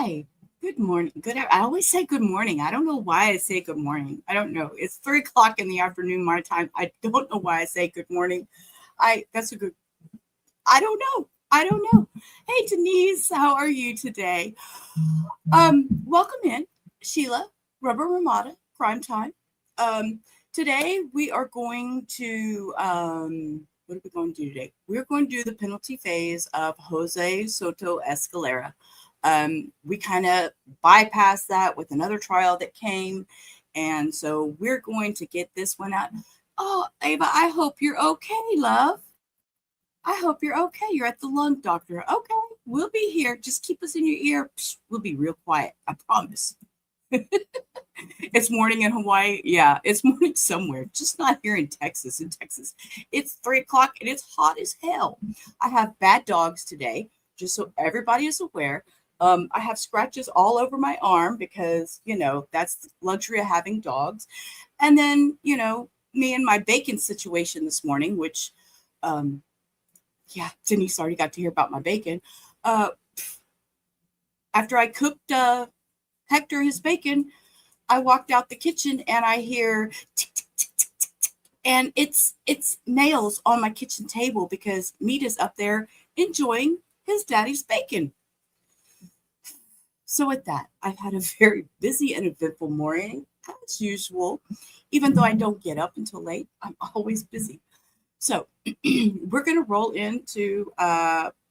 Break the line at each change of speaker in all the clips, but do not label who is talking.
Hi. Good morning. I always say good morning. I don't know why I say good morning. I don't know. It's 3 o'clock in the afternoon my time. I don't know why I say good morning. That's a good. I don't know. I don't know. Hey Denise, how are you today? Welcome in, Sheila, Rubber Ramada, Crime Time. Today we are going to what are we going to do today? We're going to do the penalty phase of Jose Soto-Escalera. We kind of bypassed that with another trial that came. And so we're going to get this one out. Oh, Ava, I hope you're okay, love. I hope you're okay. You're at the lung doctor. Okay, we'll be here. Just keep us in your ear. Psh, we'll be real quiet. I promise. It's morning in Hawaii. Yeah, it's morning somewhere. Just not here in Texas. In Texas, it's 3 o'clock and it's hot as hell. I have bad dogs today, just so everybody is aware. I have scratches all over my arm because, that's the luxury of having dogs. And then, me and my bacon situation this morning, which, Denise already got to hear about my bacon. After I cooked Hector his bacon, I walked out the kitchen and I hear tick, tick, tick, tick, tick, tick, and it's nails on my kitchen table because Meat is up there enjoying his daddy's bacon. So with that, I've had a very busy and eventful morning as usual. Even though I don't get up until late, I'm always busy. So we're going to roll into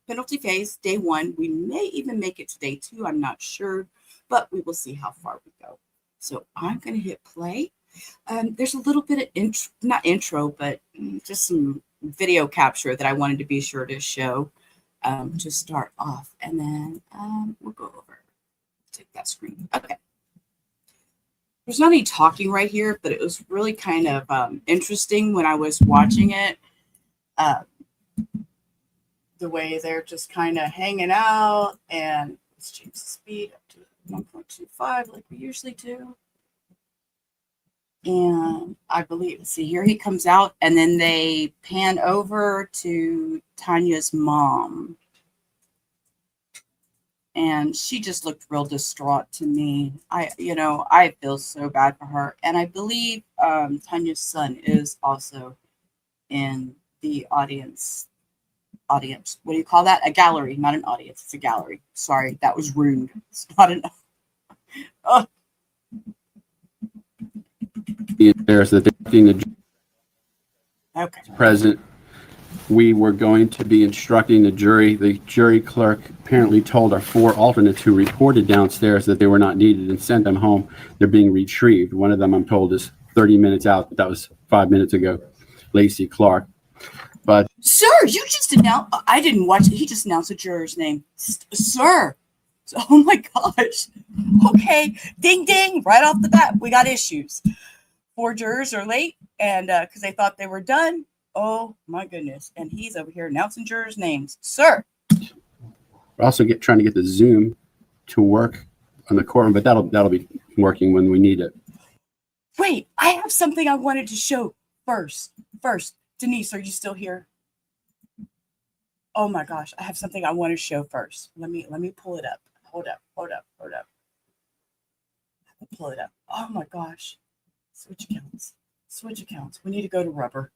penalty phase day 1. We may even make it to day 2. I'm not sure, but we will see how far we go. So I'm going to hit play. There's a little bit of not intro, but just some video capture that I wanted to be sure to show to start off. And then we'll go over, take that screen. Okay. There's not any talking right here, but it was really kind of interesting when I was watching it. The way they're just kind of hanging out, and let's change the speed up to 1.25 like we usually do. And I believe, see here he comes out, and then they pan over to Tania's mom. And she just looked real distraught to me. I feel so bad for her. And I believe Tania's son is also in the audience. What do you call that? A gallery, not an audience. It's a gallery. Sorry, that was rude. It's not an. Oh.
There's the
Okay.
Present. We were going to be instructing the jury. The jury clerk apparently told our 4 alternates who reported downstairs that they were not needed and sent them home. They're being retrieved. One of them, I'm told, is 30 minutes out. But that was 5 minutes ago. Lacey Clark. But
sir, you just announced. I didn't watch it. He just announced a juror's name, sir. Oh my gosh. Okay, ding ding. Right off the bat, we got issues. 4 jurors are late, and because they thought they were done. Oh my goodness! And he's over here announcing jurors' names, sir.
we're also trying to get the Zoom to work on the courtroom, but that'll be working when we need it.
Wait, I have something I wanted to show first. Denise, are you still here? Oh my gosh, I have something I want to show first. Let me pull it up. Hold up. Pull it up. Oh my gosh. Switch accounts. We need to go to Rubber.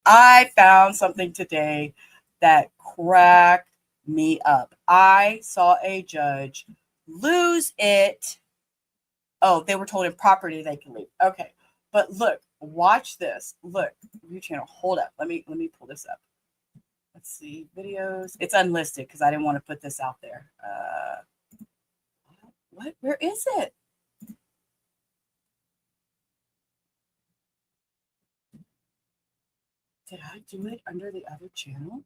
I found something today that cracked me up. I saw a judge lose it. Oh, they were told in property they can leave. Okay. But look, watch this. Look, view channel. Hold up. Let me pull this up. Let's see. Videos. It's unlisted because I didn't want to put this out there. What? Where is it? Did I do it under the other channel?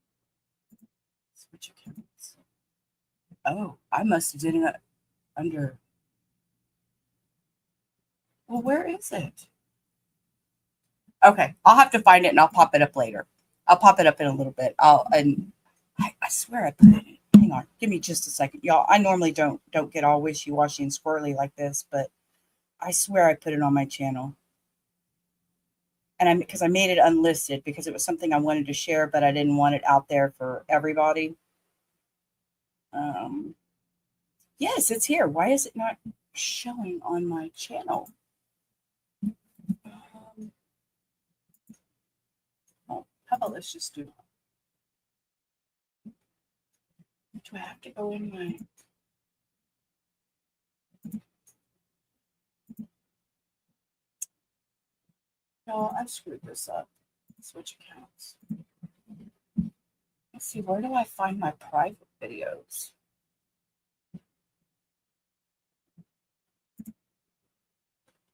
Switch accounts. Oh, I must have did it under. Well, where is it? Okay, I'll have to find it and I'll pop it up later. I'll pop it up in a little bit. I swear I put it in. Hang on, give me just a second, y'all. I normally don't get all wishy-washy and squirrely like this, but I swear I put it on my channel. And because I made it unlisted because it was something I wanted to share, but I didn't want it out there for everybody. Yes, it's here. Why is it not showing on my channel? Oh, how about let's just do. Do I have to go in my? No, I've screwed this up. Switch accounts. Let's see, where do I find my private videos?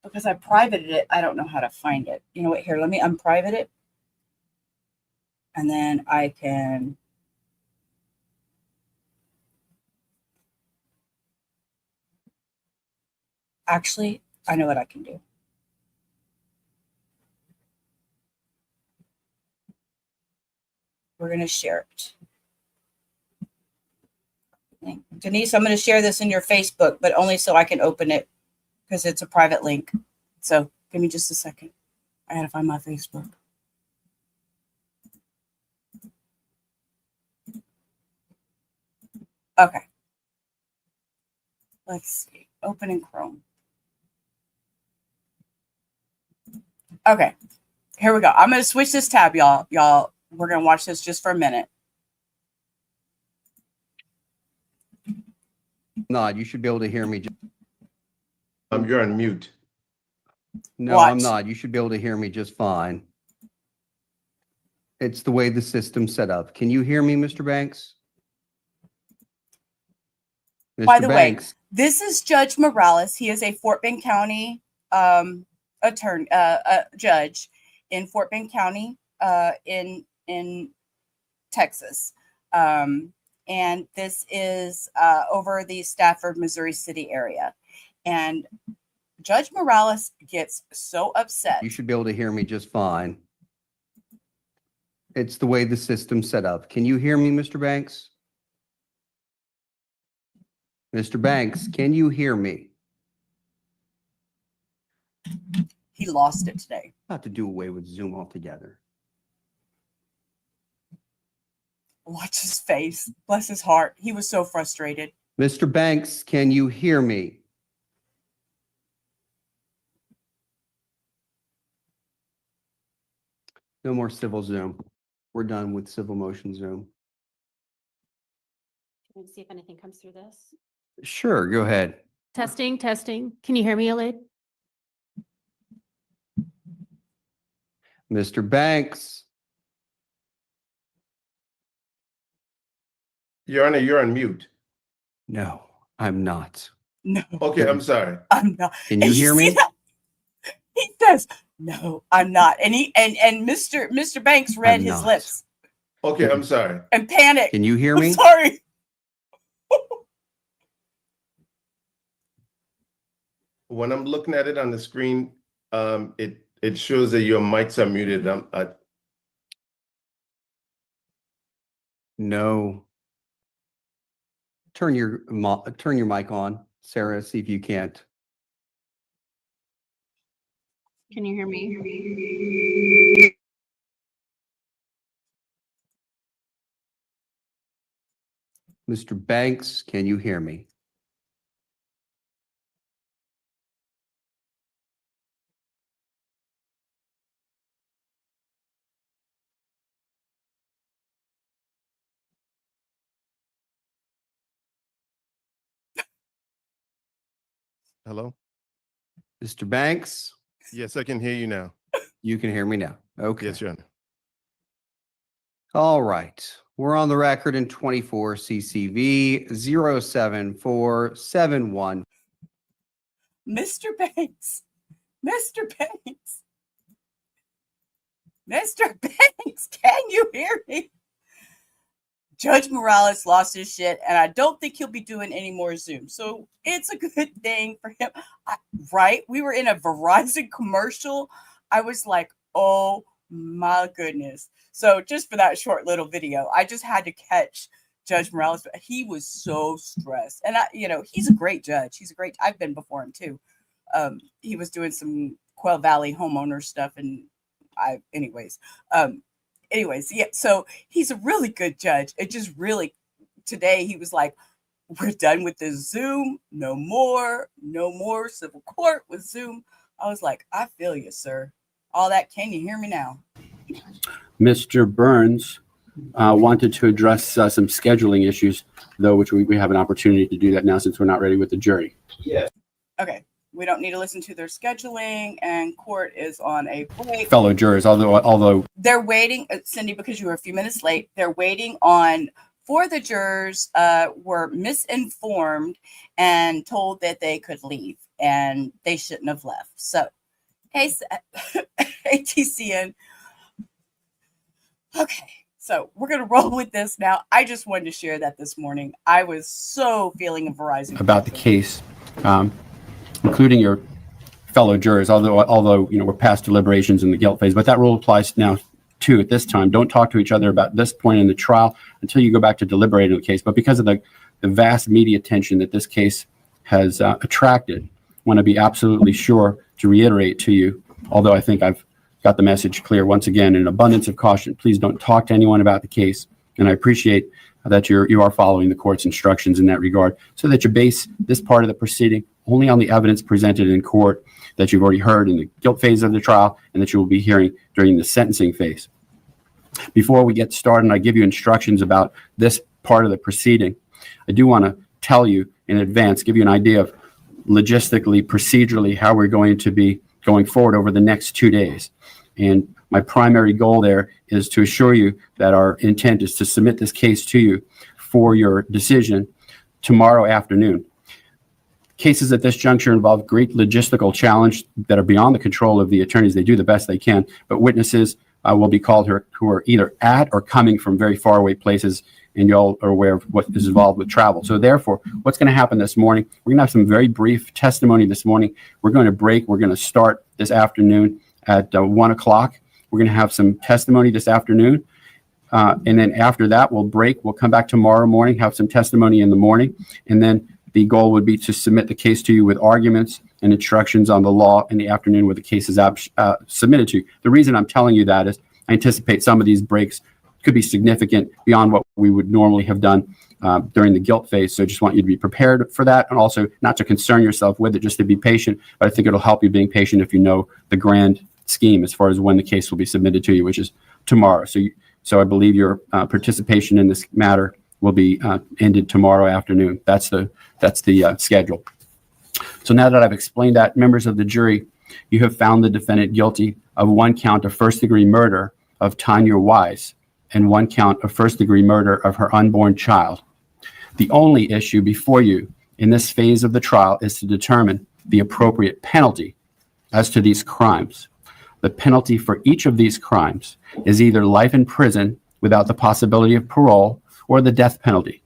Because I privated it, I don't know how to find it. You know what? Here, let me unprivate it. And then I can. Actually, I know what I can do. We're going to share it. Denise, I'm going to share this in your Facebook, but only so I can open it because it's a private link. So give me just a second. I got to find my Facebook. Okay. Let's see. Open in Chrome. Okay. Here we go. I'm going to switch this tab, y'all. We're going to watch this just for a minute.
Not. You should be able to hear me.
You're on mute.
No,
Watch.
I'm not. You should be able to hear me just fine. It's the way the system's set up. Can you hear me, Mr. Banks?
By the way,
Banks,
this is Judge Morales. He is a Fort Bend County judge in Fort Bend County in Texas. And this is over the Stafford, Missouri City area. And Judge Morales gets so upset.
you should be able to hear me just fine. It's the way the system's set up. Can you hear me, Mr. Banks? Mr. Banks, can you hear me?
He lost it today.
About to do away with Zoom altogether.
Watch his face. Bless his heart. He was so frustrated.
Mr. Banks, can you hear me? No more civil Zoom. We're done with civil motion Zoom.
Can we see if anything comes through this?
Sure, go ahead.
Testing, testing. Can you hear me, Elaine?
Mr. Banks,
Your Honor, you're on mute.
no, I'm not.
No,
Okay, I'm sorry.
I'm not.
Can you
And
hear
see
me?
that? He says, no, I'm not. And Mr. Banks read
I'm
his
not.
lips
Okay, I'm sorry.
and panicked.
Can you hear
I'm
me?
sorry.
When I'm looking at it on the screen, it shows that your mics are muted.
No. Turn your mic on, Sarah, see if you can't.
Can you hear me?
Mr. Banks, can you hear me?
Hello?
Mr. Banks,
Yes, I can hear you now.
you can hear me now. Okay.
Yes, Your Honor.
All right. We're on the record in 24 CCV 07471.
Mr. Banks. Mr. Banks. Mr. Banks, can you hear me? Judge Morales lost his shit, and I don't think he'll be doing any more Zoom. So it's a good thing for him. Right? We were in a Verizon commercial. I was like, oh my goodness. So just for that short little video, I just had to catch Judge Morales. He was so stressed. And he's a great judge. I've been before him too. He was doing some Quail Valley homeowner stuff. And anyways, yeah. So he's a really good judge. It just really, today he was like, we're done with this Zoom. No more civil court with Zoom. I was like, I feel you, sir. All that. Can you hear me now?
Mr. Burns wanted to address some scheduling issues, though, which we have an opportunity to do that now since we're not ready with the jury.
Okay. We don't need to listen to their scheduling, and court is on a break.
Fellow jurors, although
They're waiting, Cindy, because you were a few minutes late. They're waiting on 4 of the jurors were misinformed and told that they could leave, and they shouldn't have left. So, hey, ATCN. Okay, so we're going to roll with this now. I just wanted to share that this morning. I was so feeling a Verizon.
about the case, including your fellow jurors, although we're past deliberations in the guilt phase, but that rule applies now too at this time. Don't talk to each other about this point in the trial until you go back to deliberating the case. But because of the vast media attention that this case has attracted, I want to be absolutely sure to reiterate to you, although I think I've got the message clear once again, in an abundance of caution, please don't talk to anyone about the case. And I appreciate that you are following the court's instructions in that regard, so that you base this part of the proceeding only on the evidence presented in court that you've already heard in the guilt phase of the trial and that you will be hearing during the sentencing phase. Before we get started and I give you instructions about this part of the proceeding, I do want to tell you in advance, give you an idea of logistically, procedurally, how we're going to be going forward over the next 2 days. And my primary goal there is to assure you that our intent is to submit this case to you for your decision tomorrow afternoon. Cases at this juncture involve great logistical challenge that are beyond the control of the attorneys. They do the best they can, but witnesses will be called who are either at or coming from very far away places, and you all are aware of what is involved with travel. So therefore, what's going to happen this morning, we're going to have some very brief testimony this morning. We're going to break. We're going to start this afternoon at 1 o'clock. We're going to have some testimony this afternoon. And then after that, we'll break. We'll come back tomorrow morning, have some testimony in the morning. And then the goal would be to submit the case to you with arguments and instructions on the law in the afternoon where the case is submitted to you. The reason I'm telling you that is I anticipate some of these breaks could be significant beyond what we would normally have done during the guilt phase. So I just want you to be prepared for that, and also not to concern yourself with it, just to be patient. But I think it'll help you being patient if you know the grand scheme as far as when the case will be submitted to you, which is tomorrow. So I believe your participation in this matter will be ended tomorrow afternoon. That's the schedule. So now that I've explained that, members of the jury, you have found the defendant guilty of 1 count of first-degree murder of Tania Wise and 1 count of first-degree murder of her unborn child. The only issue before you in this phase of the trial is to determine the appropriate penalty as to these crimes. The penalty for each of these crimes is either life in prison without the possibility of parole or the death penalty.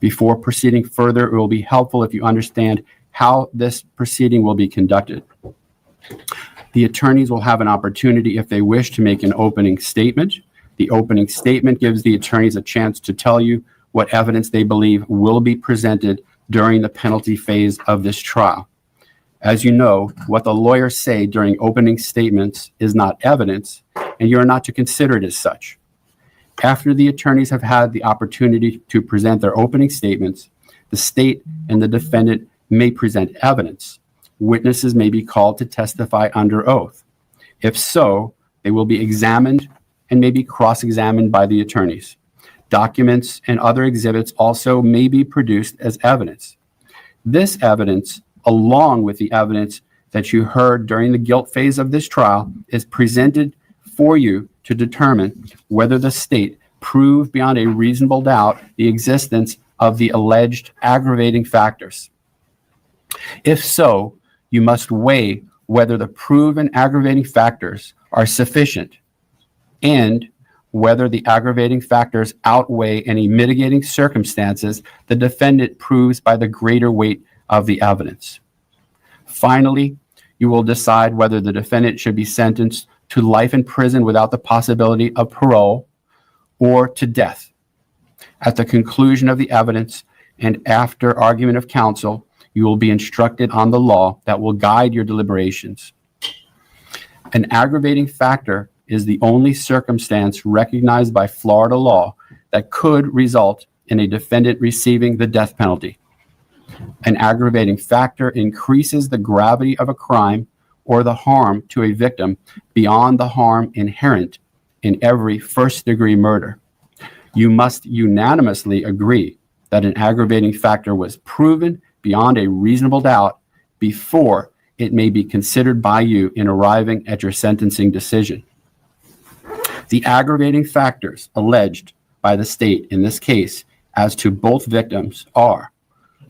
Before proceeding further, it will be helpful if you understand how this proceeding will be conducted. The attorneys will have an opportunity, if they wish, to make an opening statement. The opening statement gives the attorneys a chance to tell you what evidence they believe will be presented during the penalty phase of this trial. As you know, what the lawyers say during opening statements is not evidence, and you are not to consider it as such. After the attorneys have had the opportunity to present their opening statements, the state and the defendant may present evidence. Witnesses may be called to testify under oath. If so, they will be examined and may be cross-examined by the attorneys. Documents and other exhibits also may be produced as evidence. This evidence, along with the evidence that you heard during the guilt phase of this trial, is presented for you to determine whether the state proved beyond a reasonable doubt the existence of the alleged aggravating factors. If so, you must weigh whether the proven aggravating factors are sufficient and whether the aggravating factors outweigh any mitigating circumstances the defendant proves by the greater weight of the evidence. Finally, you will decide whether the defendant should be sentenced to life in prison without the possibility of parole or to death. At the conclusion of the evidence and after argument of counsel, you will be instructed on the law that will guide your deliberations. An aggravating factor is the only circumstance recognized by Florida law that could result in a defendant receiving the death penalty. An aggravating factor increases the gravity of a crime or the harm to a victim beyond the harm inherent in every first-degree murder. You must unanimously agree that an aggravating factor was proven beyond a reasonable doubt before it may be considered by you in arriving at your sentencing decision. The aggravating factors alleged by the state in this case as to both victims are: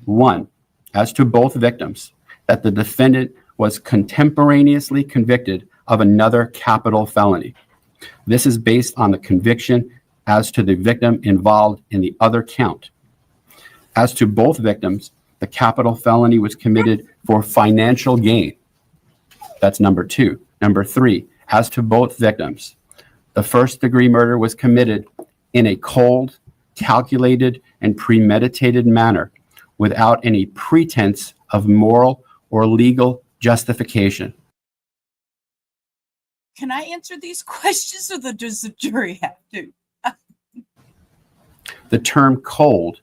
1, as to both victims, that the defendant was contemporaneously convicted of another capital felony. This is based on the conviction as to the victim involved in the other count. As to both victims, the capital felony was committed for financial gain. That's number 2. Number 3, as to both victims, the first-degree murder was committed in a cold, calculated, and premeditated manner without any pretense of moral or legal justification.
Can I answer these questions, or does the jury have to?
The term cold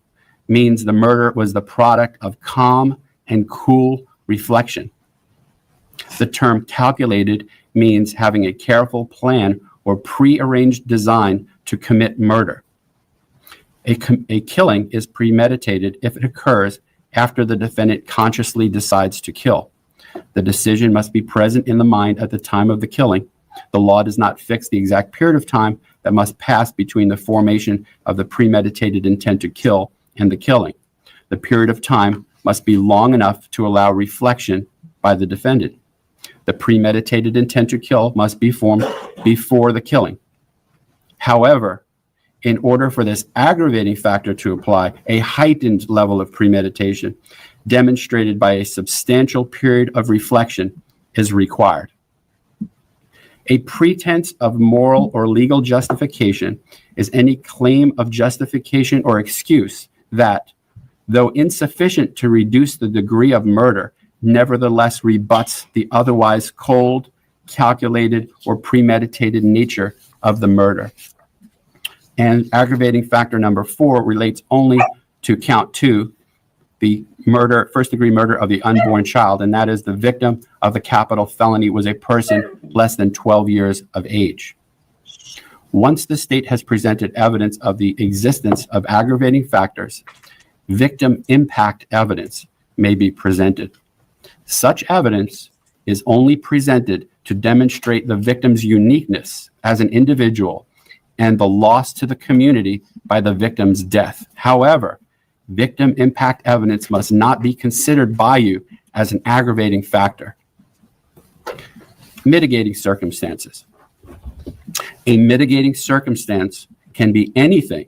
means the murder was the product of calm and cool reflection. The term calculated means having a careful plan or prearranged design to commit murder. A killing is premeditated if it occurs after the defendant consciously decides to kill. The decision must be present in the mind at the time of the killing. The law does not fix the exact period of time that must pass between the formation of the premeditated intent to kill and the killing. The period of time must be long enough to allow reflection by the defendant. The premeditated intent to kill must be formed before the killing. However, in order for this aggravating factor to apply, a heightened level of premeditation demonstrated by a substantial period of reflection is required. A pretense of moral or legal justification is any claim of justification or excuse that, though insufficient to reduce the degree of murder, nevertheless rebuts the otherwise cold, calculated, or premeditated nature of the murder. And aggravating factor number 4 relates only to count 2, the murder, first-degree murder of the unborn child, and that is the victim of the capital felony was a person less than 12 years of age. Once the state has presented evidence of the existence of aggravating factors, victim impact evidence may be presented. Such evidence is only presented to demonstrate the victim's uniqueness as an individual and the loss to the community by the victim's death. However, victim impact evidence must not be considered by you as an aggravating factor. Mitigating circumstances. A mitigating circumstance can be anything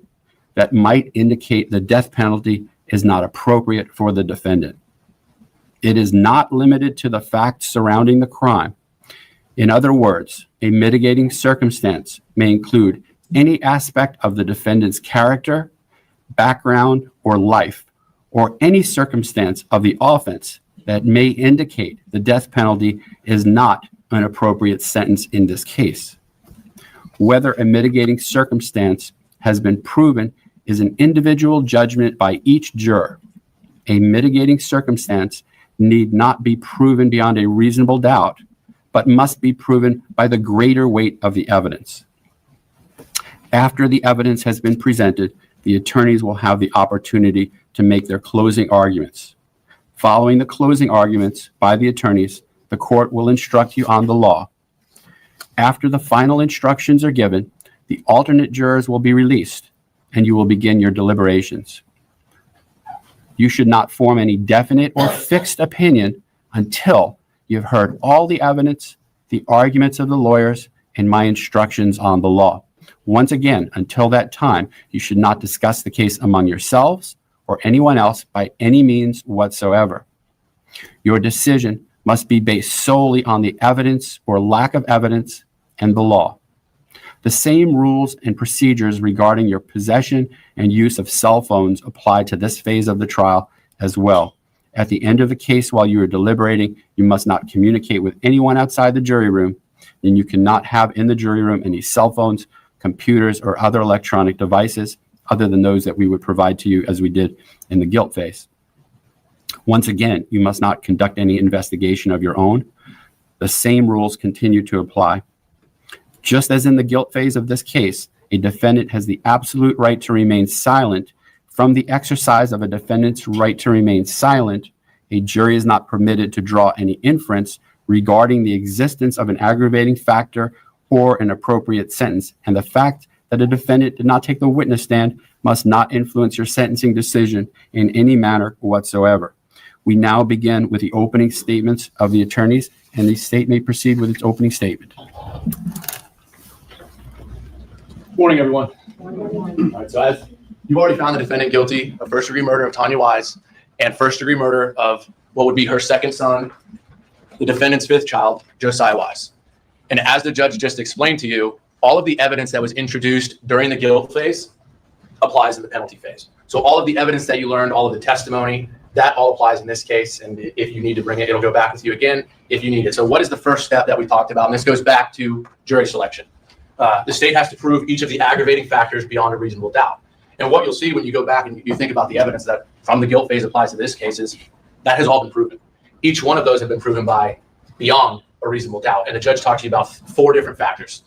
that might indicate the death penalty is not appropriate for the defendant. It is not limited to the facts surrounding the crime. In other words, a mitigating circumstance may include any aspect of the defendant's character, background, or life, or any circumstance of the offense that may indicate the death penalty is not an appropriate sentence in this case. Whether a mitigating circumstance has been proven is an individual judgment by each juror. A mitigating circumstance need not be proven beyond a reasonable doubt, but must be proven by the greater weight of the evidence. After the evidence has been presented, the attorneys will have the opportunity to make their closing arguments. Following the closing arguments by the attorneys, the court will instruct you on the law. After the final instructions are given, the alternate jurors will be released, and you will begin your deliberations. You should not form any definite or fixed opinion until you've heard all the evidence, the arguments of the lawyers, and my instructions on the law. Once again, until that time, you should not discuss the case among yourselves or anyone else by any means whatsoever. Your decision must be based solely on the evidence or lack of evidence and the law. The same rules and procedures regarding your possession and use of cell phones apply to this phase of the trial as well. At the end of the case, while you are deliberating, you must not communicate with anyone outside the jury room, and you cannot have in the jury room any cell phones, computers, or other electronic devices. other than those that we would provide to you as we did in the guilt phase. Once again, you must not conduct any investigation of your own. The same rules continue to apply. Just as in the guilt phase of this case, a defendant has the absolute right to remain silent. From the exercise of a defendant's right to remain silent, a jury is not permitted to draw any inference regarding the existence of an aggravating factor or an appropriate sentence. And the fact that a defendant did not take the witness stand must not influence your sentencing decision in any manner whatsoever. We now begin with the opening statements of the attorneys, and the state may proceed with its opening statement.
Morning, everyone. All right, so as you've already found the defendant guilty of first-degree murder of Tania Wise and first-degree murder of what would be her second son, the defendant's fifth child, Josiah Wise. And as the judge just explained to you, all of the evidence that was introduced during the guilt phase applies in the penalty phase. So all of the evidence that you learned, all of the testimony, that all applies in this case. And if you need to bring it, it'll go back with you again if you need it. So what is the first step that we talked about? And this goes back to jury selection. The state has to prove each of the aggravating factors beyond a reasonable doubt. And what you'll see when you go back and you think about the evidence that from the guilt phase applies to this case is that has all been proven. Each one of those have been proven by beyond a reasonable doubt. And the judge talks to you about 4 different factors.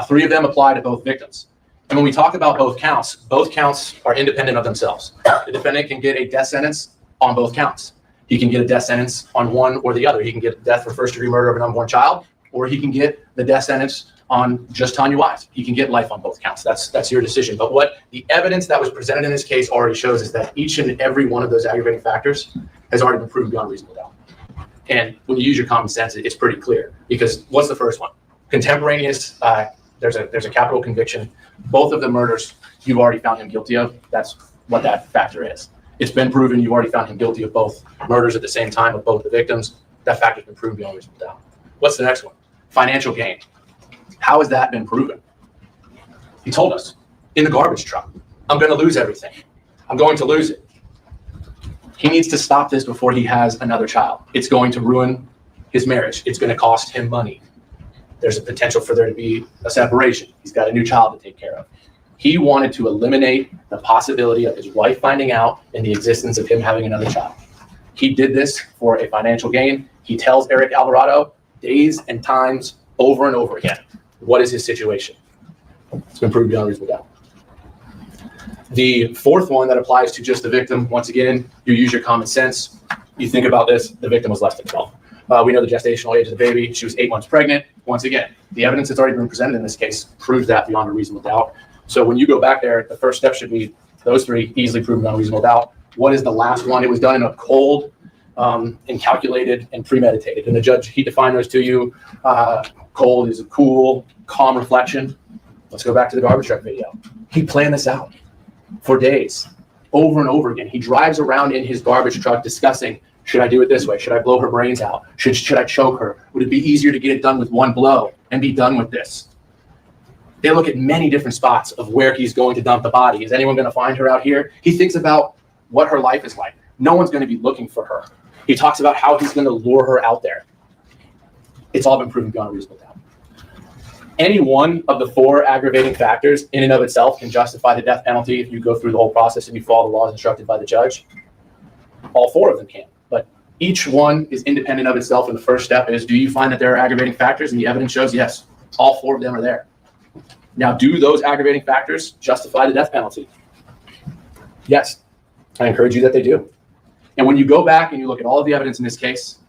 3 of them apply to both victims. And when we talk about both counts are independent of themselves. The defendant can get a death sentence on both counts. He can get a death sentence on one or the other. He can get death for first-degree murder of an unborn child, or he can get the death sentence on just Tania Wise. He can get life on both counts. That's your decision. But what the evidence that was presented in this case already shows is that each and every one of those aggravating factors has already been proven beyond reasonable doubt. And when you use your common sense, it's pretty clear. Because what's the first one? Contemporaneous. There's a capital conviction. Both of the murders you've already found him guilty of. That's what that factor is. It's been proven you've already found him guilty of both murders at the same time of both the victims. That factor's been proven beyond reasonable doubt. What's the next one? Financial gain. How has that been proven? He told us in the garbage truck, I'm going to lose everything. I'm going to lose it. He needs to stop this before he has another child. It's going to ruin his marriage. It's going to cost him money. There's a potential for there to be a separation. He's got a new child to take care of. He wanted to eliminate the possibility of his wife finding out and the existence of him having another child. He did this for a financial gain. He tells Eric Alvarado days and times over and over again, what is his situation? It's been proven beyond reasonable doubt. The fourth one that applies to just the victim, once again, you use your common sense. You think about this, the victim was less than 12. We know the gestational age of the baby. She was 8 months pregnant. Once again, the evidence that's already been presented in this case proves that beyond a reasonable doubt. So when you go back there, the first step should be those 3 easily proven beyond reasonable doubt. What is the last one? It was done in a cold and calculated and premeditated. And the judge, he defined those to you. Cold is a cool, calm reflection. Let's go back to the garbage truck video. He planned this out for days, over and over again. He drives around in his garbage truck discussing, should I do it this way? Should I blow her brains out? Should I choke her? Would it be easier to get it done with one blow and be done with this? They look at many different spots of where he's going to dump the body. Is anyone going to find her out here? He thinks about what her life is like. No one's going to be looking for her. He talks about how he's going to lure her out there. It's all been proven beyond a reasonable doubt. Any one of the 4 aggravating factors in and of itself can justify the death penalty if you go through the whole process and you follow the laws instructed by the judge. All 4 of them can, but each one is independent of itself. And the first step is, do you find that there are aggravating factors? And the evidence shows, yes, all 4 of them are there. Now, do those aggravating factors justify the death penalty? Yes, I encourage you that they do. And when you go back and you look at all of the evidence in this case,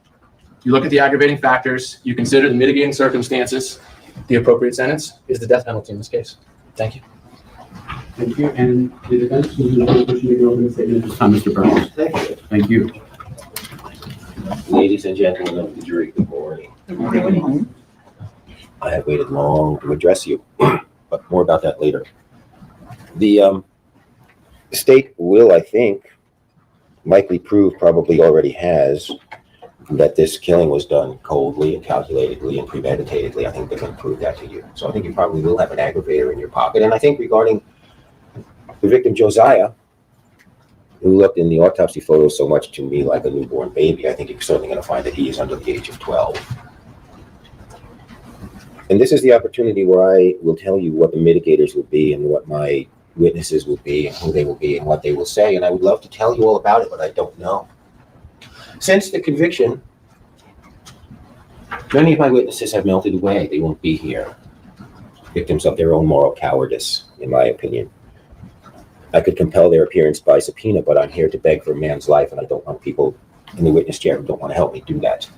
you look at the aggravating factors, you consider the mitigating circumstances, the appropriate sentence is the death penalty in this case. Thank you.
Thank you. And the defense, will you like to go over the statement at this time, Mr. Burns? Thank you.
Ladies and gentlemen of the jury, good morning. Good morning. I have waited long to address you, but more about that later. The state will, I think, likely prove, probably already has, that this killing was done coldly and calculatedly and premeditatedly. I think they can prove that to you. So I think you probably will have an aggravator in your pocket. And I think regarding the victim, Josiah, who looked in the autopsy photos so much to me like a newborn baby, I think you're certainly going to find that he is under the age of 12. And this is the opportunity where I will tell you what the mitigators will be and what my witnesses will be and who they will be and what they will say. And I would love to tell you all about it, but I don't know. Since the conviction, many of my witnesses have melted away. They won't be here. Victims of their own moral cowardice, in my opinion. I could compel their appearance by subpoena, but I'm here to beg for a man's life, and I don't want people in the witness chair who don't want to help me do that.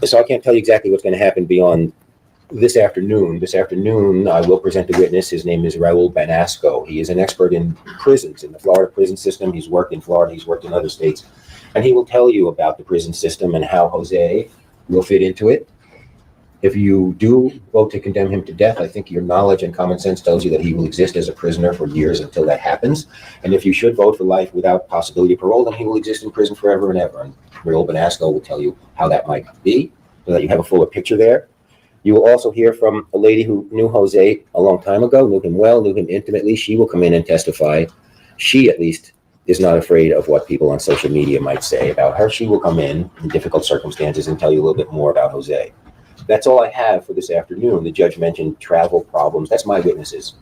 So I can't tell you exactly what's going to happen beyond this afternoon. This afternoon, I will present the witness. His name is Raul Banasco. He is an expert in prisons, in the Florida prison system. He's worked in Florida. He's worked in other states. And he will tell you about the prison system and how Jose will fit into it. If you do vote to condemn him to death, I think your knowledge and common sense tells you that he will exist as a prisoner for years until that happens. And if you should vote for life without possibility of parole, then he will exist in prison forever and ever. And Raul Banasco will tell you how that might be, so that you have a fuller picture there. You will also hear from a lady who knew Jose a long time ago, knew him well, knew him intimately. She will come in and testify. She, at least, is not afraid of what people on social media might say about her. She will come in difficult circumstances and tell you a little bit more about Jose. That's all I have for this afternoon. The judge mentioned travel problems. That's my witnesses.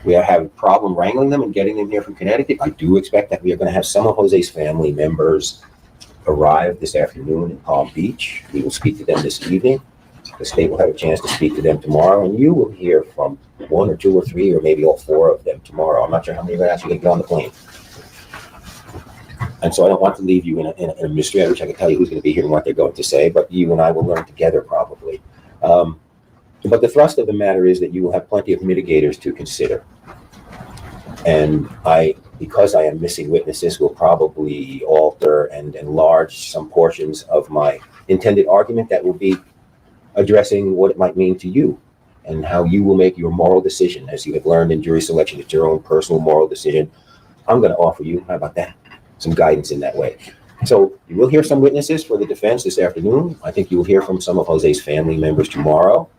We have a problem wrangling them and getting them here from Connecticut. I do expect that we are going to have some of Jose's family members arrive this afternoon in Palm Beach. We will speak to them this evening. The state will have a chance to speak to them tomorrow, and you will hear from one or two or three or maybe all four of them tomorrow. I'm not sure how many are actually going to get on the plane. And so I don't want to leave you in a mystery. I wish I could tell you who's going to be here and what they're going to say, but you and I will learn together probably. But the thrust of the matter is that you will have plenty of mitigators to consider. And because I am missing witnesses, will probably alter and enlarge some portions of my intended argument that will be addressing what it might mean to you and how you will make your moral decision. As you have learned in jury selection, it's your own personal moral decision. I'm going to offer you, how about that, some guidance in that way. So you will hear some witnesses for the defense this afternoon. I think you will hear from some of Jose's family members tomorrow.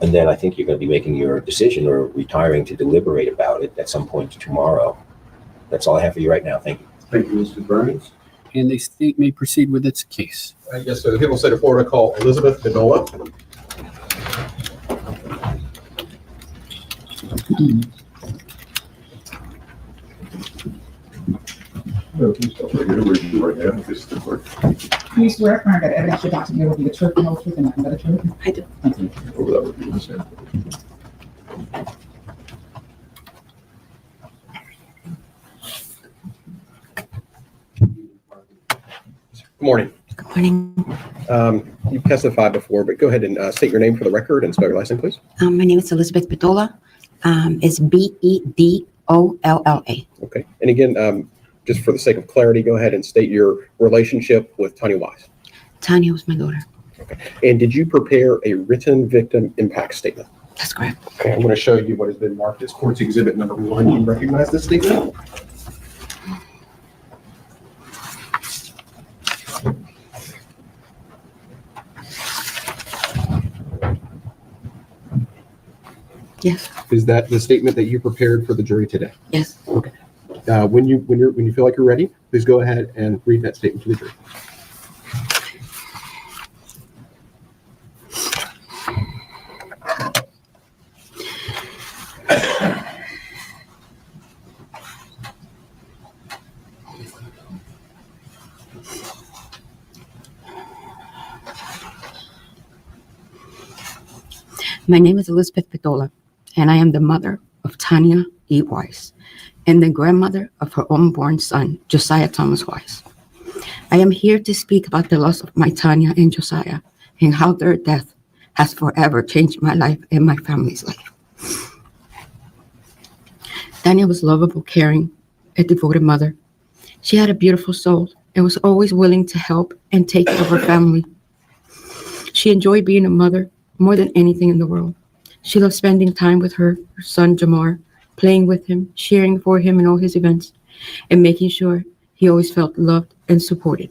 And then I think you're going to be making your decision or retiring to deliberate about it at some point tomorrow. That's all I have for you right now. Thank you.
Thank you, Mr. Burns.
And the state may proceed with its case.
Yes, so the people state of Florida call Elizabeth Bedolla.
Do you swear affirm that evidence you're about to give will be the truth, the whole truth, and nothing but the truth?
I do.
Thank you.
Over that review, Ms. Ann. Good morning.
Good morning.
You've testified before, but go ahead and state your name for the record and spell your last name, please.
My name is Elizabeth Bedolla. It's Bedolla.
Okay. And again, just for the sake of clarity, go ahead and state your relationship with Tania Wise.
Tania was my daughter.
Okay. And did you prepare a written victim impact statement?
That's correct.
Okay. I'm going to show you what has been marked as court's exhibit number 1. Do you recognize this statement?
Yes.
Is that the statement that you prepared for the jury today?
Yes.
Okay. When you feel like you're ready, please go ahead and read that statement to the jury.
My name is Elizabeth Bedolla, and I am the mother of Tania E. Wise and the grandmother of her unborn son, Josiah Thomas Wise. I am here to speak about the loss of my Tania and Josiah and how their death has forever changed my life and my family's life. Tania was lovable, caring, a devoted mother. She had a beautiful soul and was always willing to help and take care of her family. She enjoyed being a mother more than anything in the world. She loved spending time with her son Jamar, playing with him, cheering for him in all his events, and making sure he always felt loved and supported.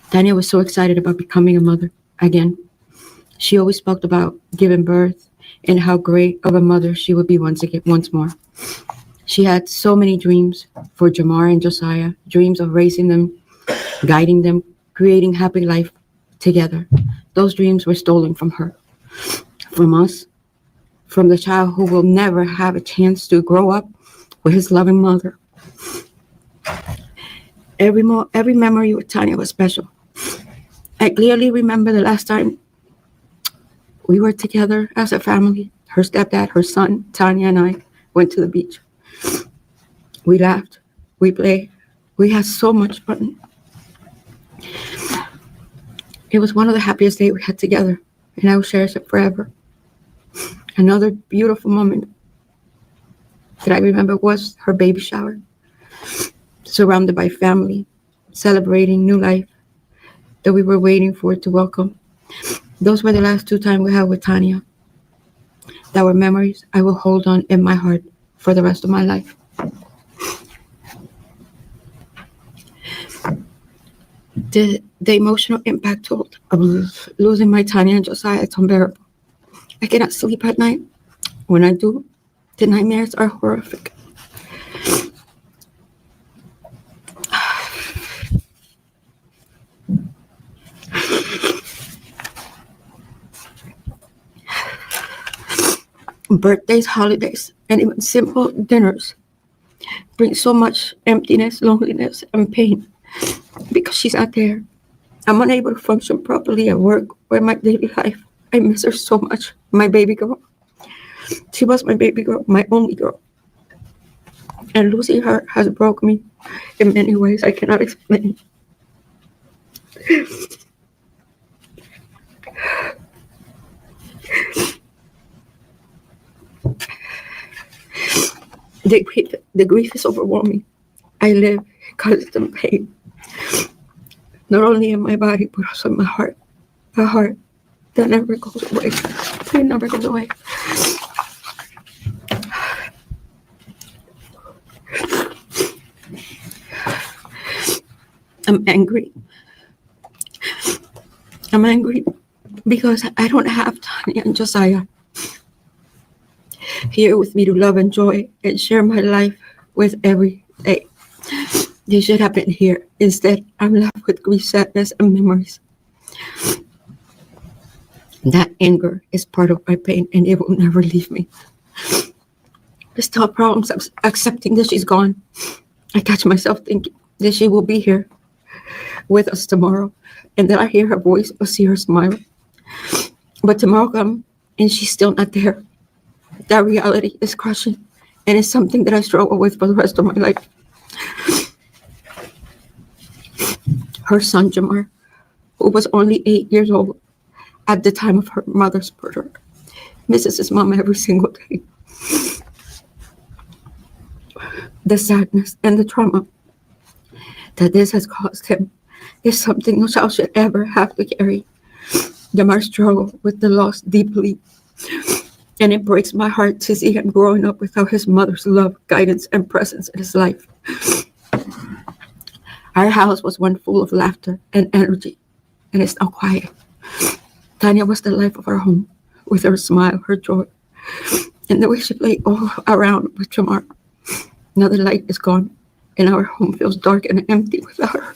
Tania was so excited about becoming a mother again. She always spoke about giving birth and how great of a mother she would be once more. She had so many dreams for Jamar and Josiah, dreams of raising them, guiding them, creating happy life together. Those dreams were stolen from her, from us,
from the child who will never have a chance to grow up with his loving mother. Every memory with Tania was special. I clearly remember the last time we were together as a family. Her stepdad, her son, Tania, and I went to the beach. We laughed, we played, we had so much fun. It was one of the happiest days we had together, and I will cherish it forever. Another beautiful moment that I remember was her baby shower, surrounded by family, celebrating new life that we were waiting for it to welcome. Those were the last 2 times we had with Tania. That were memories I will hold on in my heart for the rest of my life. The emotional impact of losing my Tania and Josiah is unbearable. I cannot sleep at night. When I do, the nightmares are horrific. Birthdays, holidays, and even simple dinners bring so much emptiness, loneliness, and pain because she's not there. I'm unable to function properly at work or in my daily life. I miss her so much, my baby girl. She was my baby girl, my only girl. And losing her has broken me in many ways I cannot explain. The grief is overwhelming. I live in constant pain, not only in my body, but also in my heart. A heart that never goes away. It never goes away. I'm angry. I'm angry because I don't have Tania and Josiah here with me to love and joy and share my life with every day. They should have been here. Instead, I'm left with grief, sadness, and memories. That anger is part of my pain, and it will never leave me. I still have problems accepting that she's gone. I catch myself thinking that she will be here with us tomorrow, and that I hear her voice or see her smile. But tomorrow comes, and she's still not there. That reality is crushing, and it's something that I struggle with for the rest of my life. Her son, Jamar, who was only 8 years old at the time of her mother's murder, misses his mom every single day. The sadness and the trauma that this has caused him is something no child should ever have to carry. Jamar struggled with the loss deeply, and it breaks my heart to see him growing up without his mother's love, guidance, and presence in his life. Our house was one full of laughter and energy, and it's now quiet. Tania was the life of our home, with her smile, her joy, and the way she played all around with Jamar. Now the light is gone, and our home feels dark and empty without her.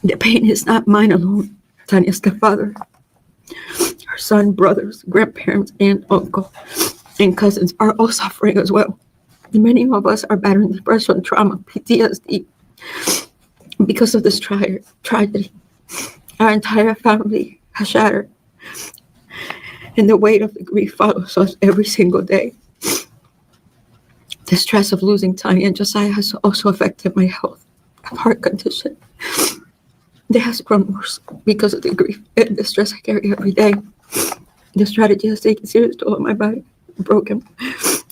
The pain is not mine alone. Tania's stepfather, her son, brothers, grandparents, and uncle, and cousins are all suffering as well. Many of us are battling depression, trauma, PTSD because of this tragedy. Our entire family has shattered, and the weight of the grief follows us every single day. The stress of losing Tania and Josiah has also affected my health. I have a heart condition. It has grown worse because of the grief and the stress I carry every day. The strategy has taken serious toll on my body, broken.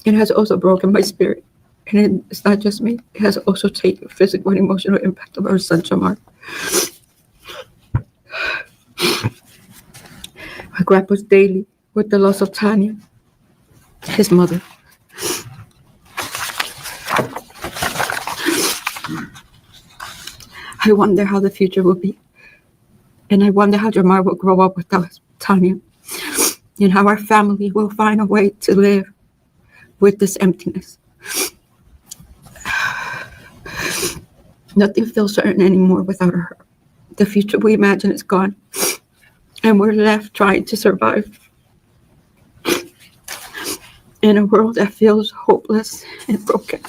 It has also broken my spirit. And it's not just me, it has also taken physical and emotional impact of our son, Jamar. I grapple daily with the loss of Tania, his mother. I wonder how the future will be. And I wonder how Jamar will grow up without Tania. And how our family will find a way to live with this emptiness. Nothing feels certain anymore without her. The future we imagine is gone, and we're left trying to survive in a world that feels hopeless and broken.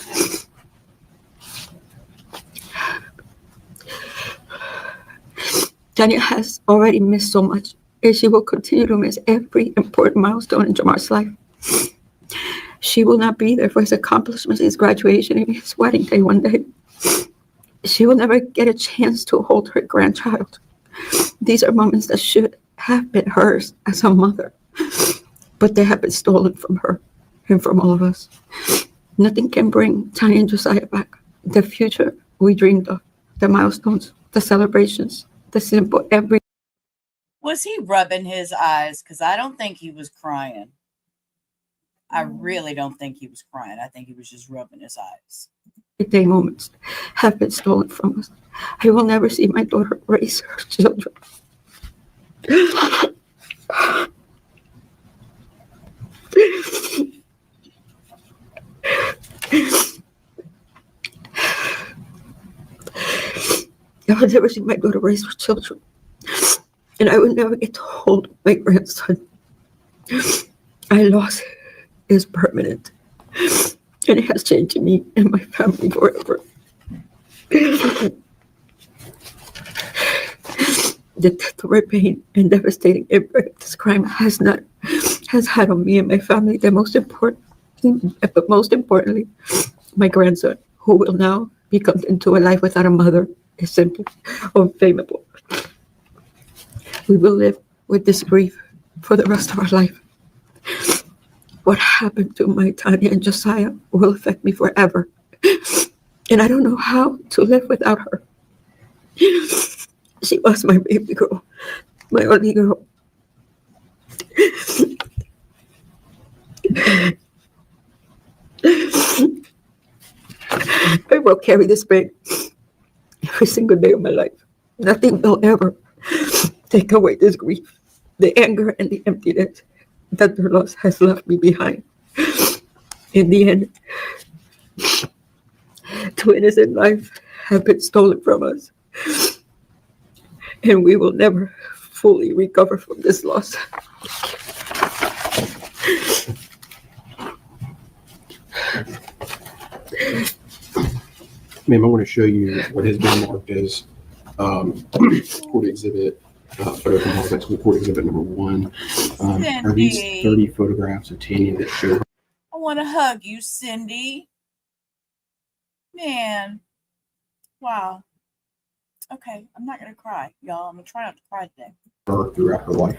Tania has already missed so much, and she will continue to miss every important milestone in Jamar's life. She will not be there for his accomplishments, his graduation, and his wedding day one day. She will never get a chance to hold her grandchild. These are moments that should have been hers as a mother, but they have been stolen from her and from all of us. Nothing can bring Tania and Josiah back. The future we dreamed of, the milestones, the celebrations, the simple every.
Was he rubbing his eyes? Because I don't think he was crying. I really don't think he was crying. I think he was just rubbing his eyes.
Everyday moments have been stolen from us. I will never see my daughter raise her children. I will never see my daughter raise her children. And I will never get to hold my grandson. I lost is permanent. And it has changed me and my family forever. The death of my pain and devastating impact this crime has had on me and my family, but most importantly, my grandson, who will now be come into a life without a mother, is simply unfathomable. We will live with this grief for the rest of our life. What happened to my Tania and Josiah will affect me forever. And I don't know how to live without her. She was my baby girl, my only girl. I will carry this pain every single day of my life. Nothing will ever take away this grief, the anger and the emptiness that their loss has left me behind. In the end, 2 innocent lives have been stolen from us, and we will never fully recover from this loss.
Ma'am, I want to show you what has been marked as court exhibit, photo from Halifax court exhibit number 1. Are these 30 photographs of Tania that show?
I want to hug you, Cindy. Man. Wow. Okay, I'm not going to cry, y'all. I'm going to try not to cry today.
Her throughout her life.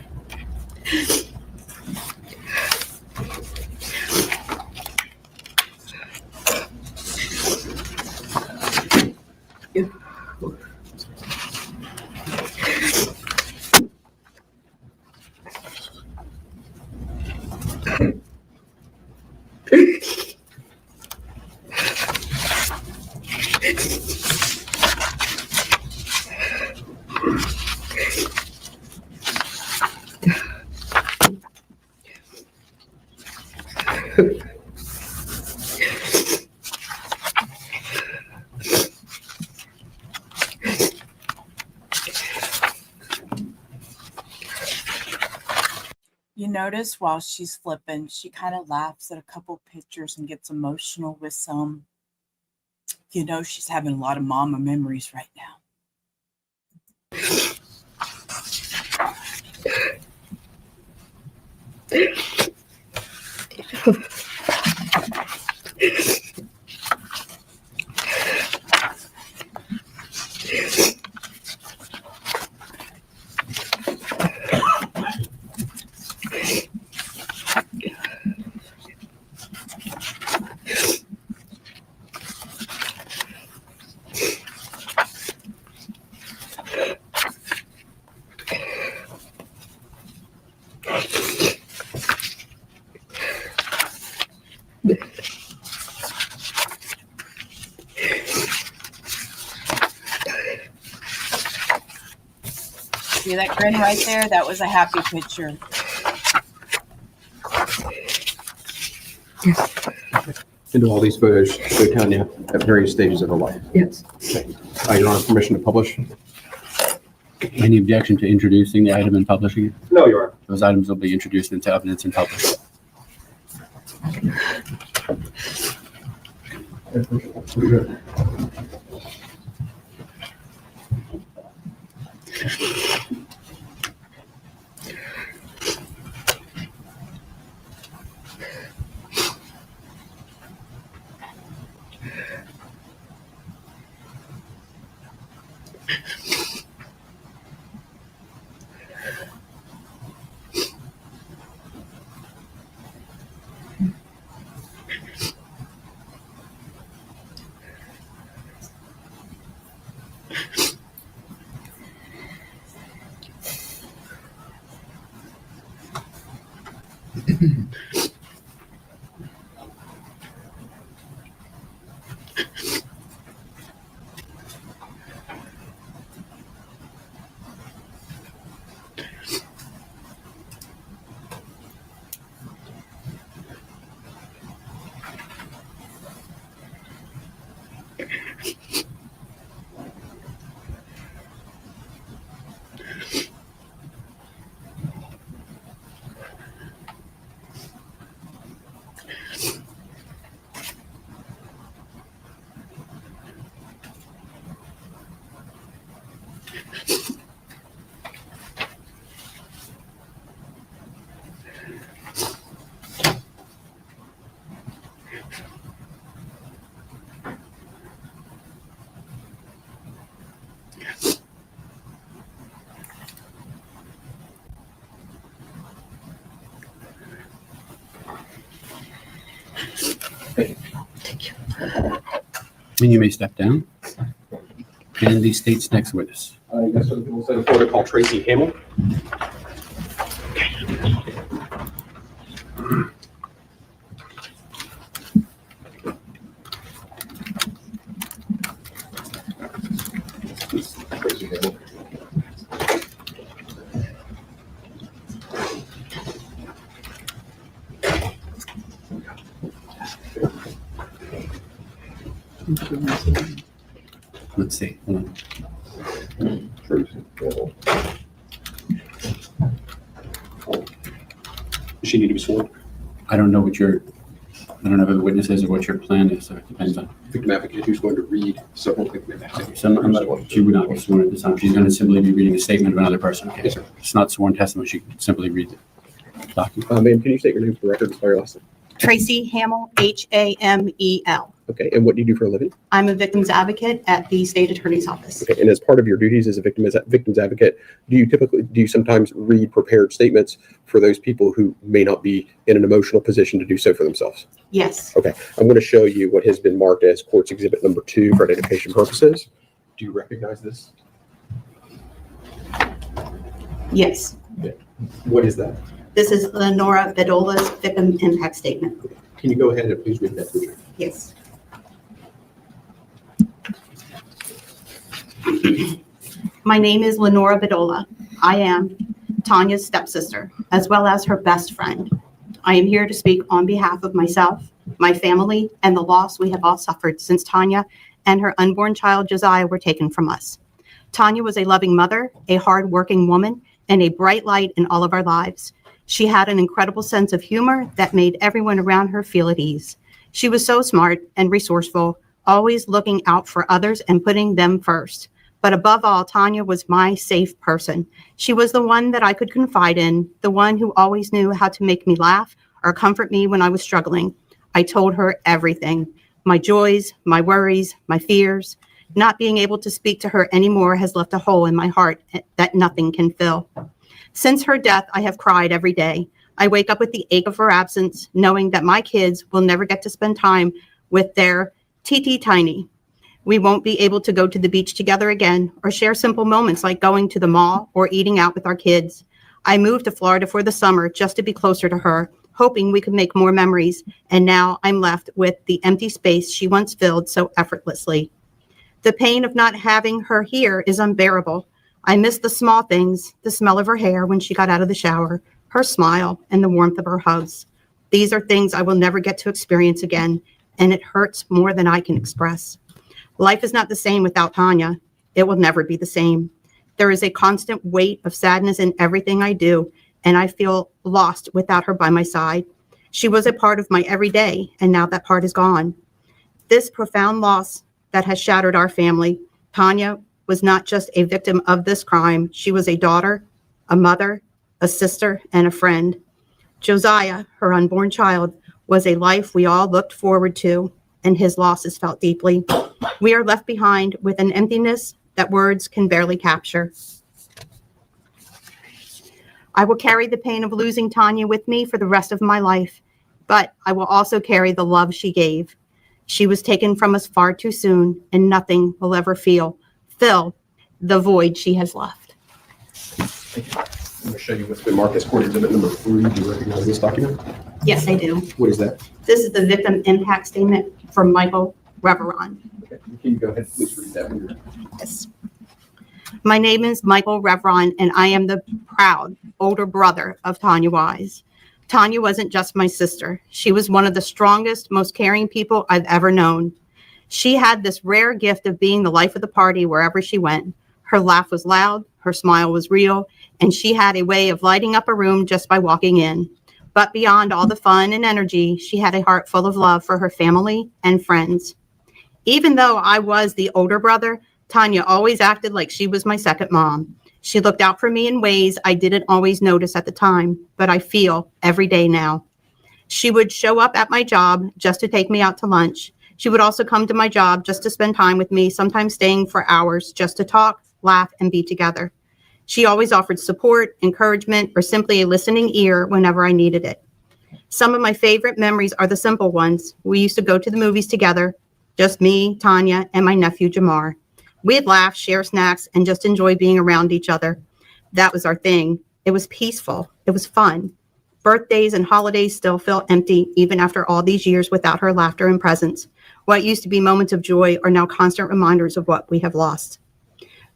You notice while she's flipping, she kind of laughs at a couple pictures and gets emotional with some. You know, she's having a lot of mama memories right now. See that grin right there? That was a happy picture.
And all these photos show Tania at various stages of her life.
Yes.
Okay. Your Honor, permission to publish?
Any objection to introducing the item and publishing it?
No, Your Honor.
Those items will be introduced into evidence and published. And you may step down. And the state's next witness.
Yes, sir. We'll say the court to call Tracy Hamill. Tracy Hamill.
Let's see. Hold on.
Tracy Hamill. Does she need to be sworn?
I don't know who the witness is or what your plan is, so it depends on.
Victim advocate who's going to read several victim advocates.
She would not be sworn at this time. She's going to simply be reading a statement of another person. Okay?
Yes, sir.
It's not sworn testimony. She can simply read the document.
Ma'am, can you state your name for the record and spell your last name?
Tracy Hamill, Hamel.
Okay, and what do you do for a living?
I'm a victim's advocate at the state attorney's office.
Okay, and as part of your duties as a victim's advocate, do you sometimes read prepared statements for those people who may not be in an emotional position to do so for themselves?
Yes,
Okay, I'm going to show you what has been marked as Court's Exhibit Number 2 for identification purposes. Do you recognize this?
yes.
What is that?
This is Lenora Bedola's victim impact statement.
Can you go ahead and please read that for me?
Yes. My name is Lenora Bedola. I am Tanya's stepsister, as well as her best friend. I am here to speak on behalf of myself, my family, and the loss we have all suffered since Tanya and her unborn child Josiah were taken from us. Tanya was a loving mother, a hard-working woman, and a bright light in all of our lives. She had an incredible sense of humor that made everyone around her feel at ease. She was so smart and resourceful, always looking out for others and putting them first. But above all, Tanya was my safe person. She was the one that I could confide in, the one who always knew how to make me laugh or comfort me when I was struggling. I told her everything, my joys, my worries, my fears. Not being able to speak to her anymore has left a hole in my heart that nothing can fill. Since her death, I have cried every day. I wake up with the ache of her absence, knowing that my kids will never get to spend time with their TT Tiny. We won't be able to go to the beach together again or share simple moments like going to the mall or eating out with our kids. I moved to Florida for the summer just to be closer to her, hoping we could make more memories. And now I'm left with the empty space she once filled so effortlessly. The pain of not having her here is unbearable. I miss the small things, the smell of her hair when she got out of the shower, her smile, and the warmth of her hugs. These are things I will never get to experience again, and it hurts more than I can express. Life is not the same without Tanya. It will never be the same. There is a constant weight of sadness in everything I do, and I feel lost without her by my side. She was a part of my everyday, and now that part is gone. This profound loss that has shattered our family. Tanya was not just a victim of this crime. She was a daughter, a mother, a sister, and a friend. Josiah, her unborn child, was a life we all looked forward to, and his loss is felt deeply. We are left behind with an emptiness that words can barely capture. I will carry the pain of losing Tanya with me for the rest of my life, but I will also carry the love she gave. She was taken from us far too soon, and nothing will ever fill the void she has left.
I'm going to show you what's been marked as court exhibit number 3. Do you recognize this document?
Yes, I do.
What is that?
This is the victim impact statement from Michael Reveron.
Okay. Can you go ahead and please read that when you're ready?
Yes. My name is Michael Reveron, and I am the proud older brother of Tania Wise. Tanya wasn't just my sister. She was one of the strongest, most caring people I've ever known. She had this rare gift of being the life of the party wherever she went. Her laugh was loud, her smile was real, and she had a way of lighting up a room just by walking in. But beyond all the fun and energy, she had a heart full of love for her family and friends. Even though I was the older brother, Tanya always acted like she was my second mom. She looked out for me in ways I didn't always notice at the time, but I feel every day now. She would show up at my job just to take me out to lunch. She would also come to my job just to spend time with me, sometimes staying for hours just to talk, laugh, and be together. She always offered support, encouragement, or simply a listening ear whenever I needed it. Some of my favorite memories are the simple ones. We used to go to the movies together, just me, Tanya, and my nephew, Jamar. We'd laugh, share snacks, and just enjoy being around each other. That was our thing. It was peaceful. It was fun. Birthdays and holidays still feel empty, even after all these years without her laughter and presence. What used to be moments of joy are now constant reminders of what we have lost.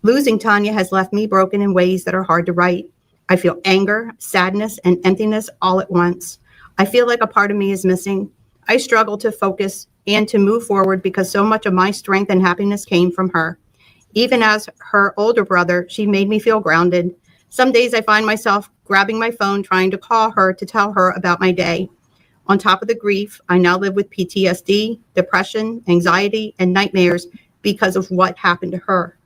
Losing Tanya has left me broken in ways that are hard to write. I feel anger, sadness, and emptiness all at once. I feel like a part of me is missing. I struggle to focus and to move forward because so much of my strength and happiness came from her. Even as her older brother, she made me feel grounded. Some days I find myself grabbing my phone, trying to call her to tell her about my day. On top of the grief, I now live with PTSD, depression, anxiety, and nightmares because of what happened to her.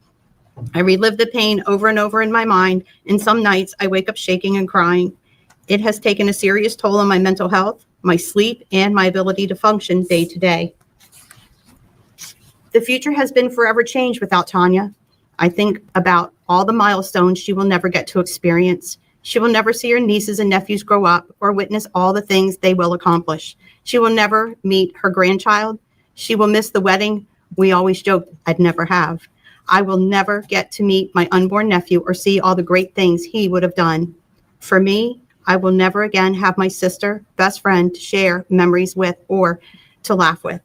I relive the pain over and over in my mind, and some nights I wake up shaking and crying. It has taken a serious toll on my mental health, my sleep, and my ability to function day to day. The future has been forever changed without Tanya. I think about all the milestones she will never get to experience. She will never see her nieces and nephews grow up or witness all the things they will accomplish. She will never meet her grandchild. She will miss the wedding we always joked I'd never have. I will never get to meet my unborn nephew or see all the great things he would have done. For me, I will never again have my sister, best friend, to share memories with or to laugh with.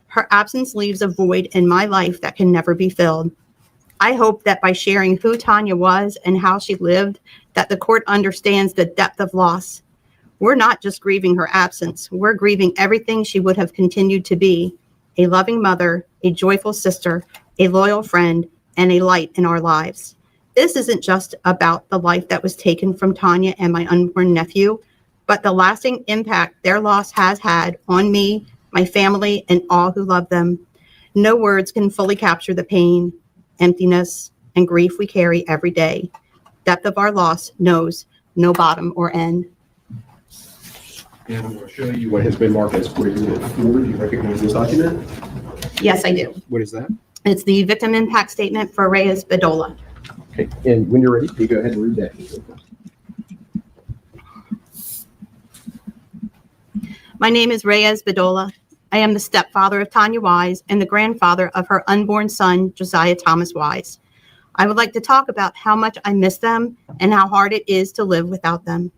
Her absence leaves a void in my life that can never be filled. I hope that by sharing who Tanya was and how she lived, that the court understands the depth of loss. We're not just grieving her absence. We're grieving everything she would have continued to be: a loving mother, a joyful sister, a loyal friend, and a light in our lives. This isn't just about the life that was taken from Tanya and my unborn nephew, but the lasting impact their loss has had on me, my family, and all who love them. No words can fully capture the pain, emptiness, and grief we carry every day. Depth of our loss knows no bottom or end.
And I'm going to show you what has been marked as court exhibit 4. Do you recognize this document?
Yes, I do.
What is that?
It's the victim impact statement for Reyes Bedolla.
Okay. And when you're ready, you go ahead and read that.
My name is Reyes Bedolla. I am the stepfather of Tania Wise and the grandfather of her unborn son, Josiah Thomas Wise. I would like to talk about how much I miss them and how hard it is to live without them.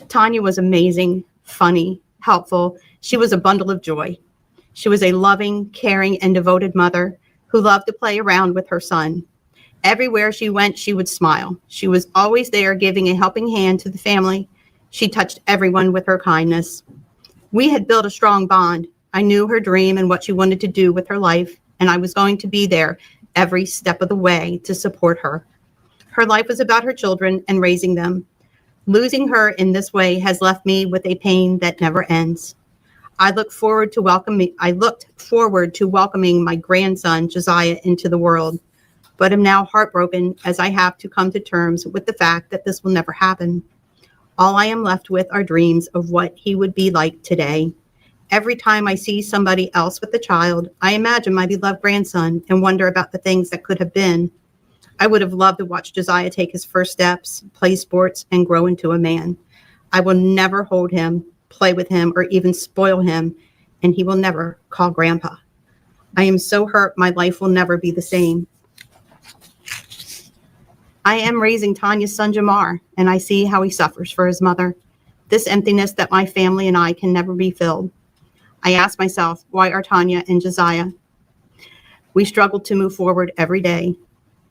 Tanya was amazing, funny, helpful. She was a bundle of joy. She was a loving, caring, and devoted mother who loved to play around with her son. Everywhere she went, she would smile. She was always there giving a helping hand to the family. She touched everyone with her kindness. We had built a strong bond. I knew her dream and what she wanted to do with her life, and I was going to be there every step of the way to support her. Her life was about her children and raising them. Losing her in this way has left me with a pain that never ends. I looked forward to welcoming my grandson, Josiah, into the world, but am now heartbroken as I have to come to terms with the fact that this will never happen. All I am left with are dreams of what he would be like today. Every time I see somebody else with a child, I imagine my beloved grandson and wonder about the things that could have been. I would have loved to watch Josiah take his first steps, play sports, and grow into a man. I will never hold him, play with him, or even spoil him, and he will never call Grandpa. I am so hurt my life will never be the same. I am raising Tanya's son, Jamar, and I see how he suffers for his mother. This emptiness that my family and I can never be filled. I ask myself, why are Tanya and Josiah? We struggle to move forward every day.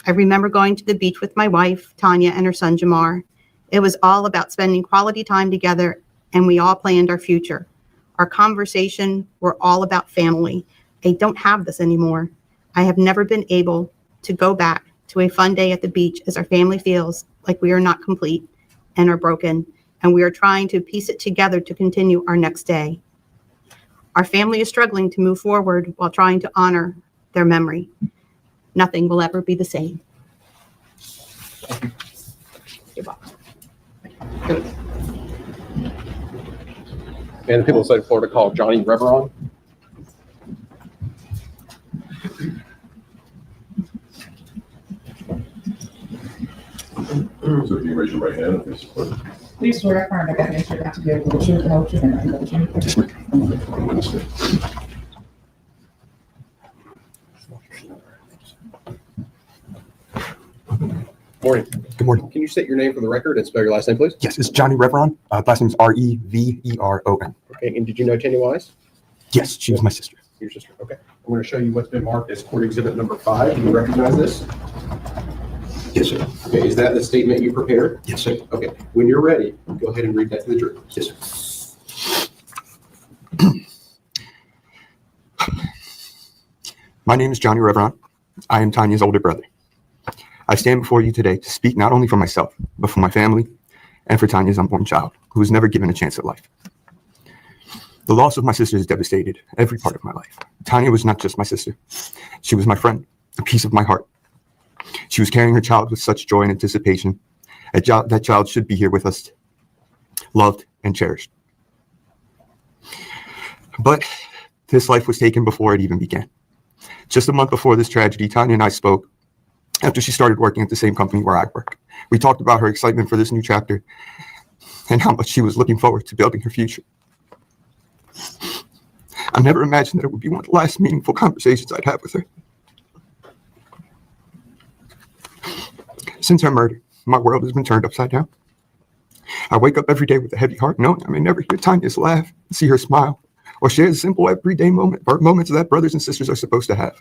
I remember going to the beach with my wife, Tanya, and her son, Jamar. It was all about spending quality time together, and we all planned our future. Our conversation were all about family. I don't have this anymore. I have never been able to go back to a fun day at the beach as our family feels like we are not complete and are broken, and we are trying to piece it together to continue our next day. Our family is struggling to move forward while trying to honor their memory. Nothing will ever be the same. You're welcome.
And the people of the state of Florida call Johnny Reveron.
So if you raise your right hand and face the clerk.
Please swear affirm that God makes you not to be able to truth, the whole truth, and nothing but the truth.
Yes, ma'am. I'm witness to it.
Morning.
Good morning.
Can you state your name for the record and spell your last name, please?
Yes, it's Johnny Reveron. Last name is Reveron.
Okay, and did you know Tanya Wise?
Yes, she was my sister.
Your sister, okay. I'm going to show you what's been marked as court exhibit number 5. Do you recognize this?
Yes, sir.
Okay, is that the statement you prepared?
Yes, sir.
Okay, when you're ready, go ahead and read that to the jury.
Yes, sir. My name is Johnny Reveron. I am Tanya's older brother. I stand before you today to speak not only for myself, but for my family and for Tanya's unborn child, who was never given a chance at life. The loss of my sister has devastated every part of my life. Tanya was not just my sister. She was my friend, a piece of my heart. She was carrying her child with such joy and anticipation. That child should be here with us, loved and cherished. But this life was taken before it even began. Just a month before this tragedy, Tanya and I spoke after she started working at the same company where I work. We talked about her excitement for this new chapter and how much she was looking forward to building her future. I never imagined that it would be one of the last meaningful conversations I'd have with her. Since her murder, my world has been turned upside down. I wake up every day with a heavy heart, knowing I may never hear Tanya's laugh, see her smile, or share the simple everyday moments that brothers and sisters are supposed to have.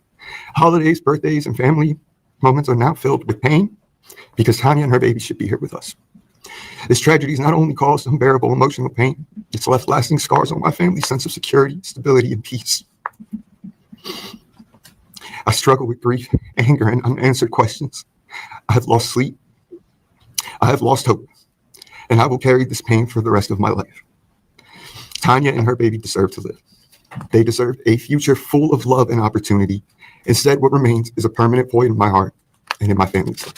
Holidays, birthdays, and family moments are now filled with pain because Tanya and her baby should be here with us. This tragedy has not only caused unbearable emotional pain, it's left lasting scars on my family's sense of security, stability, and peace. I struggle with grief, anger, and unanswered questions. I have lost sleep. I have lost hope, and I will carry this pain for the rest of my life. Tanya and her baby deserve to live. They deserve a future full of love and opportunity. Instead, what remains is a permanent void in my heart and in my family's life.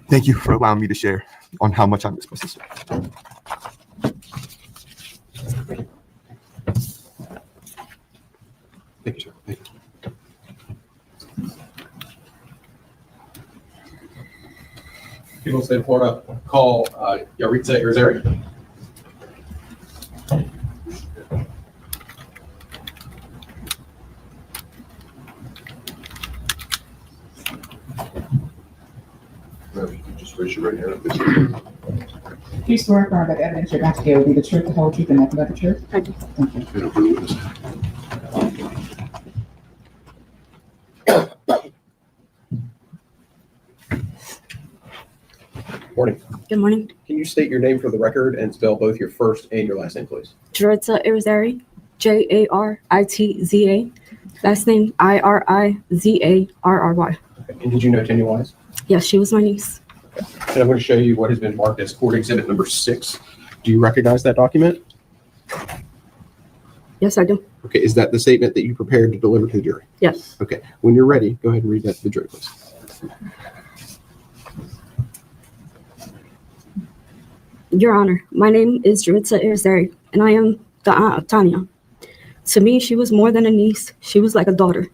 Thank you for allowing me to share on how much I miss my sister.
Thank you, sir. Thank you. People of the state of Florida call Yaritza Irizarry.
Just raise your right hand and face the clerk.
Please swear affirm that the evidence you're about to give will be the truth, the whole truth, and nothing but the truth.
I do.
Thank you.
And for the witness.
Morning.
Good morning.
Can you state your name for the record and spell both your first and your last name, please?
Yaritza Irizarry. Jaritza. Last name Irizarry.
And did you know Tania Wise?
Yes, she was my niece.
And I'm going to show you what has been marked as court exhibit number 6. Do you recognize that document?
Yes, I do.
Okay, is that the statement that you prepared to deliver to the jury?
Yes.
Okay, when you're ready, go ahead and read that to the jury, please.
Your Honor, my name is Soto-Escalera, and I am the aunt of Tania. To me, she was more than a niece. She was like a daughter.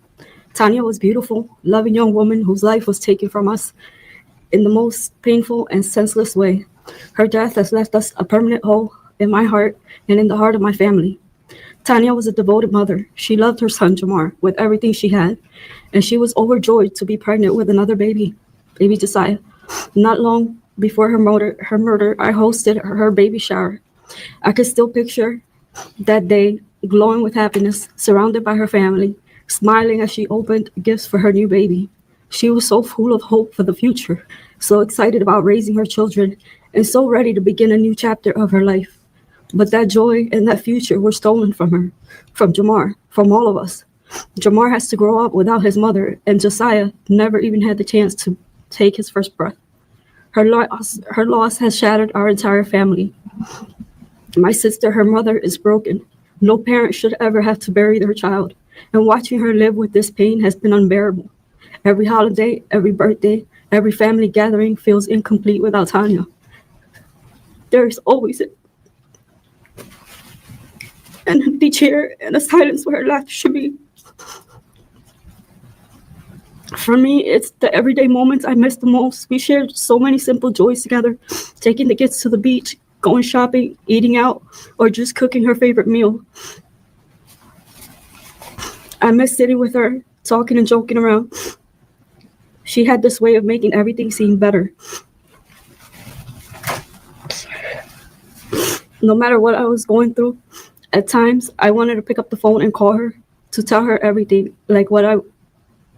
Tania was beautiful, loving young woman whose life was taken from us in the most painful and senseless way. Her death has left us a permanent hole in my heart and in the heart of my family. Tania was a devoted mother. She loved her son, Jamar, with everything she had, and she was overjoyed to be pregnant with another baby Josiah. Not long before her murder, I hosted her baby shower. I could still picture that day, glowing with happiness, surrounded by her family, smiling as she opened gifts for her new baby. She was so full of hope for the future, so excited about raising her children, and so ready to begin a new chapter of her life. But that joy and that future were stolen from her, from Jamar, from all of us. Jamar has to grow up without his mother, and Josiah never even had the chance to take his first breath. Her loss has shattered our entire family. My sister, her mother, is broken. No parent should ever have to bury their child, and watching her live with this pain has been unbearable. Every holiday, every birthday, every family gathering feels incomplete without Tania. There is always an empty chair and a silence where her laughter should be. For me, it's the everyday moments I miss the most. We shared so many simple joys together, taking the kids to the beach, going shopping, eating out, or just cooking her favorite meal. I miss sitting with her, talking and joking around. She had this way of making everything seem better. No matter what I was going through, at times I wanted to pick up the phone and call her to tell her everything, like what I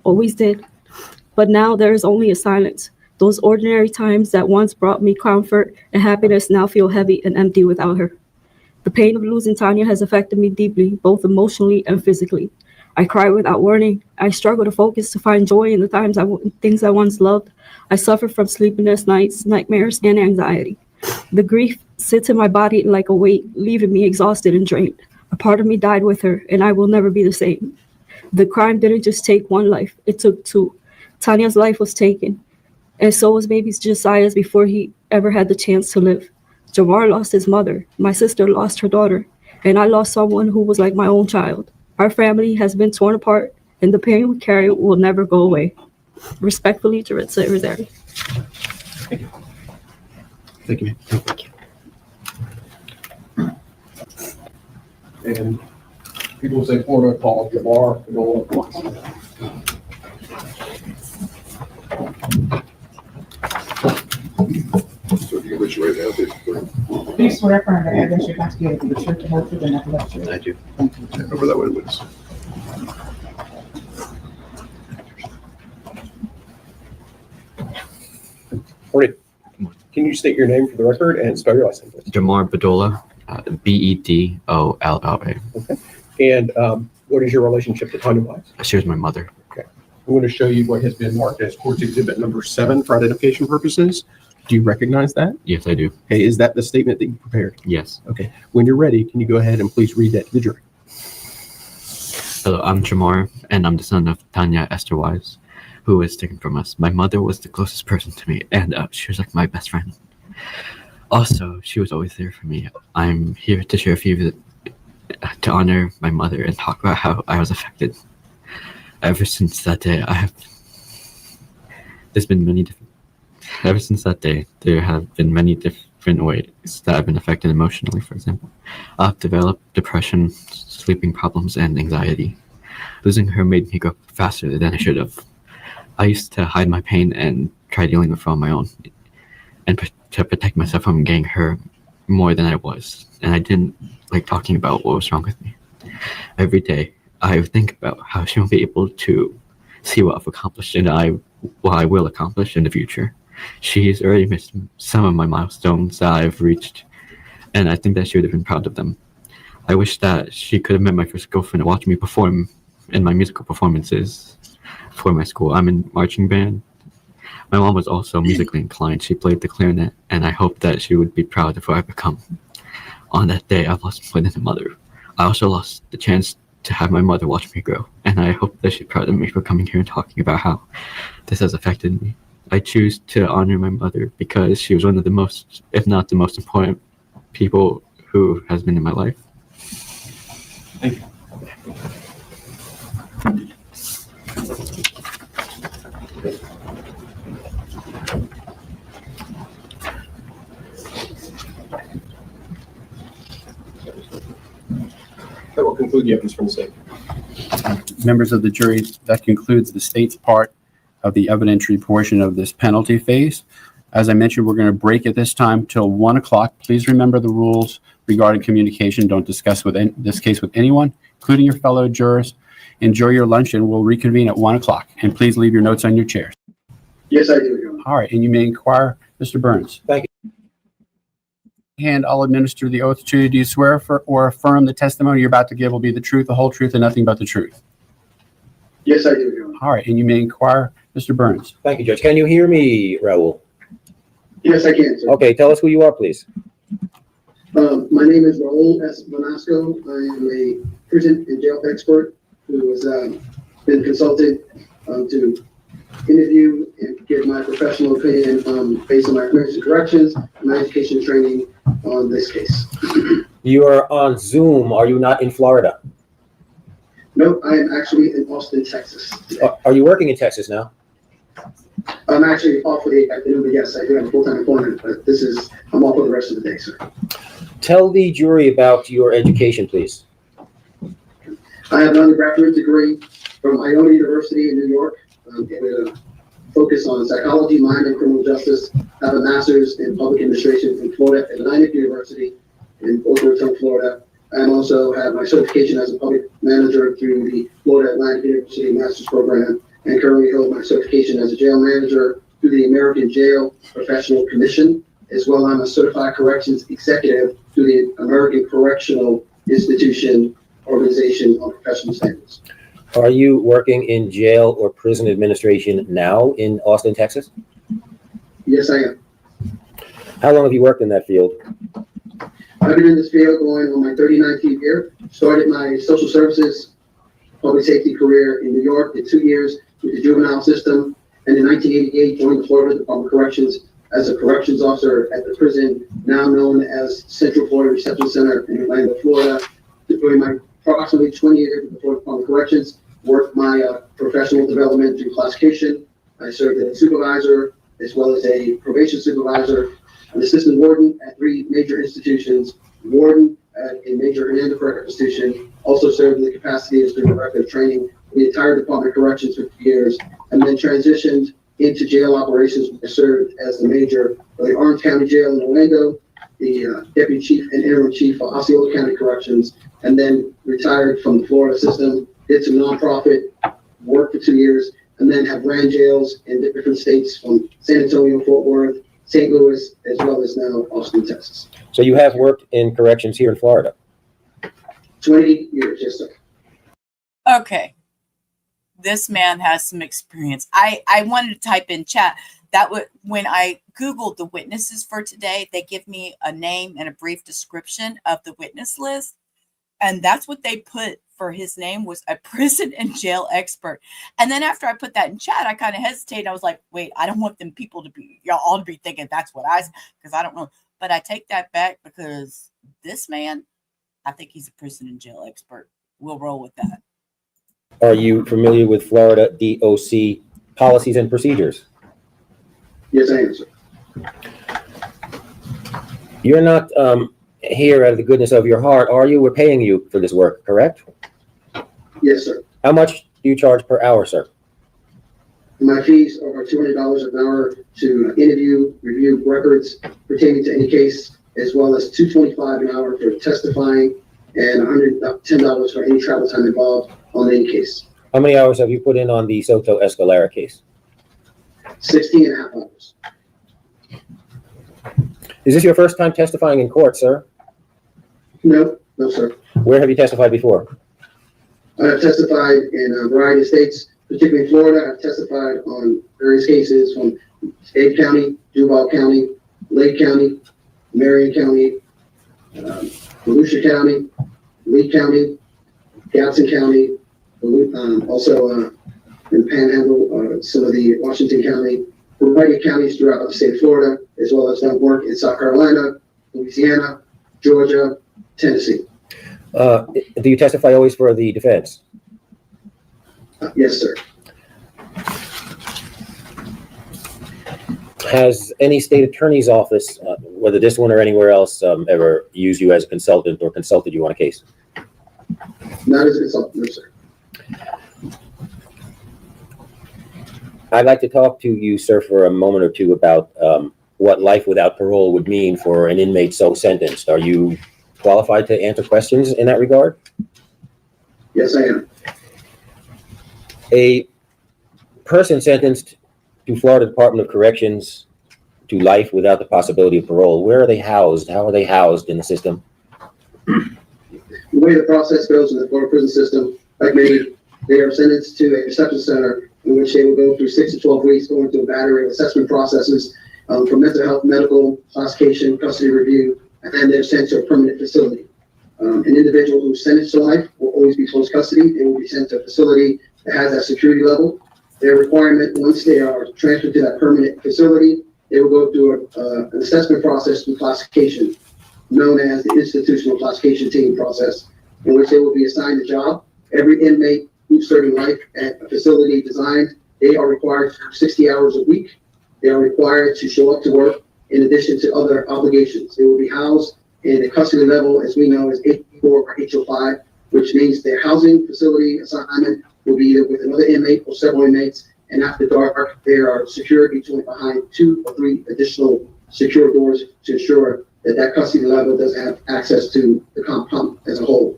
always did. But now there is only a silence. Those ordinary times that once brought me comfort and happiness now feel heavy and empty without her. The pain of losing Tania has affected me deeply, both emotionally and physically. I cry without warning. I struggle to focus to find joy in the things I once loved. I suffer from sleepless nights, nightmares, and anxiety. The grief sits in my body like a weight, leaving me exhausted and drained. A part of me died with her, and I will never be the same. The crime didn't just take one life, it took two. Tania's life was taken, and so was baby Josiah's before he ever had the chance to live. Jamar lost his mother, my sister lost her daughter, and I lost someone who was like my own child. Our family has been torn apart, and the pain we carry will never go away. Respectfully, Jaritza Irizarry.
Thank you. Thank you. Thank you. And people say Florida call Jamar.
So you can raise your right hand, please.
Do you swear affirm that evidence you're about to give will be the truth, the whole truth, and nothing but the truth?
I do.
Thank you.
Over that way, please.
Morning. Can you state your name for the record and spell your last name, please?
Jamar Bedolla, Bedolla.
Okay. And what is your relationship to Tania Wise?
She was my mother.
Okay. I'm going to show you what has been marked as court exhibit number 7 for identification purposes. Do you recognize that?
Yes, I do.
Okay. Is that the statement that you prepared?
Yes.
Okay. When you're ready, can you go ahead and please read that to the jury?
Hello, I'm Jamar, and I'm the son of Tania Esther Wise, who was taken from us. My mother was the closest person to me, and she was like my best friend. Also, she was always there for me. I'm here to share a few to honor my mother and talk about how I was affected. Ever since that day, ever since that day, there have been many different ways that I've been affected emotionally. For example, I've developed depression, sleeping problems, and anxiety. Losing her made me grow faster than I should have. I used to hide my pain and try dealing with it on my own, and to protect myself from getting hurt more than I was. And I didn't like talking about what was wrong with me. Every day, I think about how she won't be able to see what I've accomplished and what I will accomplish in the future. She's already missed some of my milestones that I've reached, and I think that she would have been proud of them. I wish that she could have met my first girlfriend and watched me perform in my musical performances for my school. I'm in marching band. My mom was also musically inclined. She played the clarinet, and I hope that she would be proud of who I've become. On that day, I've lost more than a mother. I also lost the chance to have my mother watch me grow, and I hope that she's proud of me for coming here and talking about how this has affected me. I choose to honor my mother because she was one of the most, if not the most important people who has been in my life.
Thank you.
That will conclude the evidence from the state.
Members of the jury, that concludes the state's part of the evidentiary portion of this penalty phase. As I mentioned, we're going to break at this time till 1 o'clock. Please remember the rules regarding communication. Don't discuss this case with anyone, including your fellow jurors. Enjoy your lunch, and we'll reconvene at 1 o'clock. And please leave your notes on your chairs.
Yes, I do, Your Honor.
All right, and you may inquire, Mr. Burns.
Thank
you. And I'll administer the oath to you. Do you swear or affirm the testimony you're about to give will be the truth, the whole truth, and nothing but the truth?
Yes, I do, Your Honor.
All right, and you may inquire, Mr. Burns.
Thank you, Judge. Can you hear me, Raul?
Yes, I can, sir.
Okay, tell us who you are, please.
My name is Raul S. Bonasco. I am a prison and jail expert who has been consulted to interview and give my professional opinion based on my experience in corrections and my education training on this case.
You are on Zoom. Are you not in Florida?
No, I am actually in Austin, Texas.
Are you working in Texas now?
I'm actually off for the afternoon, but yes, I do have a full-time employment, but I'm off for the rest of the day, sir.
Tell the jury about your education, please.
I have an undergraduate degree from Iona University in New York, with a focus on psychology, mind, and criminal justice. I have a master's in public administration from Florida Atlantic University in Boca Raton, Florida. I also have my certification as a public manager through the Florida Atlantic University Master's Program, and currently hold my certification as a jail manager through the American Jail Professional Commission. As well, I'm a certified corrections executive through the American Correctional Institution Organization on Professional Standards.
Are you working in jail or prison administration now in Austin, Texas?
Yes, I am.
How long have you worked in that field?
I've been in this field going on my 39th year. Started my social services public safety career in New York, did 2 years with the juvenile system, and in 1988 joined the Florida Department of Corrections as a corrections officer at the prison now known as Central Florida Reception Center in Orlando, Florida. During my approximately 20 years with the Florida Department of Corrections, worked my professional development through classification. I served as a supervisor as well as a probation supervisor, an assistant warden at 3 major institutions, warden at a major Hernando Correctional Institution, also served in the capacity as the director of training for the entire Department of Corrections for 2 years, and then transitioned into jail operations. I served as the major for the Orange County Jail in Orlando, the deputy chief and interim chief for Osceola County Corrections, and then retired from the Florida system, did some nonprofit work for 2 years, and then have ran jails in different states from San Antonio, Fort Worth, St. Louis, as well as now Austin, Texas.
So you have worked in corrections here in Florida?
20 years, yes, sir.
Okay. This man has some experience. I wanted to type in chat that when I Googled the witnesses for today, they give me a name and a brief description of the witness list. And that's what they put for his name, was a prison and jail expert. And then after I put that in chat, I kind of hesitated. I was like, wait, I don't want them people to be, y'all all to be thinking that's what I said, because I don't know. But I take that back, because this man, I think he's a prison and jail expert. We'll roll with that.
Are you familiar with Florida DOC policies and procedures?
Yes, I am, sir.
You're not here out of the goodness of your heart, are you? We're paying you for this work, correct?
Yes, sir.
How much do you charge per hour, sir?
My fees are $200 an hour to interview, review records pertaining to any case, as well as $225 an hour for testifying, and $110 for any travel time involved on any case.
How many hours have you put in on the Soto-Escalera case?
16 and a half hours.
Is this your first time testifying in court, sir?
No, no, sir.
Where have you testified before?
I have testified in a variety of states, particularly in Florida. I've testified on various cases from Dade County, Duval County, Lake County, Marion County, Volusia County, Lee County, Gadsden County, also in Panhandle, some of the Washington County, a variety of counties throughout the state of Florida, as well as done work in South Carolina, Louisiana, Georgia, Tennessee.
Do you testify always for the defense?
Yes, sir.
Has any state attorney's office, whether this one or anywhere else, ever used you as a consultant or consulted you on a case?
Not as a consultant, no, sir.
I'd like to talk to you, sir, for a moment or two about what life without parole would mean for an inmate so sentenced. Are you qualified to answer questions in that regard?
Yes, I am.
A person sentenced to Florida Department of Corrections to life without the possibility of parole, where are they housed? How are they housed in the system?
The way the process goes in the Florida prison system, like many, they are sentenced to a reception center in which they will go through 6 to 12 weeks, going through a battery of assessment processes for mental health, medical, classification, custody review, and then they're sent to a permanent facility. An individual who's sentenced to life will always be close custody. They will be sent to a facility that has that security level. Their requirement, once they are transferred to that permanent facility, they will go through an assessment process through classification, known as the institutional classification team process, in which they will be assigned a job. Every inmate who's serving life at a facility designed, they are required to work 60 hours a week. They are required to show up to work in addition to other obligations. They will be housed in a custody level, as we know, as 804 or 805, which means their housing facility assignment will be either with another inmate or several inmates, and after dark, they are secured behind 2 or 3 additional secure doors to ensure that that custody level doesn't have access to the compound as a whole.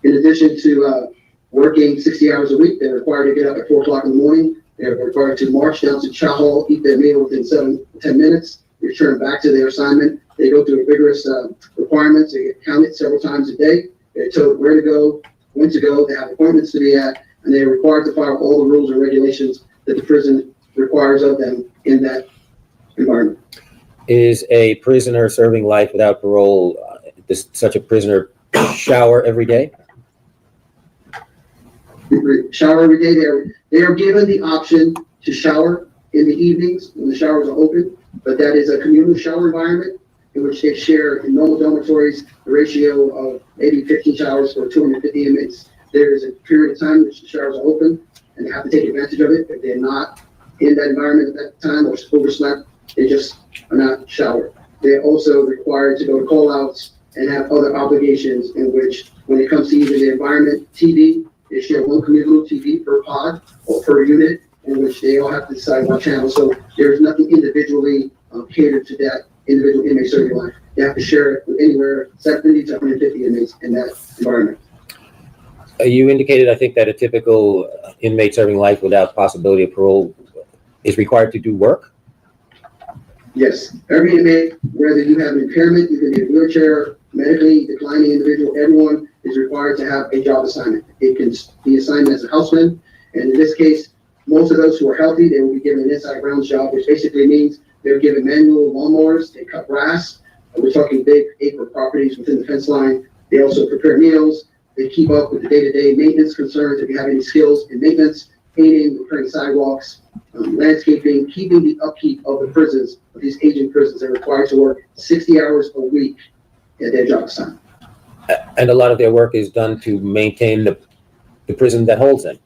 In addition to working 60 hours a week, they're required to get up at 4 o'clock in the morning. They're required to march down to chow hall, eat their meal within 7 to 10 minutes, return back to their assignment. They go through rigorous requirements. They get counted several times a day. They're told where to go, when to go. They have appointments to be at, and they're required to follow all the rules and regulations that the prison requires of them in that environment.
Is a prisoner serving life without parole, does such a prisoner shower every day?
Shower every day. They are given the option to shower in the evenings when the showers are open, but that is a communal shower environment in which they share in normal dormitories the ratio of maybe 15 showers for 250 inmates. There is a period of time in which the showers are open, and they have to take advantage of it. If they're not in that environment at that time or overslept, they just are not showered. They're also required to go to call-outs and have other obligations in which, when it comes to either the environment, TV, they share one communal TV per pod or per unit, in which they all have to decide what channel. So there's nothing individually catered to that individual inmate serving life. They have to share it with anywhere 70 to 150 inmates in that environment.
You indicated, I think, that a typical inmate serving life without possibility of parole is required to do work?
Yes. Every inmate, whether you have an impairment, you can be a wheelchair, medically declining individual, everyone is required to have a job assignment. It can be assigned as a houseman, and in this case, most of those who are healthy, they will be given an inside grounds job, which basically means they're given manual lawnmowers, they cut grass. We're talking big acre properties within the fence line. They also prepare meals. They keep up with the day-to-day maintenance concerns if you have any skills in maintenance, painting, repairing sidewalks, landscaping, keeping the upkeep of the prisons, of these aging prisons. They're required to work 60 hours a week at their job assignment.
And a lot of their work is done to maintain the prison that holds them.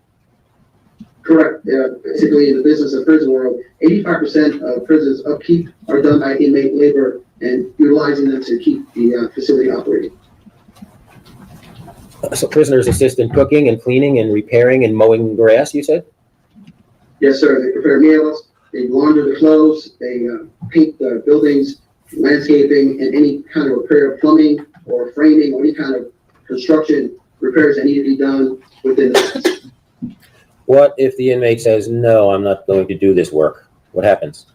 Correct. Basically, in the business of prison world, 85% of prisons upkeep are done by inmate labor and utilizing them to keep the facility operating.
So prisoners assist in cooking and cleaning and repairing and mowing grass, you said?
Yes, sir. They prepare meals, they launder the clothes, they paint the buildings, landscaping, and any kind of repair of plumbing or framing or any kind of construction repairs that need to be done within the system.
What if the inmate says, no, I'm not going to do this work? What happens?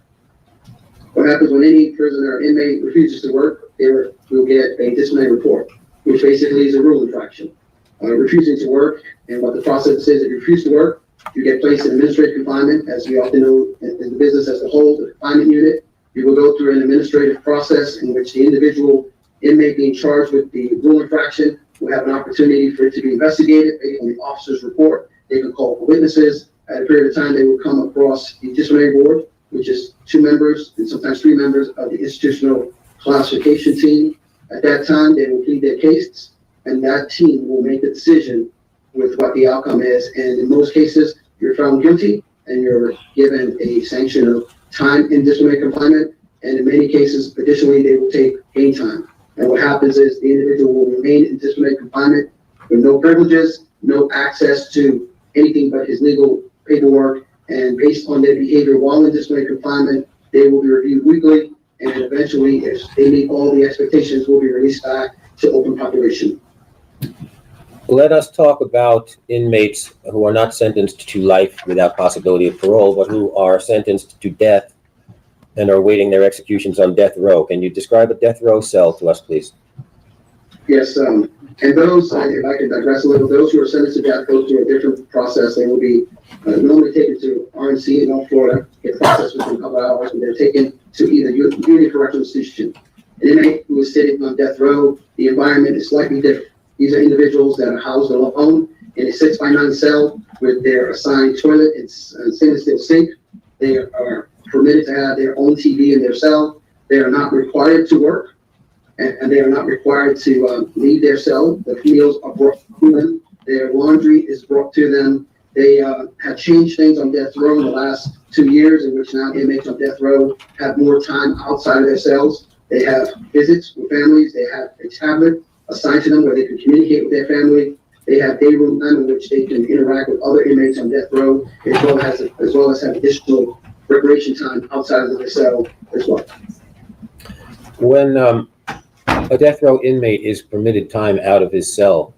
What happens when any prisoner or inmate refuses to work, they will get a disciplinary report. which basically is a rule infraction. Refusing to work, and what the process is, if you refuse to work, you get placed in administrative confinement, as we often know in the business as a whole, the confinement unit. You will go through an administrative process in which the individual inmate being charged with the rule infraction will have an opportunity for it to be investigated based on the officer's report. They can call for witnesses. At a period of time, they will come across the disciplinary board, which is 2 members and sometimes 3 members of the institutional classification team. At that time, they will plead their case, and that team will make the decision with what the outcome is. And in most cases, you're found guilty and you're given a sanction of time in disciplinary confinement. And in many cases, additionally, they will take gain time. And what happens is the individual will remain in disciplinary confinement with no privileges, no access to anything but his legal paperwork. And based on their behavior while in disciplinary confinement, they will be reviewed weekly. And eventually, if they meet all the expectations, will be released back to open population.
Let us talk about inmates who are not sentenced to life without possibility of parole, but who are sentenced to death and are awaiting their executions on death row. Can you describe a death row cell to us, please?
Yes, and those, if I can digress a little, those who are sentenced to death go through a different process. They will be normally taken to RNC in North Florida, get processed within a couple of hours, and they're taken to either unit correctional institution. An inmate who is sitting on death row, the environment is slightly different. These are individuals that are housed alone in a 6x9 cell with their assigned toilet and stainless steel sink. They are permitted to have their own TV in their cell. They are not required to work, and they are not required to leave their cell. The meals are brought to them. Their laundry is brought to them. They have changed things on death row in the last 2 years, in which now inmates on death row have more time outside of their cells. They have visits with families. They have a tablet assigned to them where they can communicate with their family. They have day room time in which they can interact with other inmates on death row, as well as have additional recreation time outside of their cell as well.
When a death row inmate is permitted time out of his cell,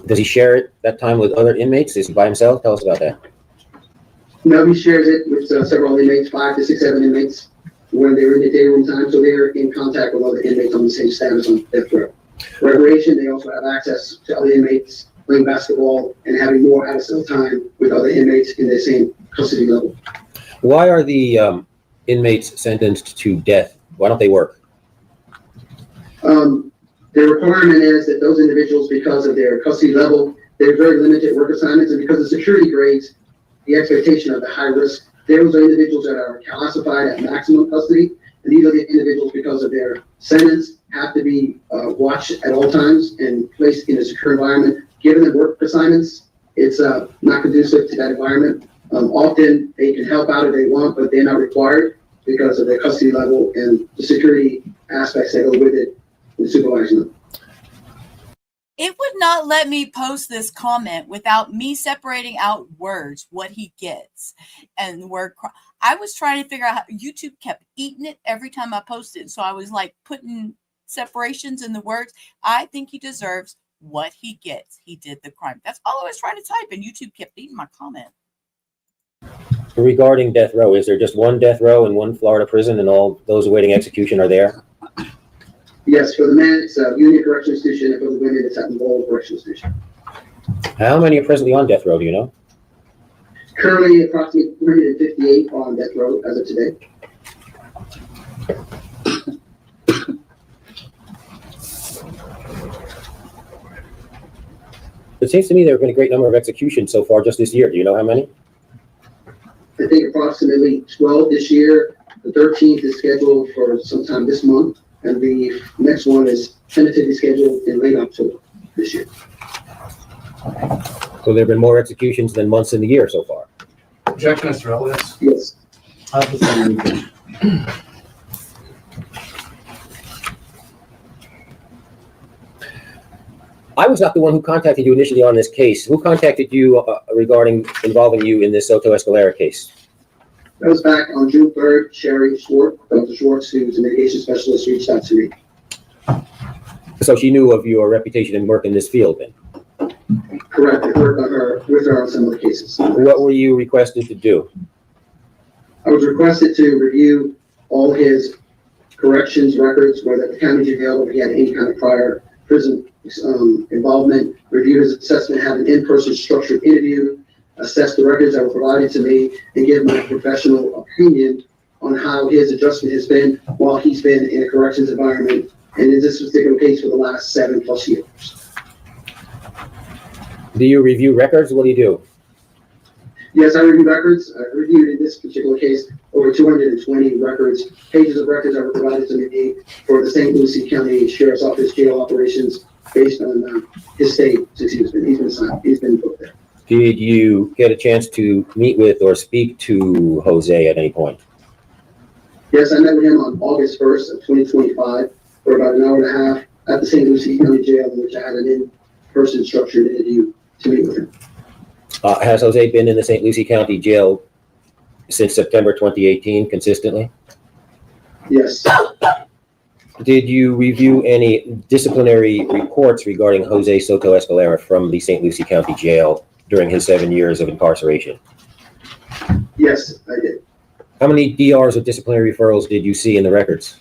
does he share that time with other inmates? Is he by himself? Tell us about that.
No, he shares it with several inmates, 5 to 6, 7 inmates when they're in the day room time, so they're in contact with other inmates on the same status on death row. Recreation, they also have access to other inmates playing basketball and having more out of cell time with other inmates in the same custody level.
Why are the inmates sentenced to death? Why don't they work?
The requirement is that those individuals, because of their custody level, they're very limited work assignments, and because of security grades, the expectation of the high risk, those are individuals that are classified at maximum custody, and these are the individuals, because of their sentence, have to be watched at all times and placed in a secure environment. Given the work assignments, it's not conducive to that environment. Often they can help out if they want, but they're not required because of their custody level and the security aspects that go with it and supervising them.
It would not let me post this comment without me separating out words, what he gets. And the word, I was trying to figure out how YouTube kept eating it every time I posted. So I was like putting separations in the words. I think he deserves what he gets. He did the crime. That's all I was trying to type, and YouTube kept eating my comment.
Regarding death row, is there just one death row in one Florida prison and all those awaiting execution are there?
Yes, for the men, it's a Union Correctional Institution, and for the women, it's at the Bowl Correctional Institution.
How many are presently on death row, do you know?
Currently, approximately 358 on death row as of today.
It seems to me there have been a great number of executions so far just this year. Do you know how many?
I think approximately 12 this year. The 13th is scheduled for sometime this month, and the next one is tentatively scheduled in late October this year.
So there have been more executions than months in the year so far.
Objection, Mr. Ellis.
Yes.
I was not the one who contacted you initially on this case. Who contacted you regarding involving you in this Soto-Escalera case?
That was back on June 3rd. Sherry Schwartz, Dr. Schwartz, who's a mitigation specialist, reached out to me.
So she knew of your reputation and work in this field then?
Correct. I worked with her on some of the cases.
What were you requested to do?
I was requested to review all his corrections records, whether at the county jail or if he had any kind of prior prison involvement, reviewed his assessment, had an in-person structured interview, assessed the records that were provided to me, and give my professional opinion on how his adjustment has been while he's been in a corrections environment, and in this particular case for the last 7+ years.
Do you review records? What do you do?
Yes, I review records. I reviewed in this particular case over 220 records, pages of records that were provided to me for the St. Lucie County Sheriff's Office jail operations based on his state since he's been assigned. He's been put there.
Did you get a chance to meet with or speak to Jose at any point?
Yes, I met with him on August 1st of 2025 for about an hour and a half at the St. Lucie County Jail, in which I had an in-person structured interview to meet with him.
Has Jose been in the St. Lucie County Jail since September 2018 consistently?
Yes.
Did you review any disciplinary reports regarding Jose Soto-Escalera from the St. Lucie County Jail during his 7 years of incarceration?
Yes, I did.
How many DRs or disciplinary referrals did you see in the records?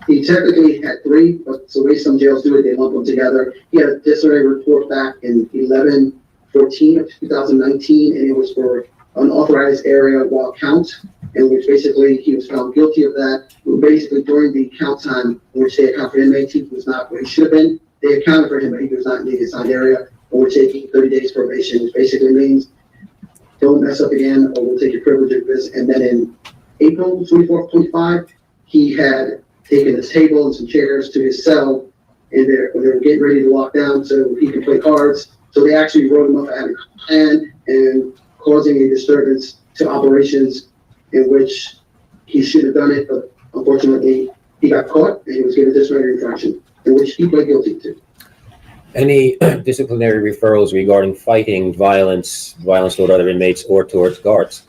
He technically had 3, but the way some jails do it, they lump them together. He had a disciplinary report back in 11/14 of 2019, and it was for unauthorized area while count, in which basically he was found guilty of that. Basically, during the count time, in which they accounted for inmates, he was not where he should have been. They accounted for him, but he was not in the assigned area, or we're taking 30 days probation, which basically means don't mess up again, or we'll take your privilege of this. And then in April 24th, 25, he had taken a table and some chairs to his cell, and they were getting ready to lock down so he could play cards. So they actually wrote him up having a plan and causing a disturbance to operations in which he should have done it, but unfortunately he got caught and he was given a disciplinary infraction in which he pled guilty to.
Any disciplinary referrals regarding fighting, violence toward other inmates or towards guards?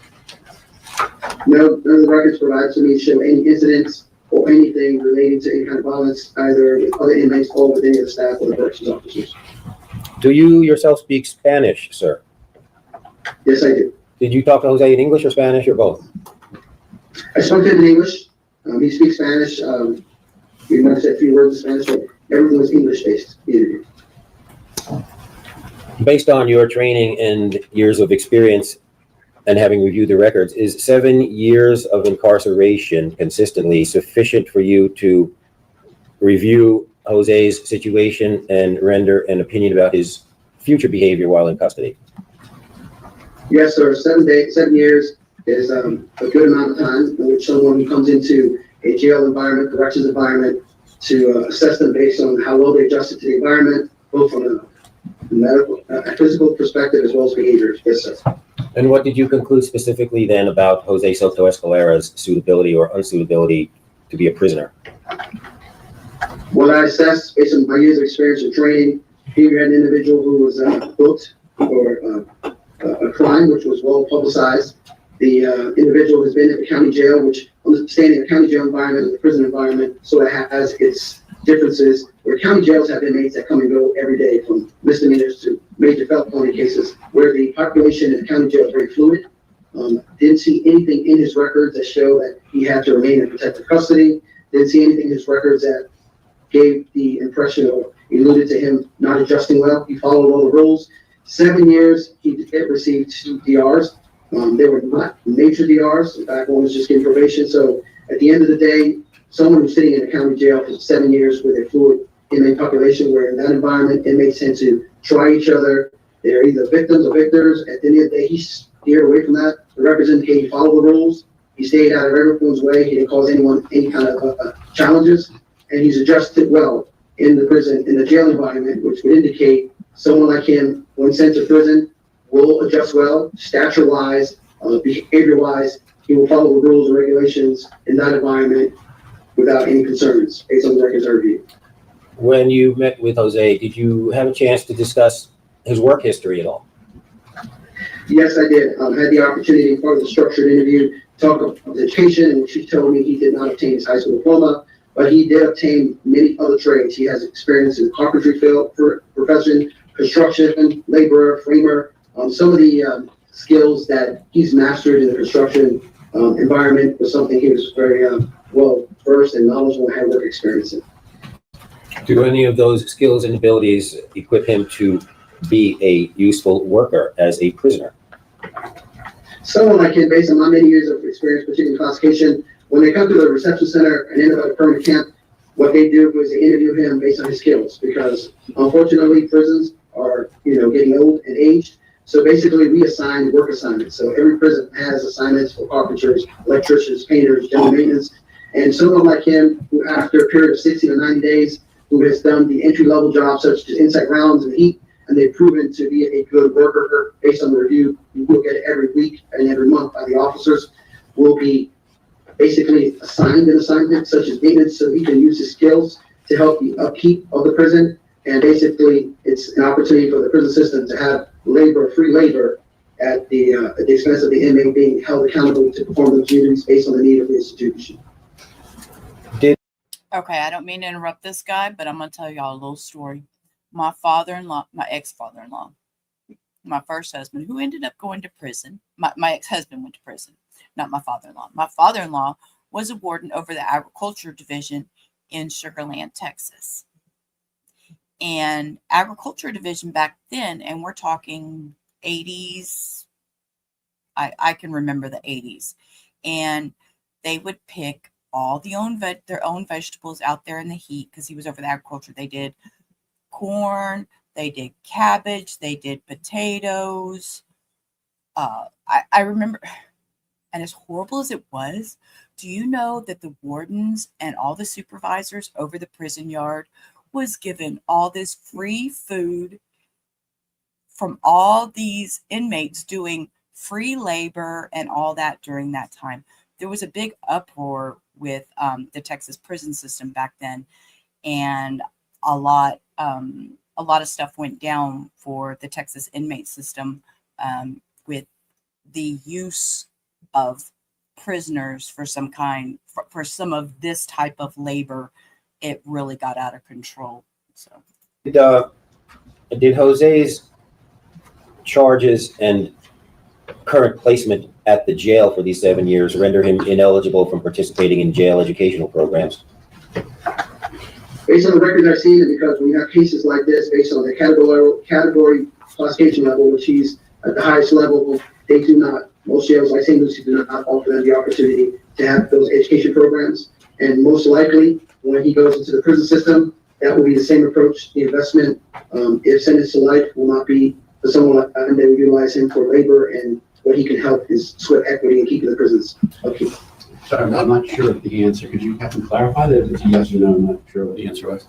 No, none of the records provided to me show any incidents or anything relating to any kind of violence, either with other inmates or with any of the staff or the corrections officers.
Do you yourself speak Spanish, sir?
Yes, I do.
Did you talk to Jose in English or Spanish or both?
I spoke to him in English. He speaks Spanish. We might have said a few words in Spanish, but everything was English-based interview.
Based on your training and years of experience and having reviewed the records, is 7 years of incarceration consistently sufficient for you to review Jose's situation and render an opinion about his future behavior while in custody?
Yes, sir. 7 years is a good amount of time in which someone who comes into a jail environment, corrections environment, to assess them based on how well they adjusted to the environment, both from a medical, physical perspective as well as behavior. Yes, sir.
And what did you conclude specifically then about Jose Soto-Escalera's suitability or unsuitability to be a prisoner?
What I assessed based on my years of experience and training, here you had an individual who was booked for a crime which was well publicized. The individual has been at the county jail, which understanding the county jail environment and the prison environment sort of has its differences, where county jails have inmates that come and go every day from misdemeanors to major felony cases, where the population in the county jail is very fluid. Didn't see anything in his records that show that he had to remain in protective custody. Didn't see anything in his records that gave the impression or alluded to him not adjusting well. He followed all the rules. 7 years, he did receive 2 DRs. They were not major DRs. In fact, one was just getting probation. So at the end of the day, someone who's sitting in a county jail for 7 years with a fluid inmate population, where in that environment, inmates tend to try each other. They're either victims or victors. At the end of the day, he steered away from that. The records indicate he followed the rules. He stayed out of everyone's way. He didn't cause anyone any kind of challenges. And he's adjusted well in the prison, in the jail environment, which would indicate someone like him, when sent to prison, will adjust well, stature-wise, behavior-wise. He will follow the rules and regulations in that environment without any concerns, based on the records I reviewed.
When you met with Jose, did you have a chance to discuss his work history at all?
Yes, I did. I had the opportunity, part of the structured interview, talk of education, in which he told me he did not obtain his high school diploma, but he did obtain many other trades. He has experience in the carpentry field, profession, construction, laborer, framer. Some of the skills that he's mastered in the construction environment was something he was very well versed and knowledgeable and had work experience in.
Do any of those skills and abilities equip him to be a useful worker as a prisoner?
Someone like him, based on my many years of experience, particularly in classification, when they come to the reception center and end up at a permanent camp, what they do is they interview him based on his skills, because unfortunately prisons are, getting old and aged. So basically we assign work assignments. So every prison has assignments for carpenters, electricians, painters, general maintenance. And someone like him, who after a period of 60 to 90 days, who has done the entry-level jobs such as inside rounds and heat, and they've proven to be a good worker based on the review you will get every week and every month by the officers, will be basically assigned an assignment such as maintenance, so he can use his skills to help the upkeep of the prison. And basically, it's an opportunity for the prison system to have free labor at the expense of the inmate being held accountable to perform those duties based on the need of the institution.
Okay, I don't mean to interrupt this guy, but I'm going to tell y'all a little story. My father-in-law, my ex-father-in-law, my first husband, who ended up going to prison. My ex-husband went to prison, not my father-in-law. My father-in-law was a warden over the agriculture division in Sugar Land, Texas. And agriculture division back then, and we're talking 80s, I can remember the 80s, and they would pick all their own vegetables out there in the heat, because he was over the agriculture. They did corn, they did cabbage, they did potatoes. I remember, and as horrible as it was, do you know that the wardens and all the supervisors over the prison yard was given all this free food from all these inmates doing free labor and all that during that time? There was a big uproar with the Texas prison system back then, and a lot of stuff went down for the Texas inmate system with the use of prisoners for some of this type of labor. It really got out of control. So,
did Jose's charges and current placement at the jail for these 7 years render him ineligible from participating in jail educational programs?
Based on the records I've seen, and because we have cases like this, based on the category classification level, which he's at the highest level, they do not, most jails like St. Lucie do not offer them the opportunity to have those education programs. And most likely, when he goes into the prison system, that will be the same approach. The investment, if sentenced to life, will not be for someone, and they will utilize him for labor, and what he can help is sweat equity and keeping the prisons upkeep.
Sorry, I'm not sure of the answer. Could you have to clarify that? If it's a yes or no, I'm not sure what the answer was.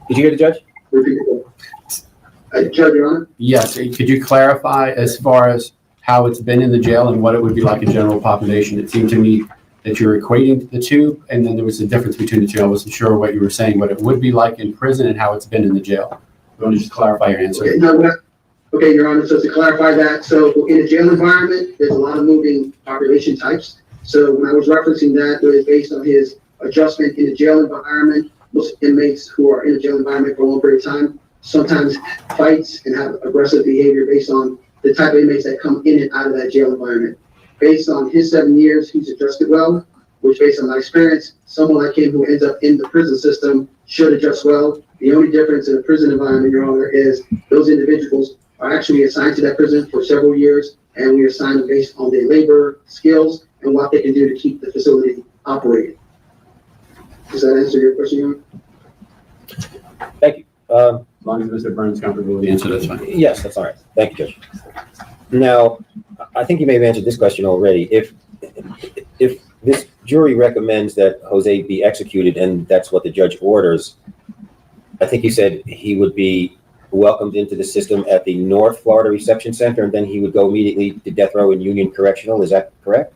Did you hear the judge?
Repeat it. Judge, Your Honor?
Yes. Could you clarify as far as how it's been in the jail and what it would be like in general population? It seemed to me that you're equating the two, and then there was a difference between the two. I wasn't sure what you were saying, what it would be like in prison and how it's been in the jail. You want to just clarify your answer?
Okay, Your Honor, so to clarify that, so in a jail environment, there's a lot of moving population types. So when I was referencing that, it was based on his adjustment in the jail environment. Most inmates who are in a jail environment for a long period of time sometimes fights and have aggressive behavior based on the type of inmates that come in and out of that jail environment. Based on his 7 years, he's adjusted well, which based on my experience, someone like him who ends up in the prison system should adjust well. The only difference in a prison environment, Your Honor, is those individuals are actually assigned to that prison for several years, and we assign them based on their labor skills and what they can do to keep the facility operating. Does that answer your question, Your Honor?
Thank you.
As long as Mr. Burns is comfortable with the answer, that's fine.
Yes, that's all right. Thank you, Judge. Now, I think you may have answered this question already. If this jury recommends that Jose be executed and that's what the judge orders, I think you said he would be welcomed into the system at the North Florida Reception Center, and then he would go immediately to death row in Union Correctional. Is that correct?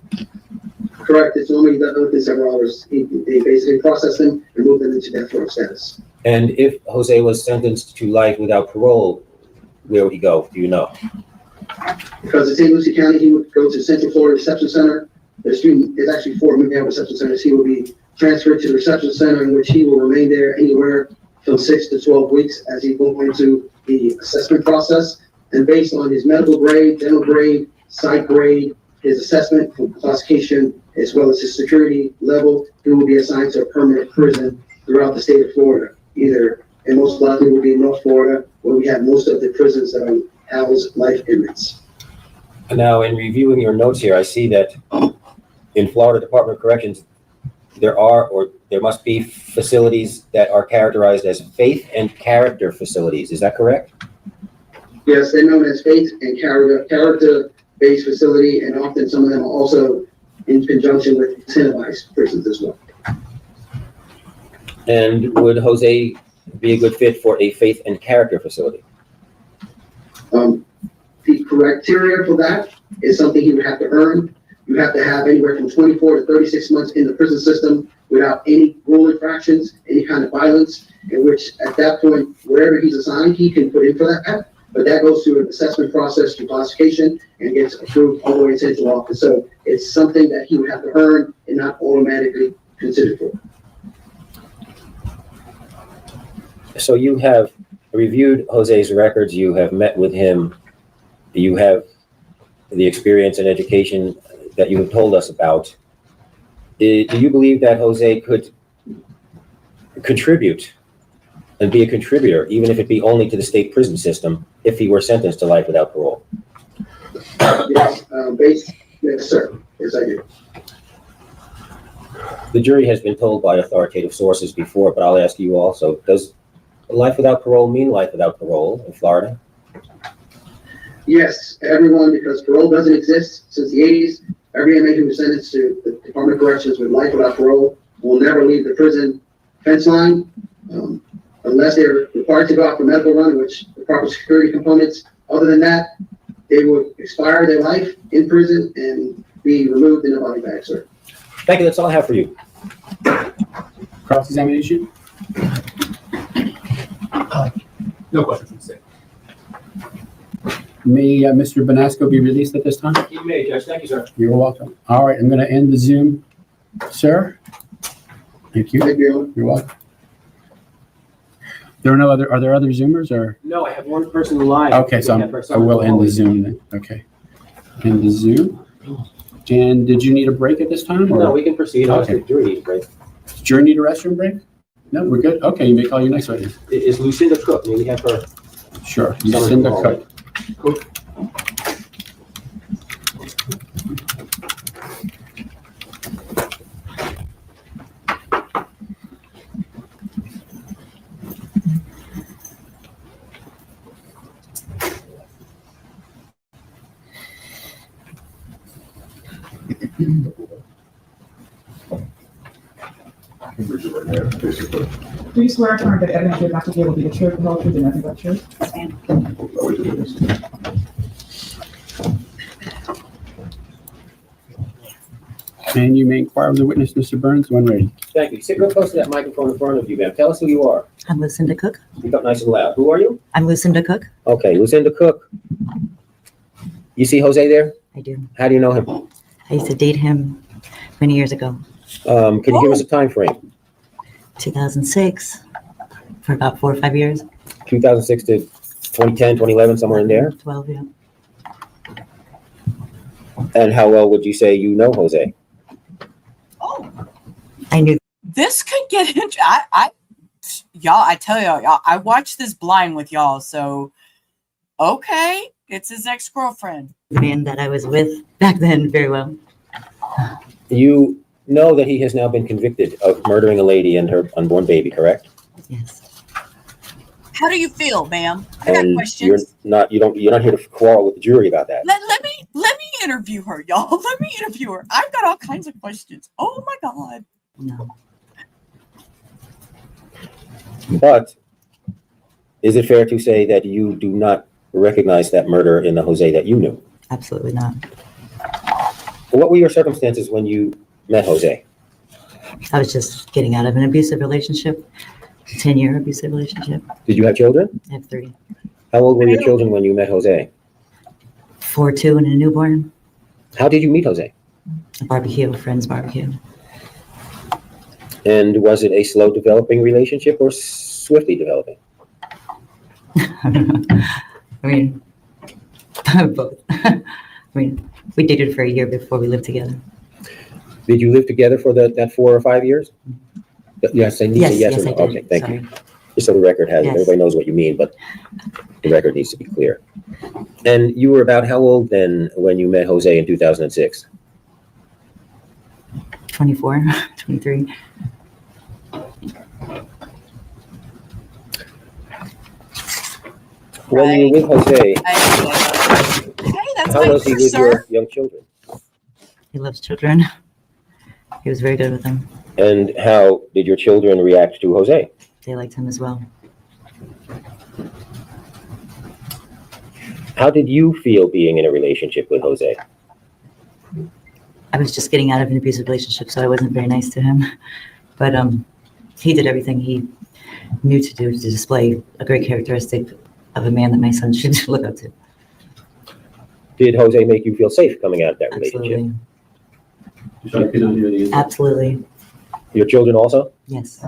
Correct. It's only within several hours. They basically process them and move them into death row status.
And if Jose was sentenced to life without parole, where would he go? Do you know?
Because in St. Lucie County, he would go to Central Florida Reception Center. There's actually 4 male reception centers. He will be transferred to the reception center, in which he will remain there anywhere from 6 to 12 weeks as he goes into the assessment process. And based on his medical grade, dental grade, psych grade, his assessment for classification, as well as his security level, he will be assigned to a permanent prison throughout the state of Florida, either, and most likely will be in North Florida, where we have most of the prisons that house life inmates.
Now, in reviewing your notes here, I see that in Florida Department of Corrections, there must be facilities that are characterized as faith and character facilities. Is that correct?
Yes, they're known as faith and character-based facility, and often some of them are also in conjunction with incentivized prisons as well.
And would Jose be a good fit for a faith and character facility?
The criteria for that is something he would have to earn. You have to have anywhere from 24 to 36 months in the prison system without any rule infractions, any kind of violence, in which at that point, wherever he's assigned, he can put in for that path. But that goes through an assessment process through classification and gets approved all the way to central office. So it's something that he would have to earn and not automatically considered for.
So you have reviewed Jose's records, you have met with him, you have the experience and education that you have told us about. Do you believe that Jose could contribute and be a contributor, even if it be only to the state prison system, if he were sentenced to life without parole?
Yes, yes, sir. Yes, I do.
The jury has been told by authoritative sources before, but I'll ask you also, does life without parole mean life without parole in Florida?
Yes, everyone, because parole doesn't exist since the 80s. Every inmate who was sentenced to the Department of Corrections with life without parole will never leave the prison fence line unless they're required to go out for medical run, which the proper security components. Other than that, they would expire their life in prison and be removed in a body bag, sir.
Thank you. That's all I have for you.
Cross-examination?
No questions.
May Mr. Bonasco be released at this time?
You may, Judge. Thank you, sir.
You're welcome. All right, I'm going to end the Zoom, sir. Thank you.
Thank you.
You're welcome. Are there other Zoomers or?
No, I have one person live.
Okay, so I will end the Zoom then. Okay. End the Zoom. And did you need a break at this time? Or?
No, we can proceed.
Okay.
The jury needs a break.
Does jury need a restroom break? No, we're good. Okay, you may call your next witness.
Is Lucinda Cook? May we have her?
Sure. Lucinda Cook.
Do you swear affirm that evidence you're about to give will be the truth, the whole truth, and nothing but the truth?
And you may inquire of the witness, Mr. Burns, when ready.
Thank you. Sit real close to that microphone in front of you, ma'am. Tell us who you are.
I'm Lucinda Cook.
Speak up nice and loud. Who are you?
I'm Lucinda Cook.
Okay, Lucinda Cook. You see Jose there?
I do.
How do you know him?
I used to date him many years ago.
Can you give us a time frame?
2006, for about 4 or 5 years.
2006 to 2010, 2011, somewhere in there?
12, yeah.
And how well would you say you know Jose?
I knew.
This could get into y'all, I tell y'all, I watched this blind with y'all, so okay, it's his ex-girlfriend.
The man that I was with back then very well.
You know that he has now been convicted of murdering a lady and her unborn baby, correct?
Yes.
How do you feel, ma'am? I got
And
questions.
you're not here to quarrel with the jury about that.
Let me interview her, y'all. Let me interview her. I've got all kinds of questions. Oh my God.
No.
But is it fair to say that you do not recognize that murder in the Jose that you knew?
Absolutely not.
What were your circumstances when you met Jose?
I was just getting out of an abusive relationship, 10-year abusive relationship.
Did you have children?
I have 3.
How old were your children when you met Jose?
4, 2, and a newborn.
How did you meet Jose?
A barbecue, a friend's barbecue.
And was it a slow developing relationship or swiftly developing?
I mean, both. I mean, we dated for a year before we lived together.
Did you live together for that 4 or 5 years? Yes, I need
Yes,
a yes
yes,
or no.
I did.
Okay, thank
Sorry.
you. Just so the record has it.
Yes.
Everybody knows what you mean, but the record needs to be clear. And you were about how old then when you met Jose in 2006?
24, 23.
When you were with Jose,
Hey, that's
how
my
was he with
sir.
your young children?
He loves children. He was very good with them.
And how did your children react to Jose?
They liked him as well.
How did you feel being in a relationship with Jose?
I was just getting out of an abusive relationship, so I wasn't very nice to him. But he did everything he knew to do to display a great characteristic of a man that my son should look up to.
Did Jose make you feel safe coming out of that relationship?
Absolutely. Absolutely.
Your children also?
Yes.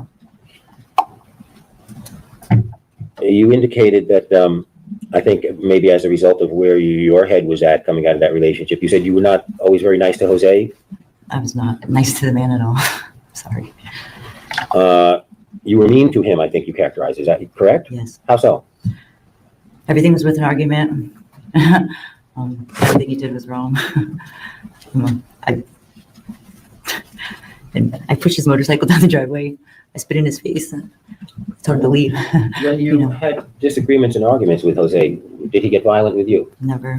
You indicated that I think maybe as a result of where your head was at coming out of that relationship, you said you were not always very nice to Jose?
I was not nice to the man at all. Sorry.
You were mean to him, I think you characterized. Is that correct?
Yes.
How so?
Everything was with an argument. Everything he did was wrong. I pushed his motorcycle down the driveway. I spit in his face. Told him to leave.
When you had disagreements and arguments with Jose, did he get violent with you?
Never,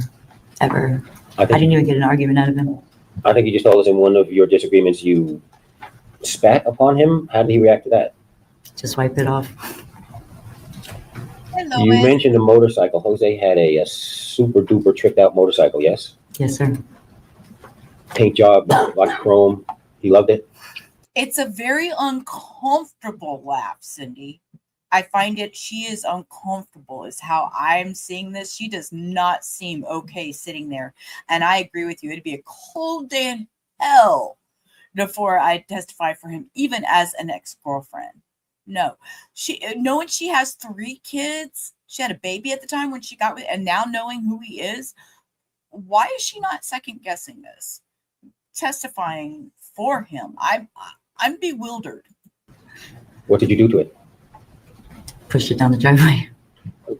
ever.
I
didn't even get an argument out of him.
I think you just told us in one of your disagreements you spat upon him. How did he react to that?
Just wiped it off.
You mentioned a motorcycle. Jose had a super duper tricked out motorcycle, yes?
Yes, sir.
Paint job, like chrome. He loved it.
It's a very uncomfortable laugh, Cindy. I find it, she is uncomfortable is how I'm seeing this. She does not seem okay sitting there. And I agree with you. It'd be a cold day in hell before I testify for him, even as an ex-girlfriend. No, knowing she has 3 kids, she had a baby at the time when she got with, and now knowing who he is, why is she not second guessing this? Testifying for him. I'm bewildered.
What did you do to it?
Pushed it down the driveway.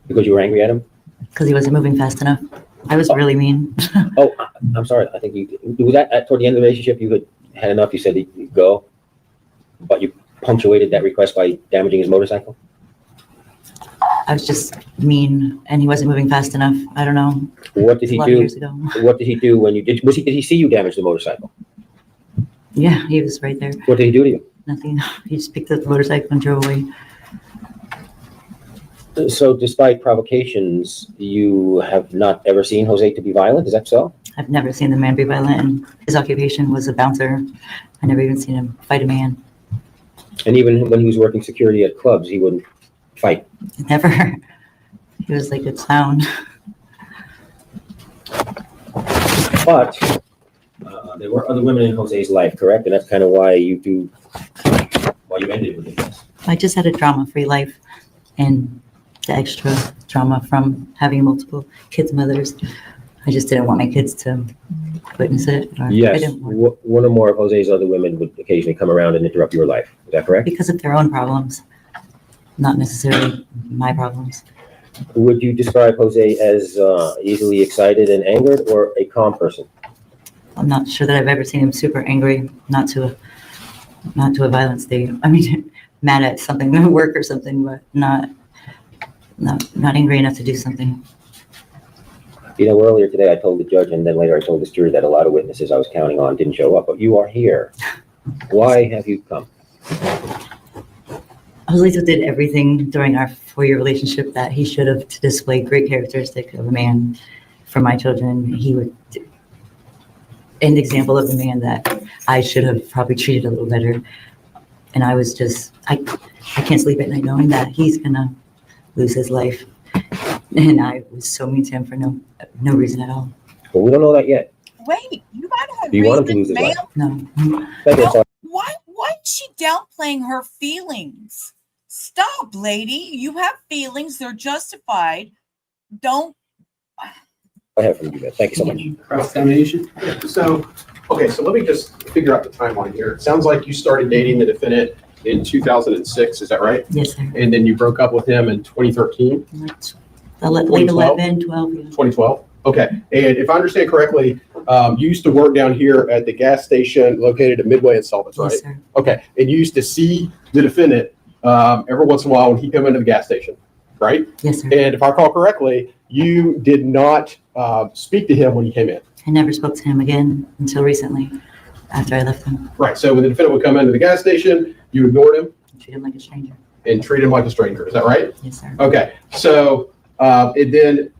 Because you were angry at him?
Because he wasn't moving fast enough. I was really mean.
Oh, I'm sorry. I think you was that toward the end of the relationship. You had enough. You said you'd go, but you punctuated that request by damaging his motorcycle.
I was just mean, and he wasn't moving fast enough. I don't know.
What did he do?
Years ago.
What did he do when you did? Did he see you damage the motorcycle?
Yeah, he was right there.
What did he do to you?
Nothing. He just picked up the motorcycle and drove away.
So, despite provocations, you have not ever seen Jose to be violent. Is that so?
I've never seen the man be violent, and his occupation was a bouncer. I never even seen him fight a man.
And even when he was working security at clubs, he wouldn't fight.
Never. He was like a clown.
But there were other women in Jose's life, correct? And that's kind of why you ended with him.
I just had a drama-free life, and the extra drama from having multiple kids' mothers. I just didn't want my kids to witness it.
Yes, one or more of Jose's other women would occasionally come around and interrupt your life. Is that correct?
Because of their own problems, not necessarily my problems.
Would you describe Jose as easily excited and angered, or a calm person?
I'm not sure that I've ever seen him super angry, not to a violent state. I mean, mad at something at work or something, but not angry enough to do something.
You know, earlier today I told the judge, and then later I told this jury that a lot of witnesses I was counting on didn't show up, but you are here. Why have you come?
Jose did everything during our 4-year relationship that he should have to display great characteristic of a man for my children. He would, an example of a man that I should have probably treated a little better. And I was just, I can't sleep at night knowing that he's gonna lose his life. And I was so mean to him for no reason at all.
Well, we don't know that yet.
Wait, you gotta have
Do you want him to lose his life?
No.
Why is she downplaying her feelings? Stop, lady. You have feelings. They're justified. Don't.
I have from you guys. Thank you so much.
Cross-examination. So, okay, so let me just figure out the timeline here. It sounds like you started dating the defendant in 2006, is that right?
Yes, sir.
And then you broke up with him in 2013?
Late 11, 12.
2012? Okay. And if I understand correctly, you used to work down here at the gas station located at Midway and Sullivan's, right?
Yes, sir.
Okay. And you used to see the defendant every once in a while when he came into the gas station, right?
Yes, sir.
And if I recall correctly, you did not speak to him when he came in.
I never spoke to him again until recently, after I left him.
Right. So when the defendant would come into the gas station, you ignored him
Treat him like a stranger.
and treat him like a stranger. Is that right?
Yes, sir.
Okay. So and then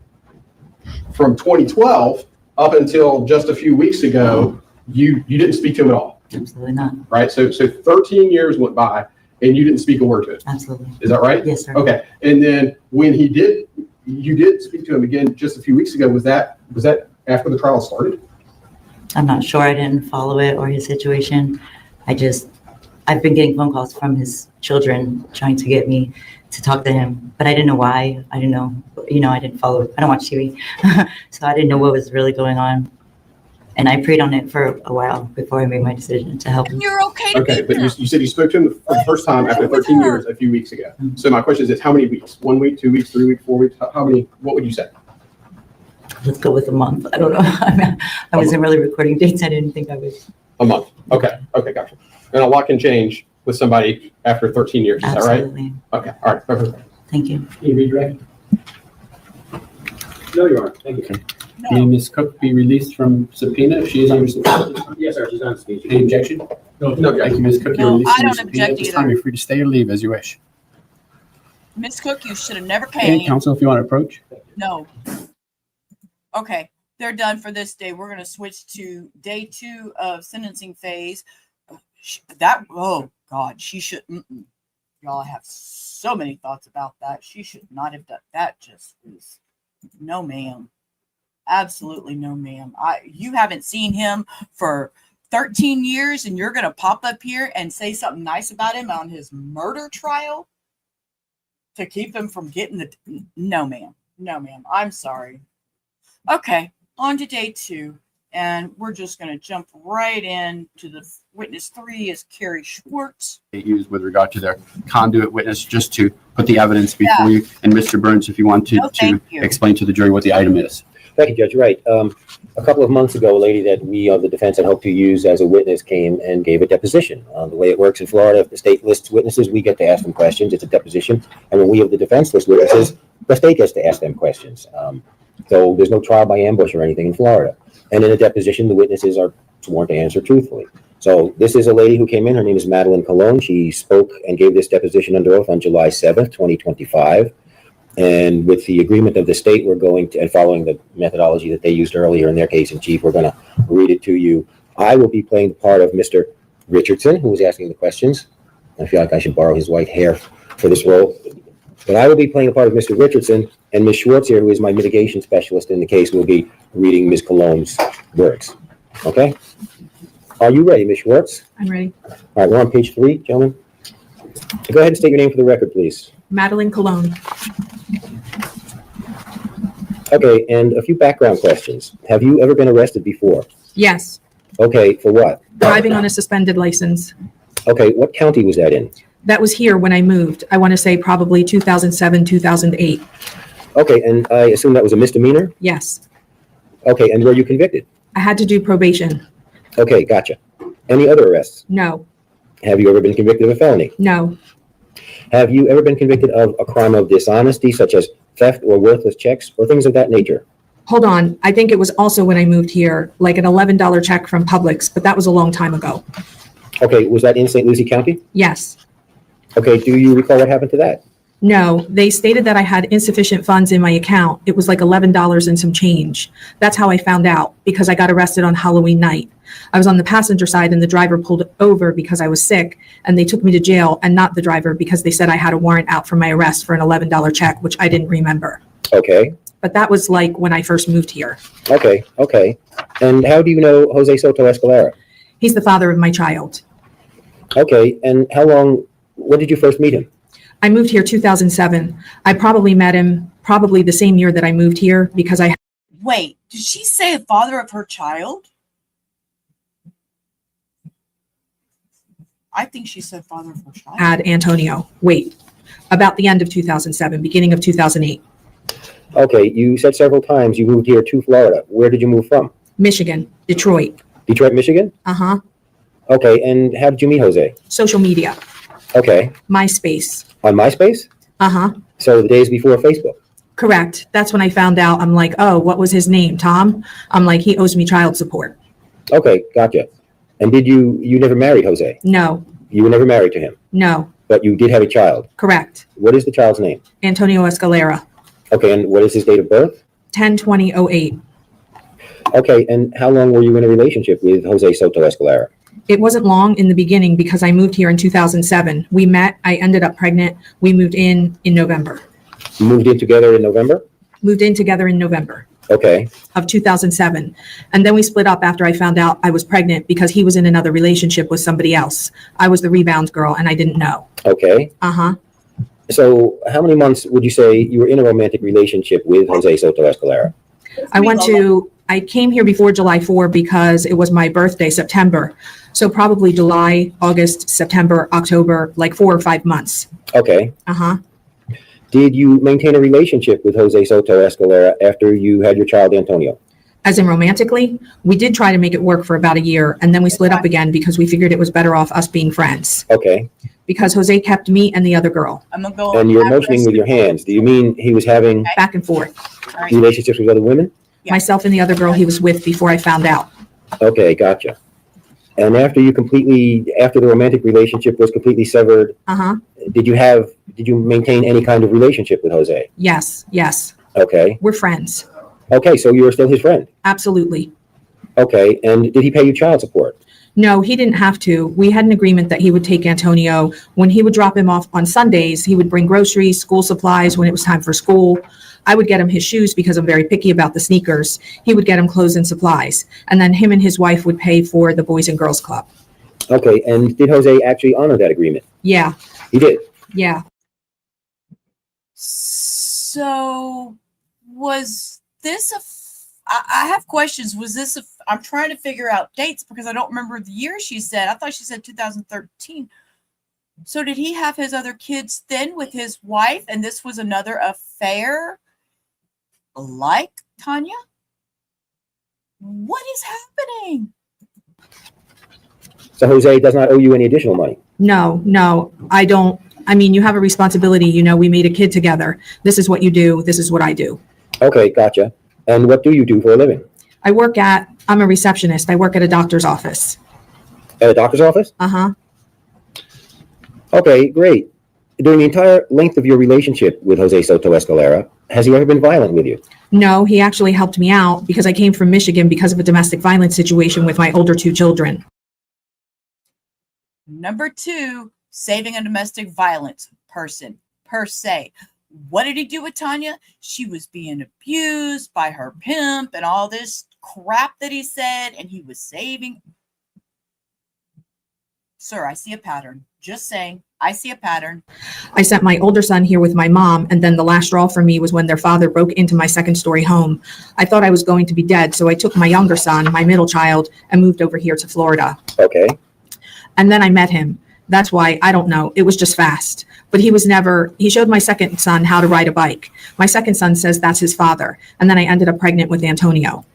from 2012 up until just a few weeks ago, you didn't speak to him at all.
Absolutely not.
Right. So 13 years went by and you didn't speak a word to him.
Absolutely.
Is that right?
Yes, sir.
Okay. And then when you did speak to him again just a few weeks ago, was that after the trial started?
I'm not sure. I didn't follow it or his situation. I've been getting phone calls from his children trying to get me to talk to him, but I didn't know why. I didn't know, I didn't follow. I don't watch TV. So I didn't know what was really going on. And I prayed on it for a while before I made my decision to help him.
You're okay to
Okay,
be
but
there.
you said you spoke to him for the first time after 13 years a few weeks ago. So my question is how many weeks? 1 week, 2 weeks, 3 weeks, 4 weeks? How many? What would you say?
Let's go with a month. I don't know. I wasn't really recording dates. I didn't think I was.
A month. Okay, gotcha. And a lot can change with somebody after 13 years. Is that right?
Absolutely.
Okay, all right. Perfect.
Thank you.
Can you redirect? No, you aren't. Thank you. May Ms. Cook be released from subpoena if she is under subpoena?
Yes, sir, she's on speech.
Any objection?
No,
Thank you, Ms. Cook. You're
No,
released
I
from
don't
subpoena.
object
At this time,
either.
you're free to stay or leave as you wish.
Miss Cook, you should have never
Okay,
came.
counsel, if you want to approach.
No. Okay, they're done for this day. We're going to switch to day 2 of sentencing phase. Oh God, she should. Y'all have so many thoughts about that. She should not have done that. Just is no, ma'am. Absolutely no, ma'am. You haven't seen him for 13 years, and you're going to pop up here and say something nice about him on his murder trial to keep him from getting the. No, ma'am. No, ma'am. I'm sorry. Okay, on to day 2, and we're just going to jump right in to the witness 3 is Carrie Schwartz.
Used with regard to their conduit witness, just to put the evidence before you. And Mr. Burns, if you want to,
No, thank you.
explain to the jury what the item is.
Thank you, Judge. Right. A couple of months ago, a lady that we of the defense had hoped to use as a witness came and gave a deposition. The way it works in Florida, if the state lists witnesses, we get to ask them questions. It's a deposition. And when we of the defense list witnesses, the state gets to ask them questions. So there's no trial by ambush or anything in Florida. And in a deposition, the witnesses are sworn to answer truthfully. So this is a lady who came in. Her name is Madeline Colon. She spoke and gave this deposition under oath on July 7th, 2025. And with the agreement of the state, we're going to, and following the methodology that they used earlier in their case in chief, we're going to read it to you. I will be playing the part of Mr. Richardson, who was asking the questions. I feel like I should borrow his white hair for this role. But I will be playing the part of Mr. Richardson, and Ms. Schwartz here, who is my mitigation specialist in the case, will be reading Ms. Colon's words. Okay? Are you ready, Ms. Schwartz?
I'm ready.
All right, we're on page 3, gentlemen. Go ahead and state your name for the record, please.
Madeline Cologne.
Okay, and a few background questions. Have you ever been arrested before?
Yes.
Okay, for what?
Driving on a suspended license.
Okay, what county was that in?
That was here when I moved. I want to say probably 2007, 2008.
Okay, and I assume that was a misdemeanor?
Yes.
Okay, and were you convicted?
I had to do probation.
Okay, gotcha. Any other arrests?
No.
Have you ever been convicted of a felony?
No.
Have you ever been convicted of a crime of dishonesty, such as theft or worthless checks or things of that nature?
Hold on. I think it was also when I moved here, like an $11 check from Publix, but that was a long time ago.
Okay, was that in St. Lucie County?
Yes.
Okay, do you recall what happened to that?
No, they stated that I had insufficient funds in my account. It was like $11 and some change. That's how I found out, because I got arrested on Halloween night. I was on the passenger side and the driver pulled over because I was sick, and they took me to jail and not the driver because they said I had a warrant out for my arrest for an $11 check, which I didn't remember.
Okay.
But that was like when I first moved here.
Okay. And how do you know Jose Soto-Escalera?
He's the father of my child.
Okay, and when did you first meet him?
I moved here 2007. I probably met him probably the same year that I moved here because I.
Wait, did she say the father of her child? I think she said father of her child.
Had Antonio. Wait, about the end of 2007, beginning of 2008.
Okay, you said several times you moved here to Florida. Where did you move from?
Michigan, Detroit.
Detroit, Michigan?
Uh-huh.
Okay, and how did you meet Jose?
Social media.
Okay.
MySpace.
On MySpace?
Uh-huh.
So the days before Facebook?
Correct. That's when I found out. I'm like, oh, what was his name? Tom? I'm like, he owes me child support.
Okay, gotcha. And did you never married Jose?
No.
You were never married to him?
No.
But you did have a child?
Correct.
What is the child's name?
Antonio Escalera.
Okay, and what is his date of birth?
10/20/08.
Okay, and how long were you in a relationship with Jose Soto-Escalera?
It wasn't long in the beginning because I moved here in 2007. We met, I ended up pregnant. We moved in November.
You moved in together in November?
Moved in together in November
Okay.
of 2007. And then we split up after I found out I was pregnant because he was in another relationship with somebody else. I was the rebound girl and I didn't know.
Okay.
Uh-huh.
So how many months would you say you were in a romantic relationship with Jose Soto-Escalera?
I came here before July 4 because it was my birthday, September. So probably July, August, September, October, like 4 or 5 months.
Okay.
Uh-huh.
Did you maintain a relationship with Jose Soto-Escalera after you had your child, Antonio?
As in romantically, we did try to make it work for about a year, and then we split up again because we figured it was better off us being friends.
Okay.
Because Jose kept me and the other girl.
I'm gonna go.
And you're motioning with your hands. Do you mean he was having
Back and forth.
relationships with other women?
Myself and the other girl he was with before I found out.
Okay, gotcha. And after the romantic relationship was completely severed,
Uh-huh.
did you maintain any kind of relationship with Jose?
Yes, yes.
Okay.
We're friends.
Okay, so you were still his friend?
Absolutely.
Okay, and did he pay you child support?
No, he didn't have to. We had an agreement that he would take Antonio. When he would drop him off on Sundays, he would bring groceries, school supplies when it was time for school. I would get him his shoes because I'm very picky about the sneakers. He would get him clothes and supplies. And then him and his wife would pay for the Boys and Girls Club.
Okay, and did Jose actually honor that agreement?
Yeah,
He did?
yeah.
So was this I have questions. Was this I'm trying to figure out dates because I don't remember the year she said. I thought she said 2013. So did he have his other kids then with his wife and this was another affair like Tanya? What is happening?
So Jose does not owe you any additional money?
No, I don't. I mean, you have a responsibility. You know, we made a kid together. This is what you do. This is what I do.
Okay, gotcha. And what do you do for a living?
I'm a receptionist. I work at a doctor's office.
At a doctor's office?
Uh-huh.
Okay, great. During the entire length of your relationship with Jose Soto-Escalera, has he ever been violent with you?
No, he actually helped me out because I came from Michigan because of a domestic violence situation with my older 2 children.
Number 2, saving a domestic violence person per se. What did he do with Tanya? She was being abused by her pimp and all this crap that he said, and he was saving. Sir, I see a pattern. Just saying, I see a pattern.
I sent my older son here with my mom, and then the last straw for me was when their father broke into my 2nd-story home. I thought I was going to be dead, so I took my younger son, my middle child, and moved over here to Florida.
Okay.
And then I met him. That's why, I don't know, it was just fast. But he showed my second son how to ride a bike. My second son says that's his father. And then I ended up pregnant with Antonio.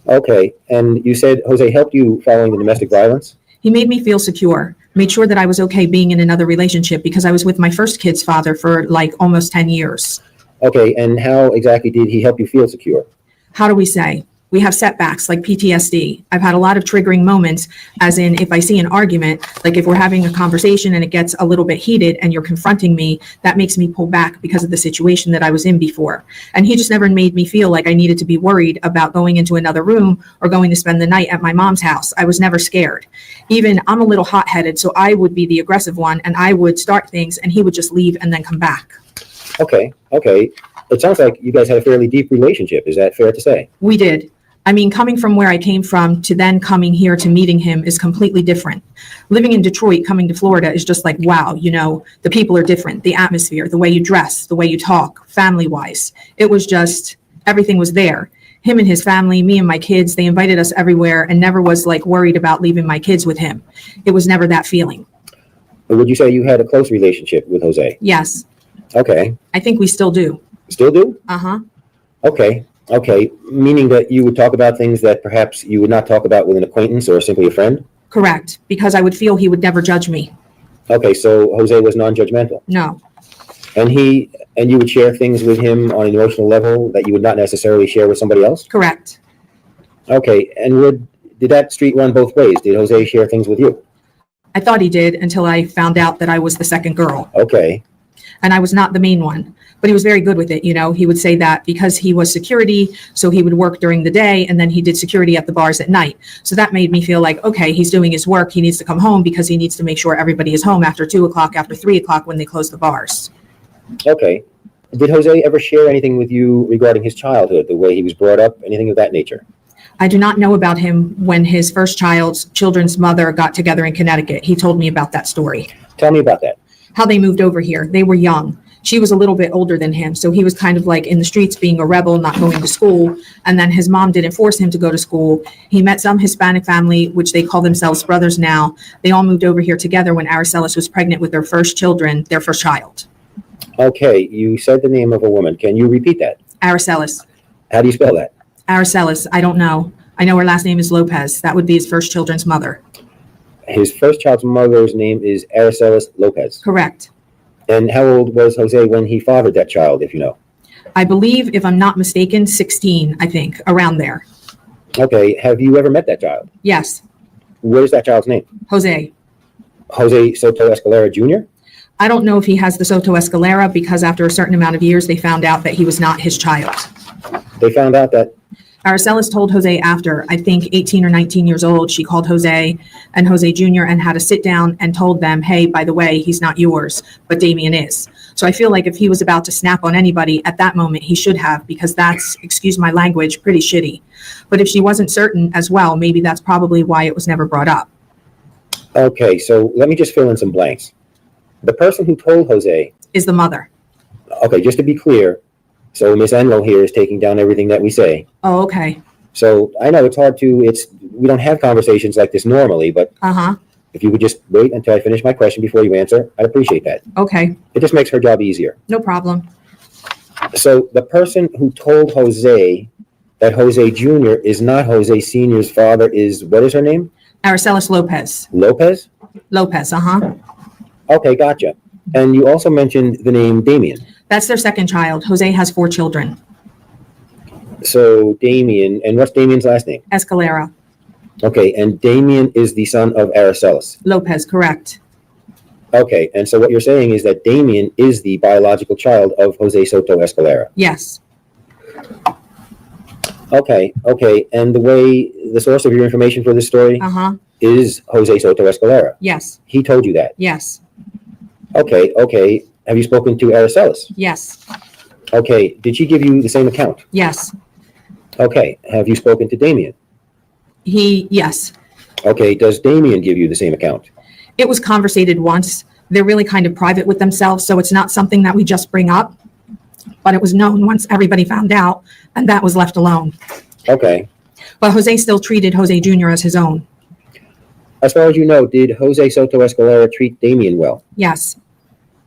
Okay, and you said Jose helped you following the domestic violence?
He made me feel secure, made sure that I was okay being in another relationship because I was with my first kid's father for like almost 10 years.
Okay, and how exactly did he help you feel secure?
How do we say? We have setbacks like PTSD. I've had a lot of triggering moments, as in if I see an argument, like if we're having a conversation and it gets a little bit heated and you're confronting me, that makes me pull back because of the situation that I was in before. And he just never made me feel like I needed to be worried about going into another room or going to spend the night at my mom's house. I was never scared. Even I'm a little hot-headed, so I would be the aggressive one and I would start things and he would just leave and then come back.
Okay. It sounds like you guys had a fairly deep relationship. Is that fair to say?
We did. I mean, coming from where I came from to then coming here to meeting him is completely different. Living in Detroit, coming to Florida is just like, wow, you know, the people are different, the atmosphere, the way you dress, the way you talk, family-wise. It was just, everything was there. Him and his family, me and my kids, they invited us everywhere and never was like worried about leaving my kids with him. It was never that feeling.
Would you say you had a close relationship with Jose?
Yes,
Okay.
I think we still do.
Still do?
Uh-huh.
Okay. Okay. Meaning that you would talk about things that perhaps you would not talk about with an acquaintance or simply a friend?
Correct, because I would feel he would never judge me.
Okay, so Jose was non-judgmental.
No,
And you would share things with him on an emotional level that you would not necessarily share with somebody else?
correct.
Okay, and did that street run both ways? Did Jose share things with you?
I thought he did until I found out that I was the second girl.
Okay.
And I was not the main one, but he was very good with it. You know, he would say that because he was security, so he would work during the day and then he did security at the bars at night. So that made me feel like, okay, he's doing his work. He needs to come home because he needs to make sure everybody is home after 2 o'clock, after 3 o'clock when they close the bars.
Okay. Did Jose ever share anything with you regarding his childhood, the way he was brought up, anything of that nature?
I do not know about him when his first children's mother got together in Connecticut. He told me about that story.
Tell me about that.
How they moved over here. They were young. She was a little bit older than him. So he was kind of like in the streets being a rebel, not going to school. And then his mom didn't force him to go to school. He met some Hispanic family, which they call themselves brothers now. They all moved over here together when Aracelis was pregnant with their first child.
Okay, you said the name of a woman. Can you repeat that?
Aracelis.
How do you spell that?
Aracelis. I don't know. I know her last name is Lopez. That would be his first children's mother.
His first child's mother's name is Aracelis Lopez.
Correct.
And how old was Jose when he fathered that child, if you know?
I believe, if I'm not mistaken, 16, I think, around there.
Okay, have you ever met that child?
Yes.
What is that child's name?
Jose.
Jose Soto-Escalera Jr.?
I don't know if he has the Soto-Escalera because after a certain amount of years, they found out that he was not his child.
They found out that?
Aracelis told Jose after, I think 18 or 19 years old, she called Jose and Jose Jr. and had to sit down and told them, hey, by the way, he's not yours, but Damien is. So I feel like if he was about to snap on anybody at that moment, he should have, because that's, excuse my language, pretty shitty. But if she wasn't certain as well, maybe that's probably why it was never brought up.
Okay, so let me just fill in some blanks. The person who told Jose
is the mother.
Okay, just to be clear, so Miss Enlow here is taking down everything that we say.
Oh, okay.
So I know it's hard to, we don't have conversations like this normally, but if you would just wait until I finish my question before you answer, I'd appreciate that.
Okay.
It just makes her job easier.
No problem.
So the person who told Jose that Jose Jr. is not Jose Sr.'s father is, what is her name?
Aracelis Lopez.
Lopez?
Lopez,
Okay, gotcha. And you also mentioned the name Damien.
That's their second child. Jose has 4 children.
So Damien, and what's Damien's last name?
Escalera.
Okay, and Damien is the son of Aracelis.
Lopez, correct.
Okay, and so what you're saying is that Damien is the biological child of Jose Soto-Escalera.
Yes.
Okay, and the source of your information for this story is Jose Soto-Escalera.
Yes.
He told you that?
Yes.
Okay. Have you spoken to Aracelis?
Yes.
Okay, did she give you the same account?
Yes.
Okay, have you spoken to Damien?
Yes.
Okay, does Damien give you the same account?
It was conversated once. They're really kind of private with themselves, so it's not something that we just bring up. But it was known once everybody found out, and that was left alone.
Okay.
But Jose still treated Jose Jr. as his own.
As far as you know, did Jose Soto-Escalera treat Damien well?
Yes.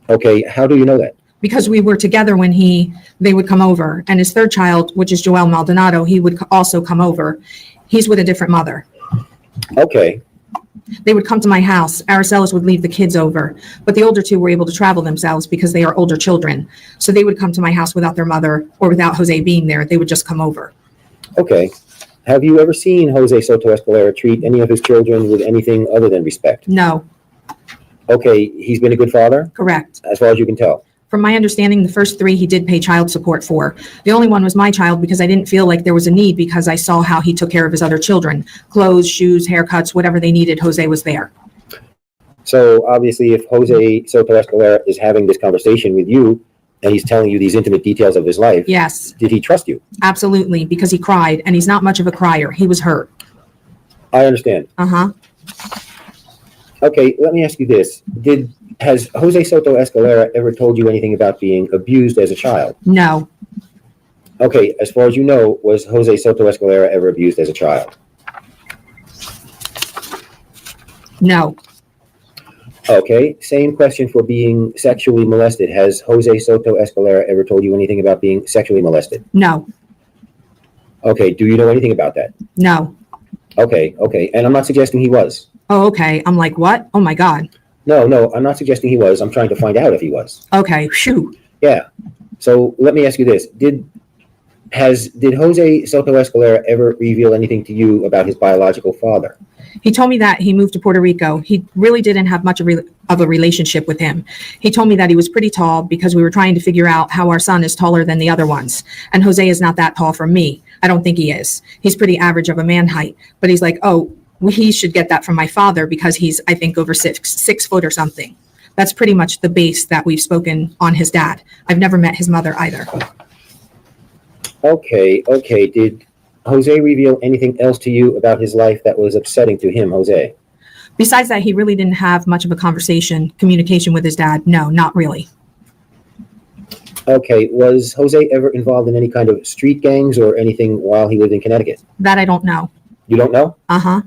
Okay, how do you know that?
Because we were together when they would come over. And his third child, which is Joel Maldonado, he would also come over. He's with a different mother.
Okay.
They would come to my house. Aracelis would leave the kids over. But the older two were able to travel themselves because they are older children. So they would come to my house without their mother or without Jose being there. They would just come over.
Okay. Have you ever seen Jose Soto-Escalera treat any of his children with anything other than respect?
No.
Okay, he's been a good father?
Correct.
As far as you can tell?
From my understanding, the first 3 he did pay child support for. The only one was my child because I didn't feel like there was a need because I saw how he took care of his other children. Clothes, shoes, haircuts, whatever they needed, Jose was there.
So obviously if Jose Soto-Escalera is having this conversation with you and he's telling you these intimate details of his life.
Yes.
Did he trust you?
Absolutely, because he cried, and he's not much of a crier. He was hurt.
I understand. Okay, let me ask you this. Has Jose Soto-Escalera ever told you anything about being abused as a child?
No.
Okay, as far as you know, was Jose Soto-Escalera ever abused as a child?
No.
Okay, same question for being sexually molested. Has Jose Soto-Escalera ever told you anything about being sexually molested?
No,
Okay, do you know anything about that?
no.
Okay, and I'm not suggesting he was.
Oh, okay. I'm like, what? Oh my God.
No, I'm not suggesting he was. I'm trying to find out if he was.
Okay, shoo.
Yeah. So let me ask you this. Did Jose Soto-Escalera ever reveal anything to you about his biological father?
He told me that he moved to Puerto Rico. He really didn't have much of a relationship with him. He told me that he was pretty tall because we were trying to figure out how our son is taller than the other ones. And Jose is not that tall for me. I don't think he is. He's pretty average of a man height. But he's like, oh, he should get that from my father because he's, I think, over 6 foot or something. That's pretty much the base that we've spoken on his dad. I've never met his mother either.
Okay. Did Jose reveal anything else to you about his life that was upsetting to him, Jose?
Besides that, he really didn't have much of a communication with his dad. No, not really.
Okay, was Jose ever involved in any kind of street gangs or anything while he lived in Connecticut?
That I don't know.
You don't know?
Uh-huh.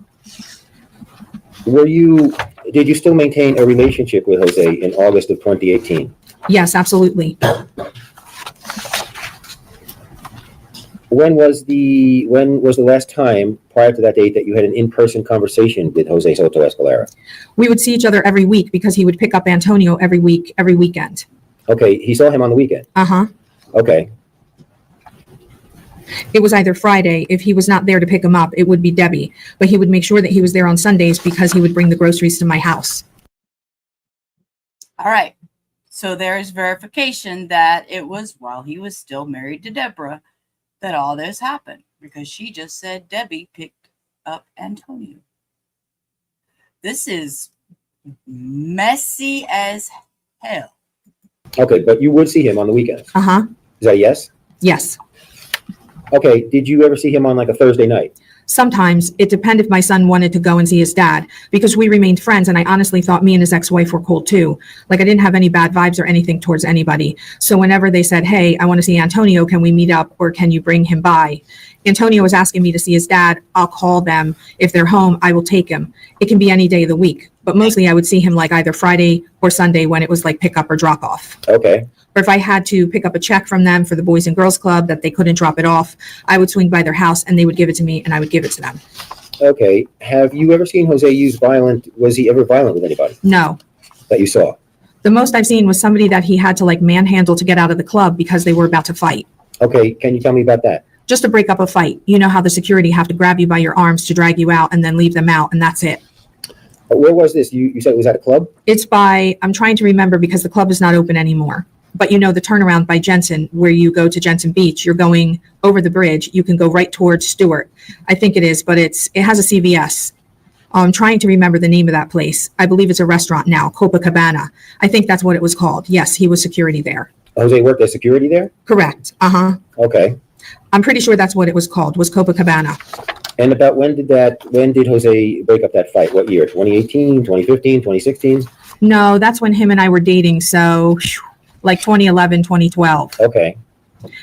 Did you still maintain a relationship with Jose in August of 2018?
Yes, absolutely.
When was the last time prior to that date that you had an in-person conversation with Jose Soto-Escalera?
We would see each other every week because he would pick up Antonio every weekend.
Okay, he saw him on the weekend.
Uh-huh.
Okay.
It was either Friday. If he was not there to pick him up, it would be Debbie. But he would make sure that he was there on Sundays because he would bring the groceries to my house.
All right. So there's verification that it was while he was still married to Deborah that all this happened, because she just said Debbie picked up Antonio. This is messy as hell.
Okay, but you would see him on the weekends.
Uh-huh.
Is that a yes?
Yes.
Okay, did you ever see him on like a Thursday night?
Sometimes it depended if my son wanted to go and see his dad because we remained friends, and I honestly thought me and his ex-wife were cool too. Like I didn't have any bad vibes or anything towards anybody. So whenever they said, hey, I want to see Antonio, can we meet up or can you bring him by? Antonio was asking me to see his dad. I'll call them. If they're home, I will take him. It can be any day of the week, but mostly I would see him like either Friday or Sunday when it was like pick up or drop off.
Okay.
Or if I had to pick up a check from them for the Boys and Girls Club that they couldn't drop it off, I would swing by their house and they would give it to me and I would give it to them.
Okay. Have you ever seen Jose was he ever violent with anybody
No.
that you saw?
The most I've seen was somebody that he had to like manhandle to get out of the club because they were about to fight.
Okay. Can you tell me about that?
Just to break up a fight. You know how the security have to grab you by your arms to drag you out and then leave them out, and that's it.
Where was this? You said it was at a club?
It's I'm trying to remember because the club is not open anymore. But you know the turnaround by Jensen, where you go to Jensen Beach, you're going over the bridge. You can go right towards Stewart. I think it is, but it has a CVS. I'm trying to remember the name of that place. I believe it's a restaurant now, Copacabana. I think that's what it was called. Yes, he was security there.
Jose worked as security there?
Correct. Uh-huh.
Okay.
I'm pretty sure that's what it was called, was Copacabana.
And about when did Jose break up that fight? What year? 2018, 2015, 2016?
No, that's when him and I were dating. So like 2011, 2012.
Okay.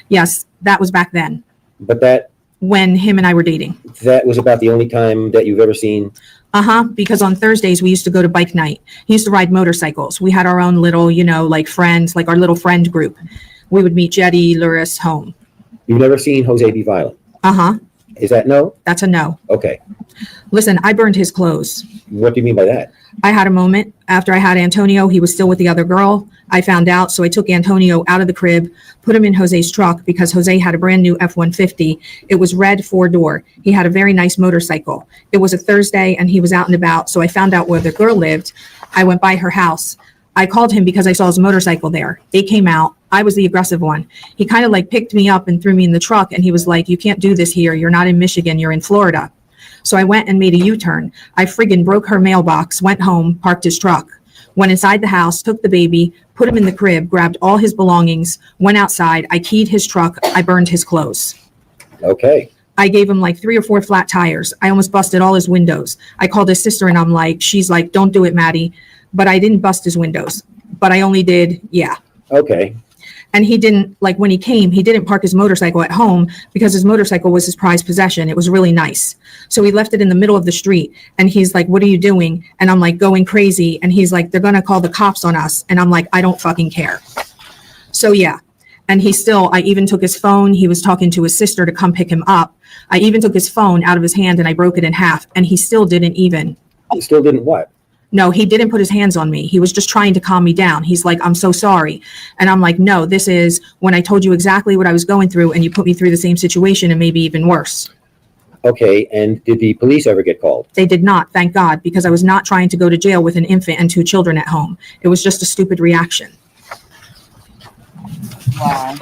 Yes, that was back then.
But
when him and I were dating.
That was about the only time that you've ever seen?
Uh-huh, because on Thursdays we used to go to bike night. He used to ride motorcycles. We had our own little, like friends, like our little friend group. We would meet Jetty, Luris, home.
You've never seen Jose be violent?
Uh-huh.
Is that no?
That's a no.
Okay.
Listen, I burned his clothes.
What do you mean by that?
I had a moment. After I had Antonio, he was still with the other girl. I found out, so I took Antonio out of the crib, put him in Jose's truck because Jose had a brand new F-150. It was red 4-door. He had a very nice motorcycle. It was a Thursday and he was out and about, so I found out where the girl lived. I went by her house. I called him because I saw his motorcycle there. They came out. I was the aggressive one. He kind of like picked me up and threw me in the truck, and he was like, you can't do this here. You're not in Michigan. You're in Florida. So I went and made a U-turn. I friggin' broke her mailbox, went home, parked his truck, went inside the house, took the baby, put him in the crib, grabbed all his belongings, went outside. I keyed his truck. I burned his clothes.
Okay.
I gave him like 3 or 4 flat tires. I almost busted all his windows. I called his sister and she's like, don't do it, Maddie. But I didn't bust his windows. But I only did, yeah.
Okay.
And he didn't, like when he came, he didn't park his motorcycle at home because his motorcycle was his prized possession. It was really nice. So he left it in the middle of the street and he's like, what are you doing? And I'm like going crazy. And he's like, they're going to call the cops on us. And I'm like, I don't fucking care. So yeah. And I even took his phone. He was talking to his sister to come pick him up. I even took his phone out of his hand and I broke it in half and he still didn't even.
He still didn't what?
No, he didn't put his hands on me. He was just trying to calm me down. He's like, I'm so sorry. And I'm like, no, this is when I told you exactly what I was going through and you put me through the same situation and maybe even worse.
Okay, and did the police ever get called?
They did not, thank God, because I was not trying to go to jail with an infant and 2 children at home. It was just a stupid reaction.
Wow.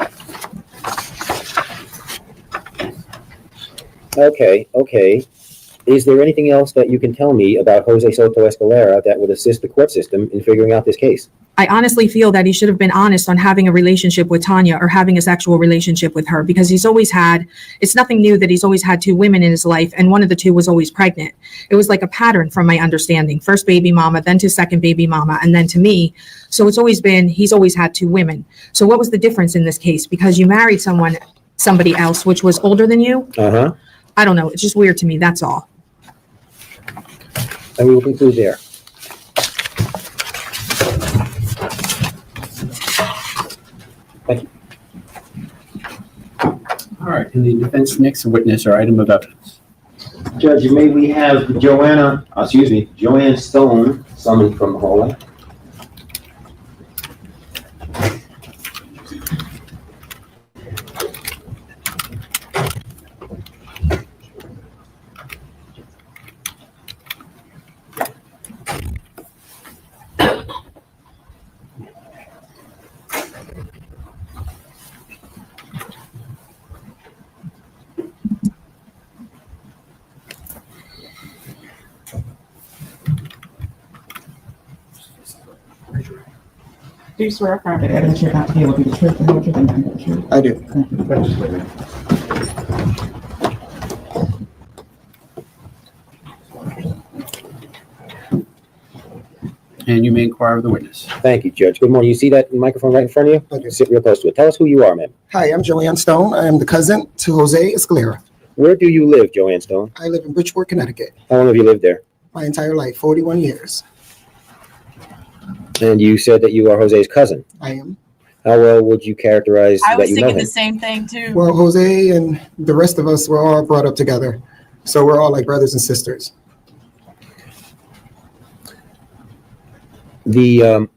Okay. Is there anything else that you can tell me about Jose Soto-Escalera that would assist the court system in figuring out this case?
I honestly feel that he should have been honest on having a relationship with Tanya or having a sexual relationship with her because it's nothing new that he's always had 2 women in his life and one of the 2 was always pregnant. It was like a pattern from my understanding. First baby mama, then to second baby mama, and then to me. So he's always had 2 women. So what was the difference in this case? Because you married somebody else, which was older than you?
Uh-huh.
I don't know. It's just weird to me. That's all.
And we will conclude there. Thank you.
All right, and the defense next witness or item of evidence.
Judge, may we have Joanne Stone summoned from the hallway?
Do you swear affirm that evidence you're about to hear will be the truth, the whole truth, and nothing but the truth?
I do.
And you may inquire of the witness.
Thank you, Judge. Good morning. You see that microphone right in front of you?
I do.
Sit real close to it. Tell us who you are, ma'am.
Hi, I'm Joanne Stone. I am the cousin to Jose Escalera.
Where do you live, Joanne Stone?
I live in Bridgeport, Connecticut.
How long have you lived there?
My entire life, 41 years.
And you said that you are Jose's cousin.
I am.
How well would you characterize
I
that
was
you know
thinking
him?
the same thing too.
Well, Jose and the rest of us were all brought up together. So we're all like brothers and sisters.
The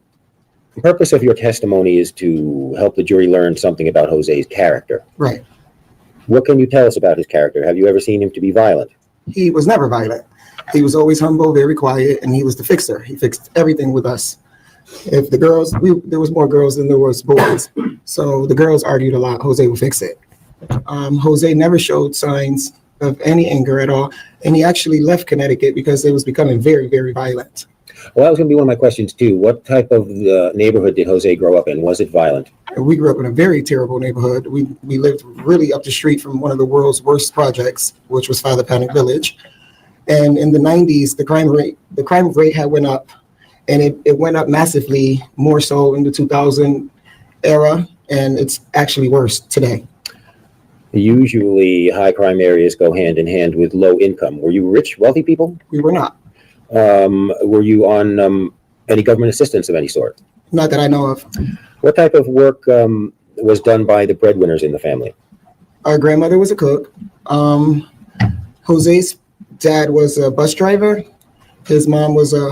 purpose of your testimony is to help the jury learn something about Jose's character.
Right.
What can you tell us about his character? Have you ever seen him to be violent?
He was never violent. He was always humble, very quiet, and he was the fixer. He fixed everything with us. If the girls, there was more girls than there was boys. So the girls argued a lot. Jose would fix it. Jose never showed signs of any anger at all. And he actually left Connecticut because it was becoming very, very violent.
Well, that was going to be one of my questions too. What type of neighborhood did Jose grow up in? Was it violent?
We grew up in a very terrible neighborhood. We lived really up the street from one of the world's worst projects, which was Father Panic Village. And in the 90s, the crime rate had went up, and it went up massively, more so in the 2000 era, and it's actually worse today.
Usually high crime areas go hand in hand with low income. Were you rich, wealthy people?
We were not.
Were you on any government assistance of any sort?
Not that I know of.
What type of work was done by the breadwinners in the family?
Our grandmother was a cook. Jose's dad was a bus driver. His mom was a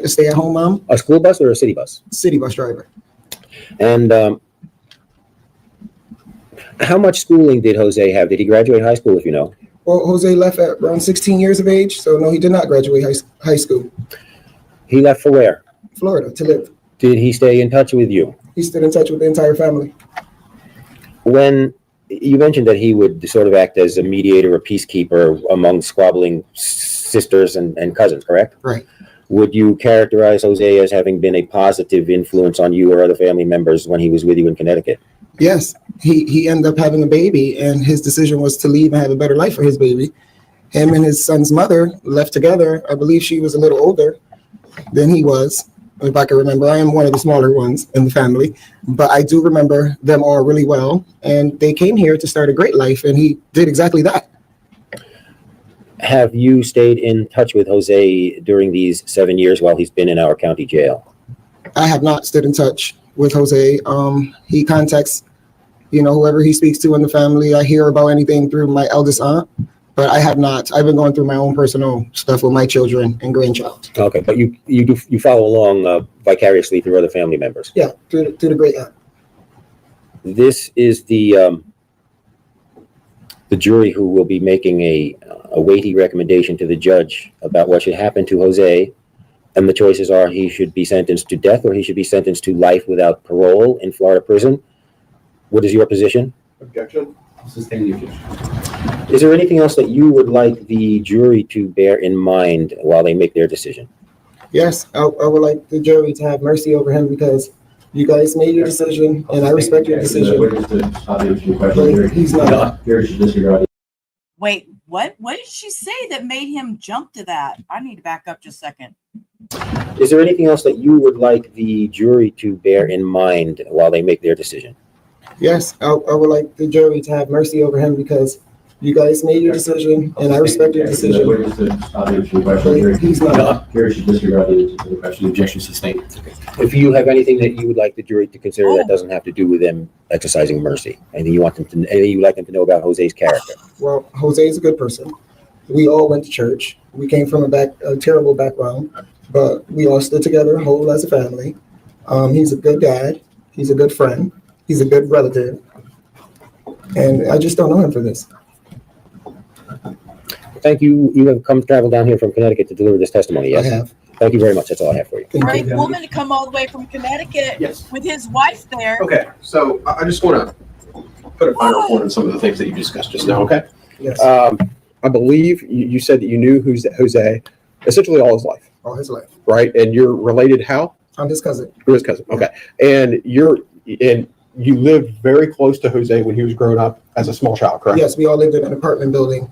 stay-at-home mom.
A school bus or a city bus?
City bus driver.
And how much schooling did Jose have? Did he graduate high school, if you know?
Well, Jose left at around 16 years of age, so no, he did not graduate high school.
He left for where?
Florida, to live.
Did he stay in touch with you?
He stayed in touch with the entire family.
When you mentioned that he would sort of act as a mediator or peacekeeper among squabbling sisters and cousins, correct?
Right.
Would you characterize Jose as having been a positive influence on you or other family members when he was with you in Connecticut?
Yes, he ended up having a baby, and his decision was to leave and have a better life for his baby. Him and his son's mother left together. I believe she was a little older than he was, if I can remember. I am one of the smaller ones in the family, but I do remember them all really well. And they came here to start a great life, and he did exactly that.
Have you stayed in touch with Jose during these 7 years while he's been in our county jail?
I have not stayed in touch with Jose. He contacts, whoever he speaks to in the family. I hear about anything through my eldest aunt, but I have not. I've been going through my own personal stuff with my children and grandchild.
Okay, but you follow along vicariously through other family members.
Yeah, through the great aunt.
This is the jury who will be making a weighty recommendation to the judge about what should happen to Jose. And the choices are he should be sentenced to death or he should be sentenced to life without parole in Florida prison. What is your position?
Objection.
Sustain the objection.
Is there anything else that you would like the jury to bear in mind while they make their decision?
Yes, I would like the jury to have mercy over him because you guys made your decision, and I respect your decision. But he's not.
Wait, what? What did she say that made him jump to that? I need to back up just a second.
Is there anything else that you would like the jury to bear in mind while they make their decision?
Yes, I would like the jury to have mercy over him because you guys made your decision, and I respect your decision. But he's not.
Objection sustained.
If you have anything that you would like the jury to consider that doesn't have to do with them exercising mercy, anything you want them to, anything you'd like them to know about Jose's character?
Well, Jose is a good person. We all went to church. We came from a terrible background, but we all stood together whole as a family. He's a good dad. He's a good friend. He's a good relative. And I just don't know him for this.
Thank you. You have traveled down here from Connecticut to deliver this testimony, yes?
I have.
Thank you very much. That's all I have for you.
Great woman to come all the way from Connecticut with his wife there.
Okay, so I just want to put a final point on some of the things that you discussed just now, okay?
Yes.
I believe you said that you knew Jose essentially all his life.
All his life.
Right? And you're related how?
I'm his cousin.
You're his cousin, okay. And you lived very close to Jose when he was growing up as a small child, correct?
Yes, we all lived in an apartment building.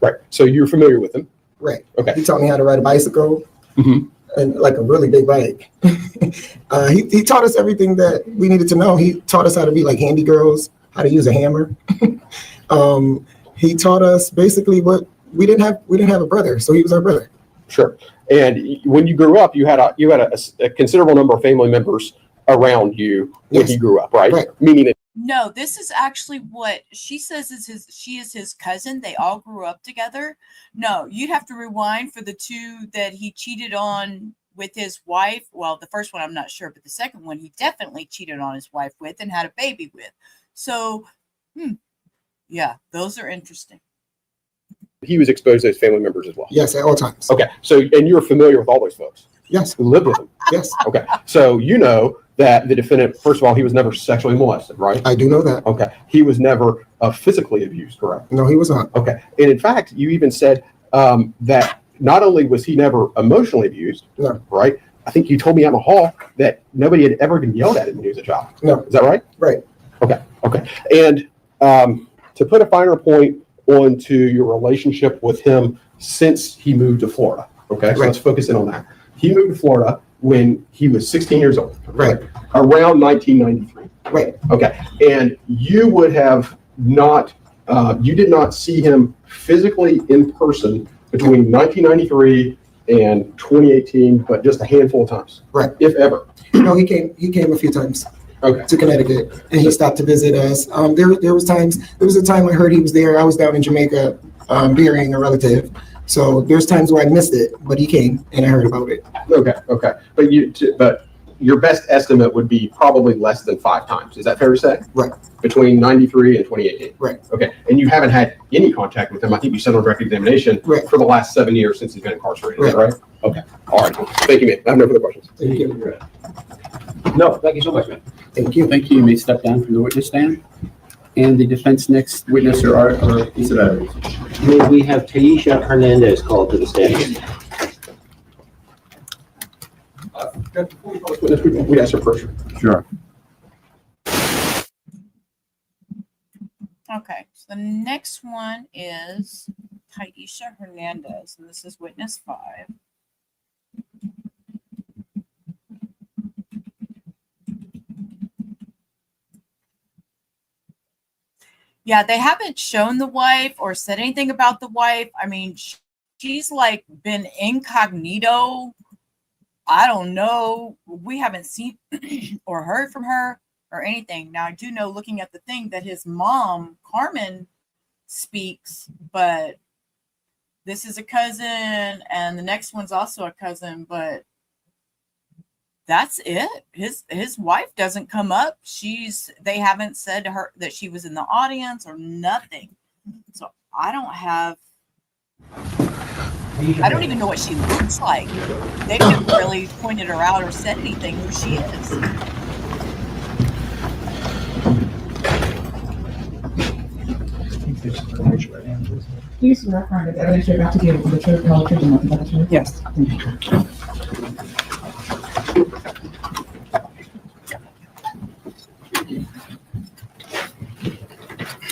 Right. So you're familiar with him?
Right.
Okay.
He taught me how to ride a bicycle.
Mm-hmm.
And like a really big bike. He taught us everything that we needed to know. He taught us how to be like handy girls, how to use a hammer. He taught us basically what we didn't have a brother, so he was our brother.
Sure. And when you grew up, you had a considerable number of family members around you when you grew up, right?
Right.
Meaning that.
No, this is actually what she says she is his cousin. They all grew up together. No, you'd have to rewind for the two that he cheated on with his wife. Well, the first one, I'm not sure, but the second one, he definitely cheated on his wife with and had a baby with. So, yeah, those are interesting.
He was exposed to his family members as well.
Yes, at all times.
Okay. So, and you're familiar with all those folks?
Yes.
Who lived with him?
Yes.
Okay. So you know that the defendant, first of all, he was never sexually molested, right?
I do know that.
Okay. He was never physically abused, correct?
No, he was not.
Okay. And in fact, you even said that not only was he never emotionally abused, right? I think you told me out in the hall that nobody had ever been yelled at him when he was a child.
No.
Is that right?
Right.
Okay. Okay. And to put a finer point onto your relationship with him since he moved to Florida. Okay. So let's focus in on that. He moved to Florida when he was 16 years old.
Right.
Around 1993.
Right.
Okay. And you would have not, you did not see him physically in person between 1993 and 2018, but just a handful of times.
Right.
If ever.
No, he came a few times.
Okay.
To Connecticut, and he stopped to visit us. There was a time I heard he was there. I was down in Jamaica burying a relative. So there's times where I missed it, but he came and I heard about it.
Okay. Okay. But your best estimate would be probably less than 5 times. Is that fair to say?
Right.
Between 93 and 2018.
Right.
Okay. And you haven't had any contact with him. I think you said on direct examination for the last 7 years since he's been incarcerated. Is that right? Okay. All right. Thank you, man. I have no further questions.
Thank you.
No, thank you so much, man.
Thank you.
Thank you. You may step down from the witness stand. And the defense next witness or Isabel.
May we have Taisha Hernandez called to the stand?
We asked her first.
Sure.
Okay, so the next one is Taisha Hernandez, and this is witness 5. Yeah, they haven't shown the wife or said anything about the wife. I mean, she's like been incognito. I don't know. We haven't seen or heard from her or anything. Now, I do know, looking at the thing, that his mom, Carmen, speaks, but this is a cousin, and the next one's also a cousin, but that's it. His wife doesn't come up. They haven't said to her that she was in the audience or nothing. So I don't even know what she looks like. They've never really pointed her out or said anything who she is.
Please verify that evidence you're about to give is the truth, the whole truth, and nothing but the truth.
Yes.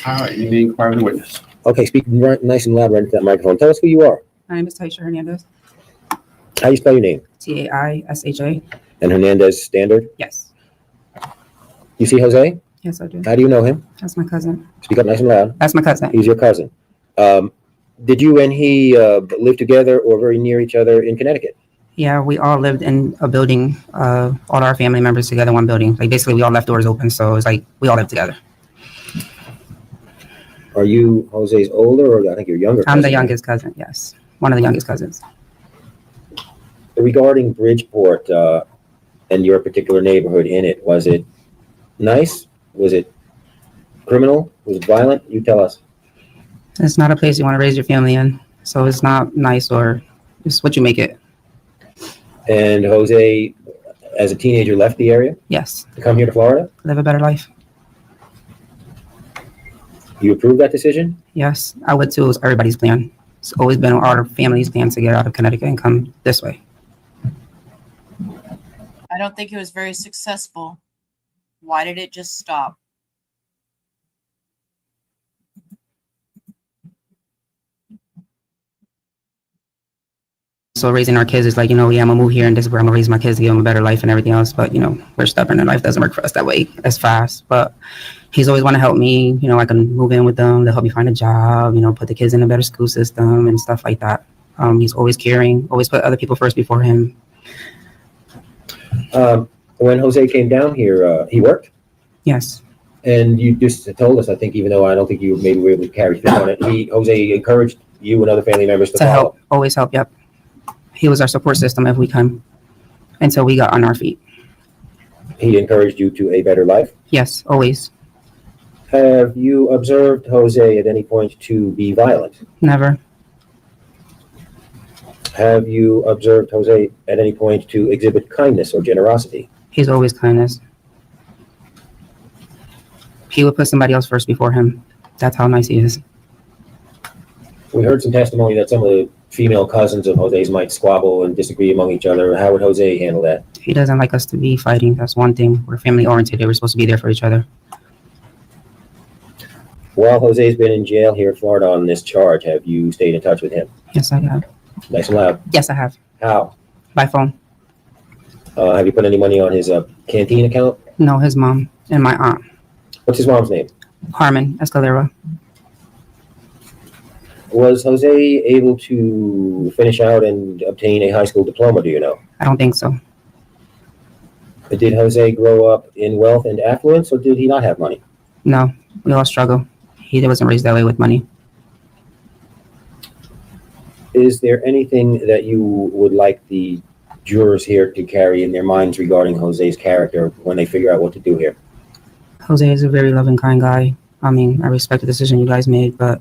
All right, you may inquire the witness.
Okay, speak nice and loud right into that microphone. Tell us who you are.
My name is Taisha Hernandez.
How do you spell your name?
Taisha.
And Hernandez Standard?
Yes.
You see Jose?
Yes, I do.
How do you know him?
That's my cousin.
Speak up nice and loud.
That's my cousin.
He's your cousin. Did you and he live together or very near each other in Connecticut?
Yeah, we all lived in a building, all our family members together in one building. Like basically we all left doors open, so it's like we all lived together.
Are you Jose's older, or I think you're younger?
I'm the youngest cousin, yes. One of the youngest cousins.
Regarding Bridgeport and your particular neighborhood in it, was it nice? Was it criminal? Was it violent? You tell us.
It's not a place you want to raise your family in, so it's not nice, or it's what you make it.
And Jose, as a teenager, left the area?
Yes.
To come here to Florida?
Live a better life.
You approve that decision?
Yes, I would too. It was everybody's plan. It's always been our family's plan to get out of Connecticut and come this way.
I don't think it was very successful. Why did it just stop?
So raising our kids is like, yeah, I'm gonna move here and this is where I'm gonna raise my kids to give them a better life and everything else. But, we're stubborn and life doesn't work for us that way as fast. But he's always want to help me. I can move in with them. They'll help me find a job, put the kids in a better school system and stuff like that. He's always caring, always put other people first before him.
When Jose came down here, he worked?
Yes.
And you just told us, I think, even though I don't think you maybe were able to carry through on it, Jose encouraged you and other family members to follow.
Help, always help, yep. He was our support system if we come until we got on our feet.
He encouraged you to a better life?
Yes, always.
Have you observed Jose at any point to be violent?
Never.
Have you observed Jose at any point to exhibit kindness or generosity?
He's always kindness. He would put somebody else first before him. That's how nice he is.
We heard some testimony that some of the female cousins of Jose's might squabble and disagree among each other. How would Jose handle that?
He doesn't like us to be fighting. That's one thing. We're family oriented. We're supposed to be there for each other.
While Jose's been in jail here in Florida on this charge, have you stayed in touch with him?
Yes, I have.
Nice and loud.
Yes, I have.
How?
By phone.
Have you put any money on his canteen account?
No, his mom and my aunt.
What's his mom's name?
Carmen Escalera.
Was Jose able to finish out and obtain a high school diploma, do you know?
I don't think so.
Did Jose grow up in wealth and affluence, or did he not have money?
No, we all struggle. He wasn't raised that way with money.
Is there anything that you would like the jurors here to carry in their minds regarding Jose's character when they figure out what to do here?
Jose is a very loving, kind guy. I mean, I respect the decision you guys made, but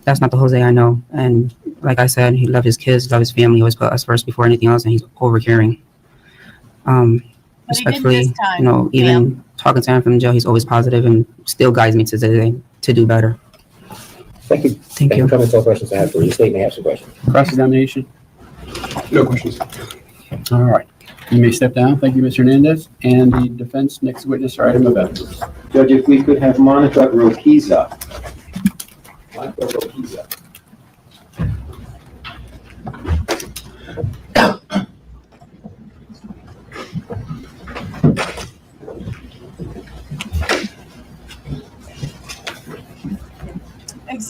that's not the Jose I know. And like I said, he loved his kids, loved his family, always put us first before anything else, and he's overcaring. Respectfully, even talking to him from jail, he's always positive and still guides me to today to do better.
Thank you.
Thank you.
Comments or questions I have for you. The state may have some questions.
Cross-examination?
No questions.
All right. You may step down. Thank you, Mr. Hernandez. And the defense next witness or item of evidence.
Judge, if we could have Monica Roquiza. Monica Roquiza.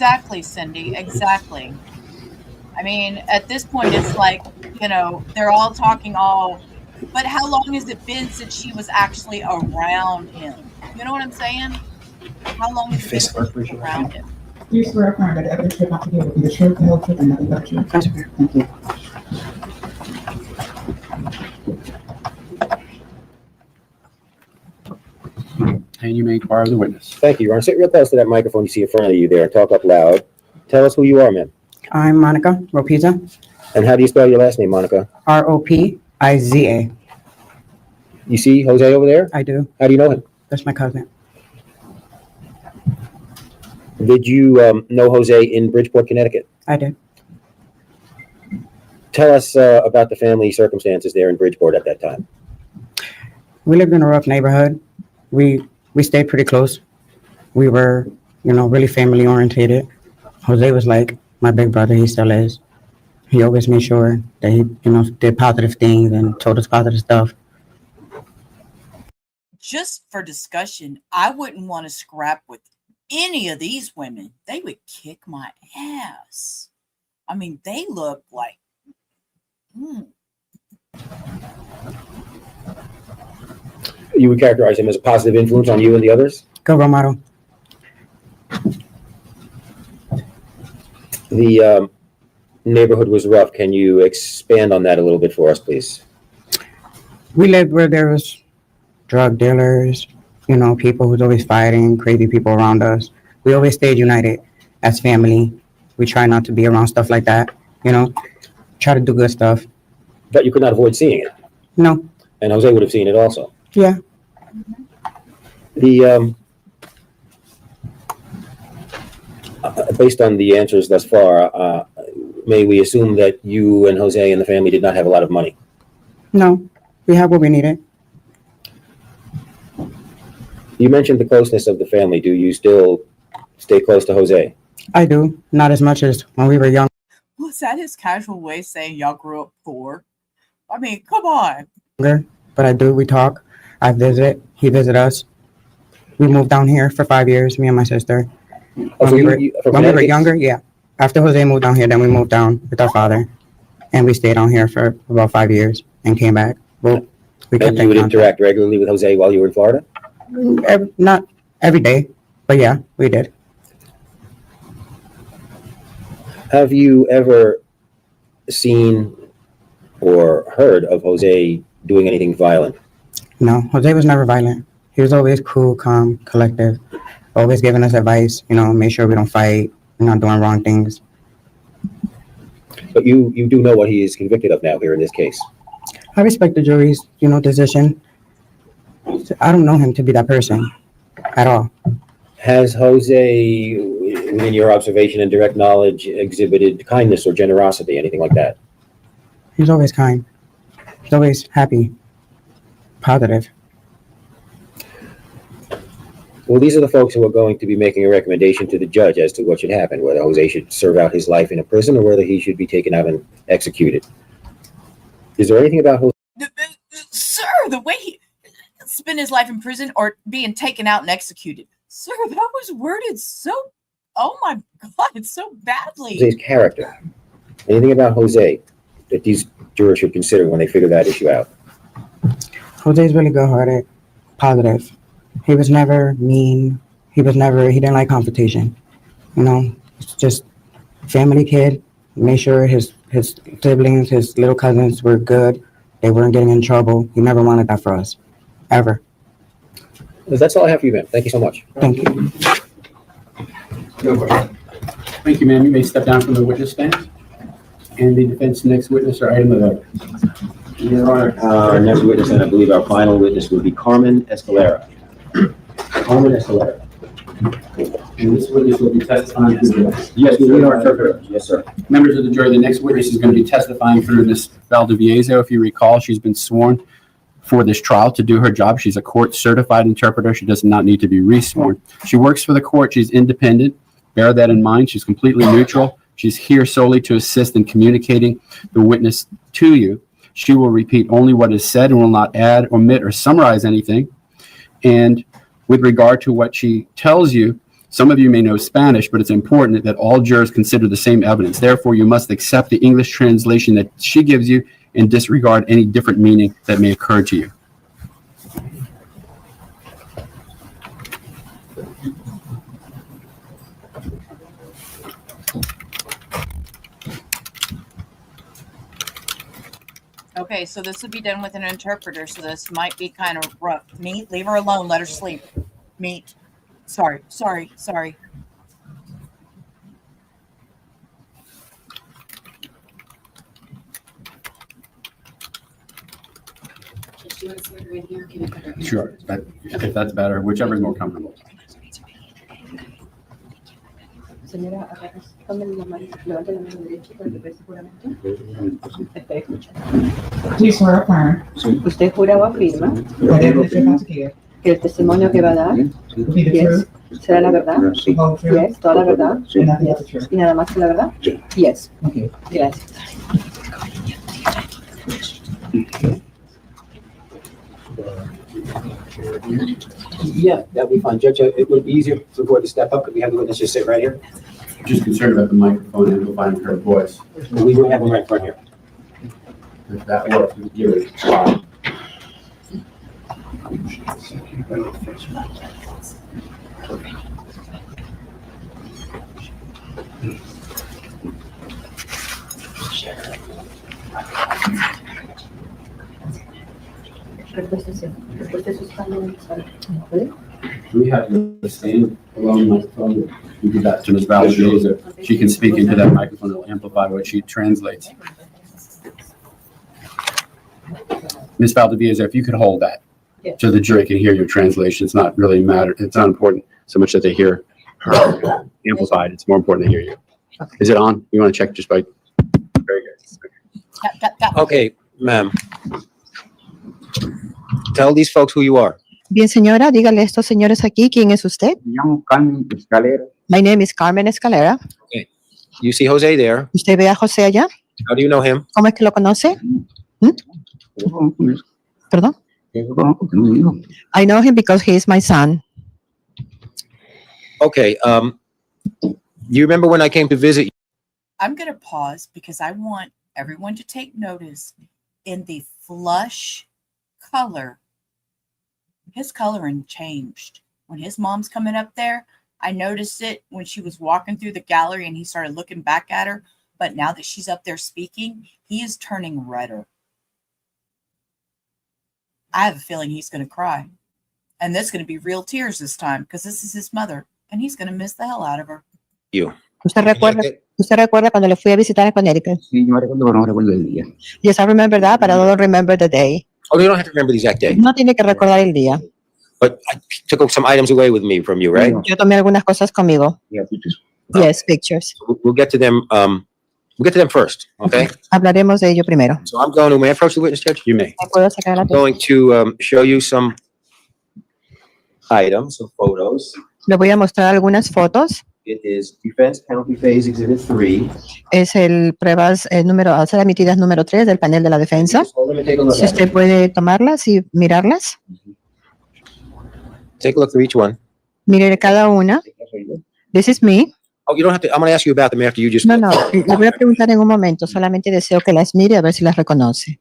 Exactly, Cindy, exactly. I mean, at this point, it's like, they're all talking but how long has it been since she was actually around him? You know what I'm saying? How long has it been since she was around him?
Do you swear or affirm that the evidence you're about to give will be the truth, the whole truth, and nothing but the truth?
I swear.
Thank you.
And you may inquire of the witness.
Thank you, Your Honor. Sit real close to that microphone you see in front of you there and talk up loud. Tell us who you are, ma'am.
I'm Monica Ropiza,
And how do you spell your last name, Monica?
Ropiza.
You see Jose over there?
I do.
How do you know him?
That's my cousin.
Did you know Jose in Bridgeport, Connecticut?
I did.
Tell us about the family circumstances there in Bridgeport at that time.
We lived in a rough neighborhood. We stayed pretty close. We were, really family orientated. Jose was like my big brother. He still is. He always made sure that he, did positive things and told us positive stuff.
Just for discussion, I wouldn't want to scrap with any of these women. They would kick my ass. I mean, they look like,
You would characterize him as a positive influence on you and the others?
Good role model.
The neighborhood was rough. Can you expand on that a little bit for us, please?
We lived where there was drug dealers, people who's always fighting, crazy people around us. We always stayed united as family. We try not to be around stuff like that, try to do good stuff.
But you could not avoid seeing it.
No.
And Jose would have seen it also.
Yeah.
The based on the answers thus far, may we assume that you and Jose and the family did not have a lot of money?
No, we have what we needed.
You mentioned the closeness of the family. Do you still stay close to Jose?
I do, not as much as when we were young.
was that his casual way of saying y'all grew up poor? I mean, come on.
But I do, we talk. I visit, he visit us. We moved down here for 5 years, me and my sister. When we were younger, yeah. After Jose moved down here, then we moved down with our father. And we stayed down here for about 5 years and came back. Well, we kept
And you would interact regularly with Jose while you were in Florida?
Not every day, but yeah, we did.
Have you ever seen or heard of Jose doing anything violent?
No, Jose was never violent. He was always cool, calm, collective, always giving us advice, make sure we don't fight, we're not doing wrong things.
But you do know what he is convicted of now here in this case?
I respect the jury's, decision. I don't know him to be that person at all.
Has Jose, in your observation and direct knowledge, exhibited kindness or generosity, anything like that?
He's always kind. He's always happy, positive.
Well, these are the folks who are going to be making a recommendation to the judge as to what should happen, whether Jose should serve out his life in a prison or whether he should be taken out and executed. Is there anything about Jose?
Sir, the way he spent his life in prison or being taken out and executed. Sir, that was worded so, oh my God, it's so badly.
Jose's character. Anything about Jose that these jurors should consider when they figure that issue out?
Jose's really good-hearted, positive. He was never mean. He didn't like confrontation. It's just family kid. Made sure his siblings, his little cousins were good. They weren't getting in trouble. He never wanted that for us, ever.
Well, that's all I have for you, ma'am. Thank you so much.
Thank you.
No question. Thank you, ma'am. You may step down from the witness stand. And the defense next witness or item of evidence.
Your Honor, our next witness, and I believe our final witness, will be Carmen Escalera.
Carmen Escalera. And this witness will be testifying through the...
Yes, we need our interpreter. Yes, sir.
Members of the jury, the next witness is going to be testifying through Ms. Valdivieso. If you recall, she's been sworn for this trial to do her job. She's a court-certified interpreter. She does not need to be re-sworn. She works for the court. She's independent. Bear that in mind. She's completely neutral. She's here solely to assist in communicating the witness to you. She will repeat only what is said and will not add, omit, or summarize anything. And with regard to what she tells you, Some of you may know Spanish, but it's important that all jurors consider the same evidence. Therefore, you must accept the English translation that she gives you and disregard any different meaning that may occur to you.
Okay, so this would be done with an interpreter, so this might be kind of rough. Meet, leave her alone, let her sleep. Meet. Sorry.
Sure, if that's better, whichever is more comfortable.
Señora, tomen la mano, levante la mano derecha para que preste juramento. Estoy escuchando.
Please swear or affirm
Usted jura o afirma
that everything you're about to give
que el testimonio que va a dar
will be the
yes,
truth,
será la verdad,
the whole truth,
yes, toda la verdad,
and nothing but the
yes,
truth.
y nada más que la verdad, yes.
Thank you.
Gracias.
Yeah, that'd be fine. Judge, it would be easier for the board to step up. Could we have the witness just sit right here?
I'm just concerned about the microphone amplifying her voice.
We do have one right in front here.
If that works, we can give it a try. We have to stand along the microphone. We do that to Ms. Valdez. She can speak into that microphone. It'll amplify what she translates. Ms. Valdez, if you could hold that so the jury can hear your translation. It's not really matter. It's not important so much that they hear her amplified. It's more important to hear you. Is it on? You want to check just by? Very good.
Okay, ma'am. Tell these folks who you are.
Bien, señora, dígale a estos señores aquí quién es usted.
Me llamo Carmen Escalera.
My name is Carmen Escalera.
Okay. You see Jose there.
¿Usted ve a José allá?
How do you know him?
¿Cómo es que lo conoce? ¿Perdón? I know him because he is my son.
Okay. You remember when I came to visit you?
I'm going to pause because I want everyone to take notice in the flush color. His coloring changed. When his mom's coming up there, I noticed it when she was walking through the gallery and he started looking back at her. But now that she's up there speaking, he is turning redder. I have a feeling he's going to cry. And there's going to be real tears this time because this is his mother and he's going to miss the hell out of her.
You.
¿Usted recuerda cuando le fui a visitar a Connecticut?
Sí, yo recuerdo, no recuerdo el día.
Yes, I remember that, but I don't remember the day.
Oh, you don't have to remember the exact day.
No tiene que recordar el día.
But I took some items away with me from you, right?
Yo tomé algunas cosas conmigo.
Yeah, pictures.
Yes, pictures.
We'll get to them. We'll get to them first, okay?
Hablaremos de ello primero.
So I'm going to, may I approach the witness, Judge?
You may.
¿Puedo sacar la
I'm going to show you some items, some photos.
Le voy a mostrar algunas fotos.
It is Defense Penalty Phase Exhibit 3.
Es el pruebas número, a ser emitidas número 3 del panel de la defensa.
So let me take a look
Si
at
usted
it.
puede tomarlas y mirarlas.
Take a look through each one.
Mire cada una. This is me.
Oh, you don't have to, I'm going to ask you about them after you just.
No, no, le voy a preguntar en un momento. Solamente deseo que las mire a ver si las reconoce.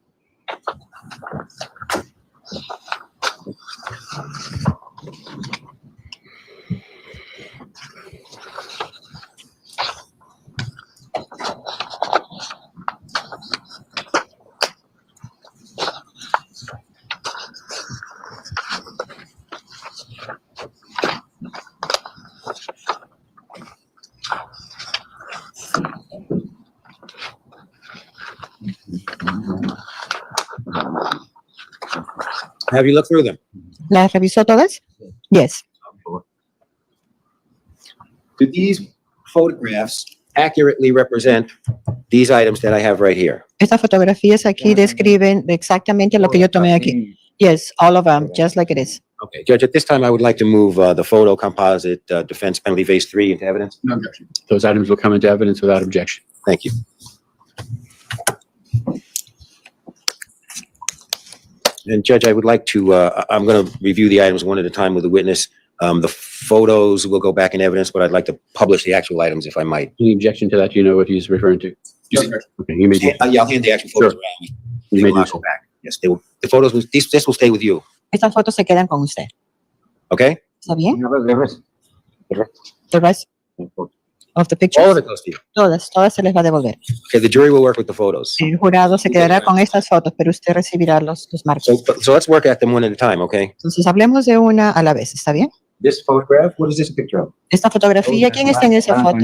Have you looked through them?
¿Las revisó todas? Yes.
Do these photographs accurately represent these items that I have right here?
Estas fotografías aquí describen exactamente lo que yo tomé aquí. Yes, all of them, just like it is.
Okay, Judge, at this time, I would like to move the photo composite Defense Penalty Phase 3 into evidence.
No objection. Those items will come into evidence without objection.
Thank you. And Judge, I would like to, I'm going to review the items one at a time with the witness. The photos will go back in evidence, but I'd like to publish the actual items if I might.
Any objection to that? Do you know what he's referring to?
Yes,
Okay, you may do.
Yeah, I'll hand the actual photos
Sure.
around.
You
They
may
will
do
not
so.
go back. Yes, they will. The photos, this will stay with you.
Estas fotos se quedan con usted.
Okay?
¿Está bien? The rest of the pictures.
All of it goes to you.
Todas se les va a devolver.
Okay, the jury will work with the photos.
El jurado se quedará con estas fotos, pero usted recibirá los marcos.
So let's work at them one at a time, okay?
Entonces hablemos de una a la vez, ¿está bien?
This photograph, what is this a picture of?
Esta fotografía, ¿quién está en esa foto?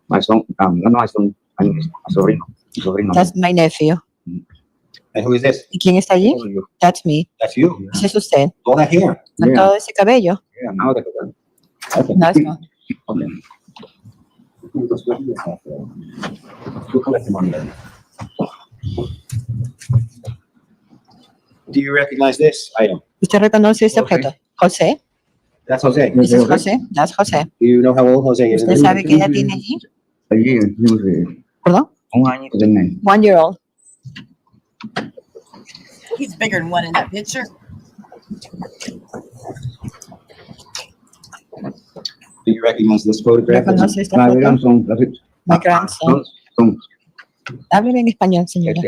My son, no, my son, sobrino.
That's my nephew.
And who is this?
¿Y quién está allí? That's me.
That's you.
Ese es usted.
All that hair.
Con todo ese cabello.
Yeah, now that
Okay.
That's gone.
okay.
Do you recognize this item?
¿Usted reconoce este objeto? José.
That's Jose.
This is José. That's José.
Do you know how old Jose is?
¿Usted sabe qué edad tiene allí? ¿Perdón? 1 year old.
He's bigger than one in that picture.
Do you recognize this photograph?
¿Reconoce esta foto? My grandson. Hábleme en español, señora.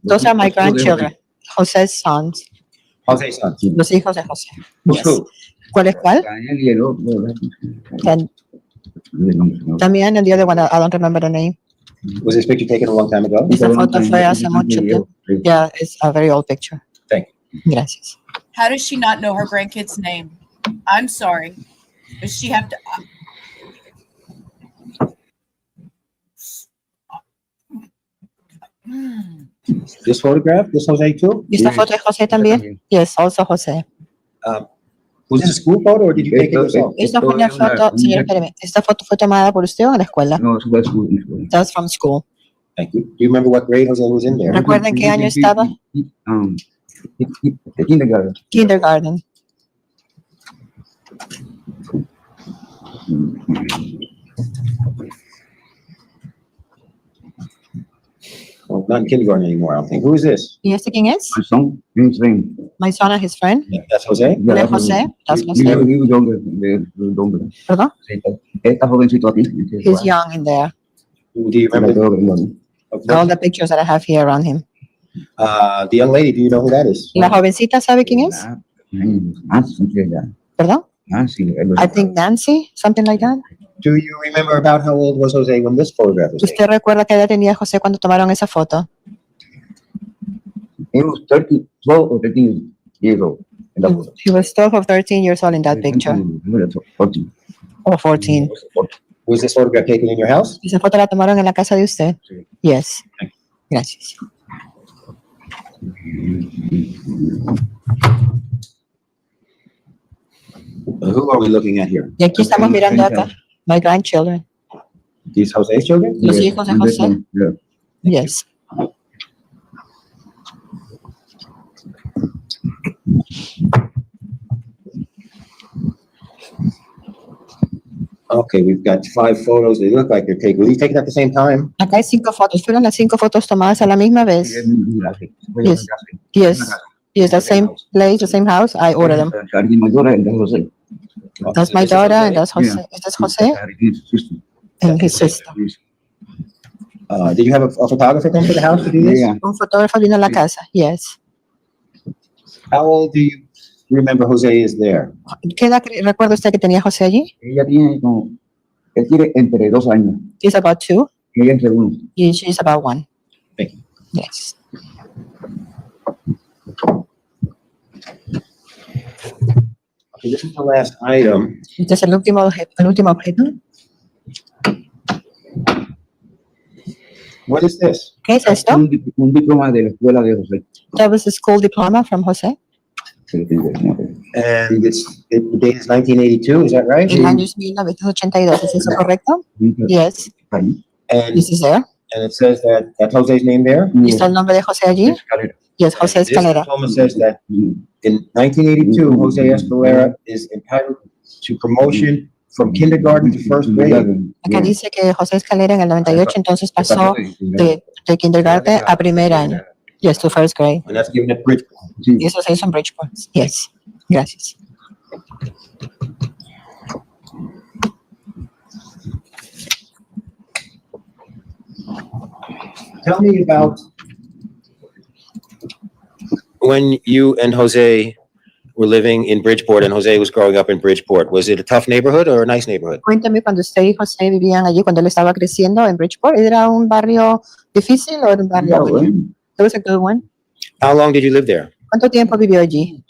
Those are my grandchildren. José's sons.
Jose's son.
Los hijos de José.
Who's
Yes.
who?
¿Cuál es cuál? También el día de I don't remember the name.
Was this picture taken a long time ago?
Esta foto fue hace mucho tiempo. Yeah, it's a very old picture.
Thank
you. Gracias.
How does she not know her grandkid's name? I'm sorry. Does she have to?
This photograph? This Jose too?
¿Y esta foto es José también? Yes, also José.
Was this a school photo or did you take it yourself?
Esta fue una foto, señor, espéreme. ¿Esta foto fue tomada por usted o en la escuela?
No, es school.
That's from school.
Thank you. Do you remember what grade Jose was in there?
¿Recuerda en qué año estaba?
Kindergarten.
Kindergarten.
Well, not in kindergarten anymore, I don't think. Who is this?
¿Y este quién es?
My son, his friend.
My son and his friend.
That's Jose?
¿Él es José? That's José. ¿Perdón?
Está jovencito aquí.
He's young in there.
Do you remember?
All the pictures that I have here around him.
The young lady, do you know who that is?
¿La jovencita sabe quién es? ¿Perdón? I think Nancy, something like that.
Do you remember about how old was Jose when this photograph was taken?
¿Usted recuerda qué edad tenía José cuando tomaron esa foto?
He was 12 or 13 years old.
He was 12 or 13 years old in that picture.
14.
Or 14.
Was this photograph taken in your house?
¿Esa foto la tomaron en la casa de usted? Yes. Gracias.
Who are we looking at here?
Y aquí estamos mirando acá. My grandchildren.
These Jose's children?
Los hijos de José. Yes.
Okay, we've got 5 photos. They look like they're taken. Were these taken at the same time?
Acá hay 5 fotos. Fueron las 5 fotos tomadas a la misma vez. Yes. Yes. Yes, the same place, the same house. I ordered them. That's my daughter and that's Jose. That's Jose and his sister.
Did you have a photographer come to the house to do this?
Un fotógrafo vino a la casa. Yes.
How old do you remember Jose is there?
¿Qué edad recuerda usted que tenía José allí?
Ella tiene como, él tiene entre 2 años.
He's about 2.
Y ella entre 1.
And she's about 1.
Thank you.
Yes.
Okay, this is the last item.
Este es el último objeto.
What is this?
¿Qué es esto?
Un diploma de la escuela de José.
That was a school diploma from Jose.
And the date is 1982, is that right?
El año es 1982. ¿Es eso correcto? Yes.
And,
This is there.
and it says that Jose's name there?
¿Y está el nombre de José allí? Yes, José
This
Escalera.
diploma says that in 1982, Jose Escalera is entitled to promotion from kindergarten to first grade.
Acá dice que José Escalera en el 98 entonces pasó de kindergarten a primer año. Yes, to first grade.
And that's given at Bridgeport.
Y eso se hizo en Bridgeport. Yes. Gracias.
Tell me about when you and Jose were living in Bridgeport and Jose was growing up in Bridgeport. Was it a tough neighborhood or a nice neighborhood?
Cuéntame cuando usted y José vivían allí cuando él estaba creciendo en Bridgeport. ¿Era un barrio difícil o era un barrio bueno? It was a good one.
How long did you live there?
¿Cuánto tiempo vivió allí?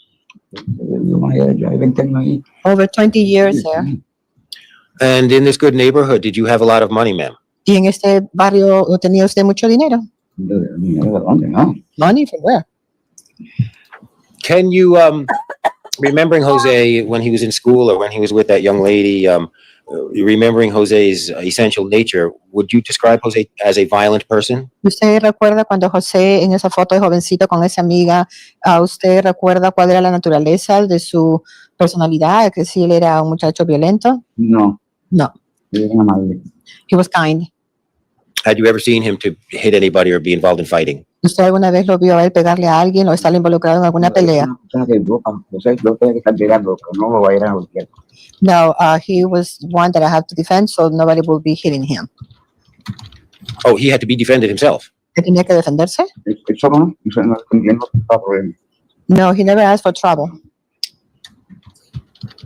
Over 20 years there.
And in this good neighborhood, did you have a lot of money, ma'am?
¿Y en este barrio tenía usted mucho dinero? Money from where?
Can you, remembering Jose when he was in school or when he was with that young lady, remembering Jose's essential nature, would you describe Jose as a violent person?
¿Usted recuerda cuando José en esa foto de jovencito con esa amiga, usted recuerda cuál era la naturaleza de su personalidad? Que si él era un muchacho violento.
No.
No.
Era amable.
He was kind.
Had you ever seen him to hit anybody or be involved in fighting?
¿Usted alguna vez lo vio a él pegarle a alguien o estar involucrado en alguna pelea? No, he was one that I have to defend, so nobody will be hitting him.
Oh, he had to be defended himself.
¿Él tenía que defenderse? No, he never asked for trouble.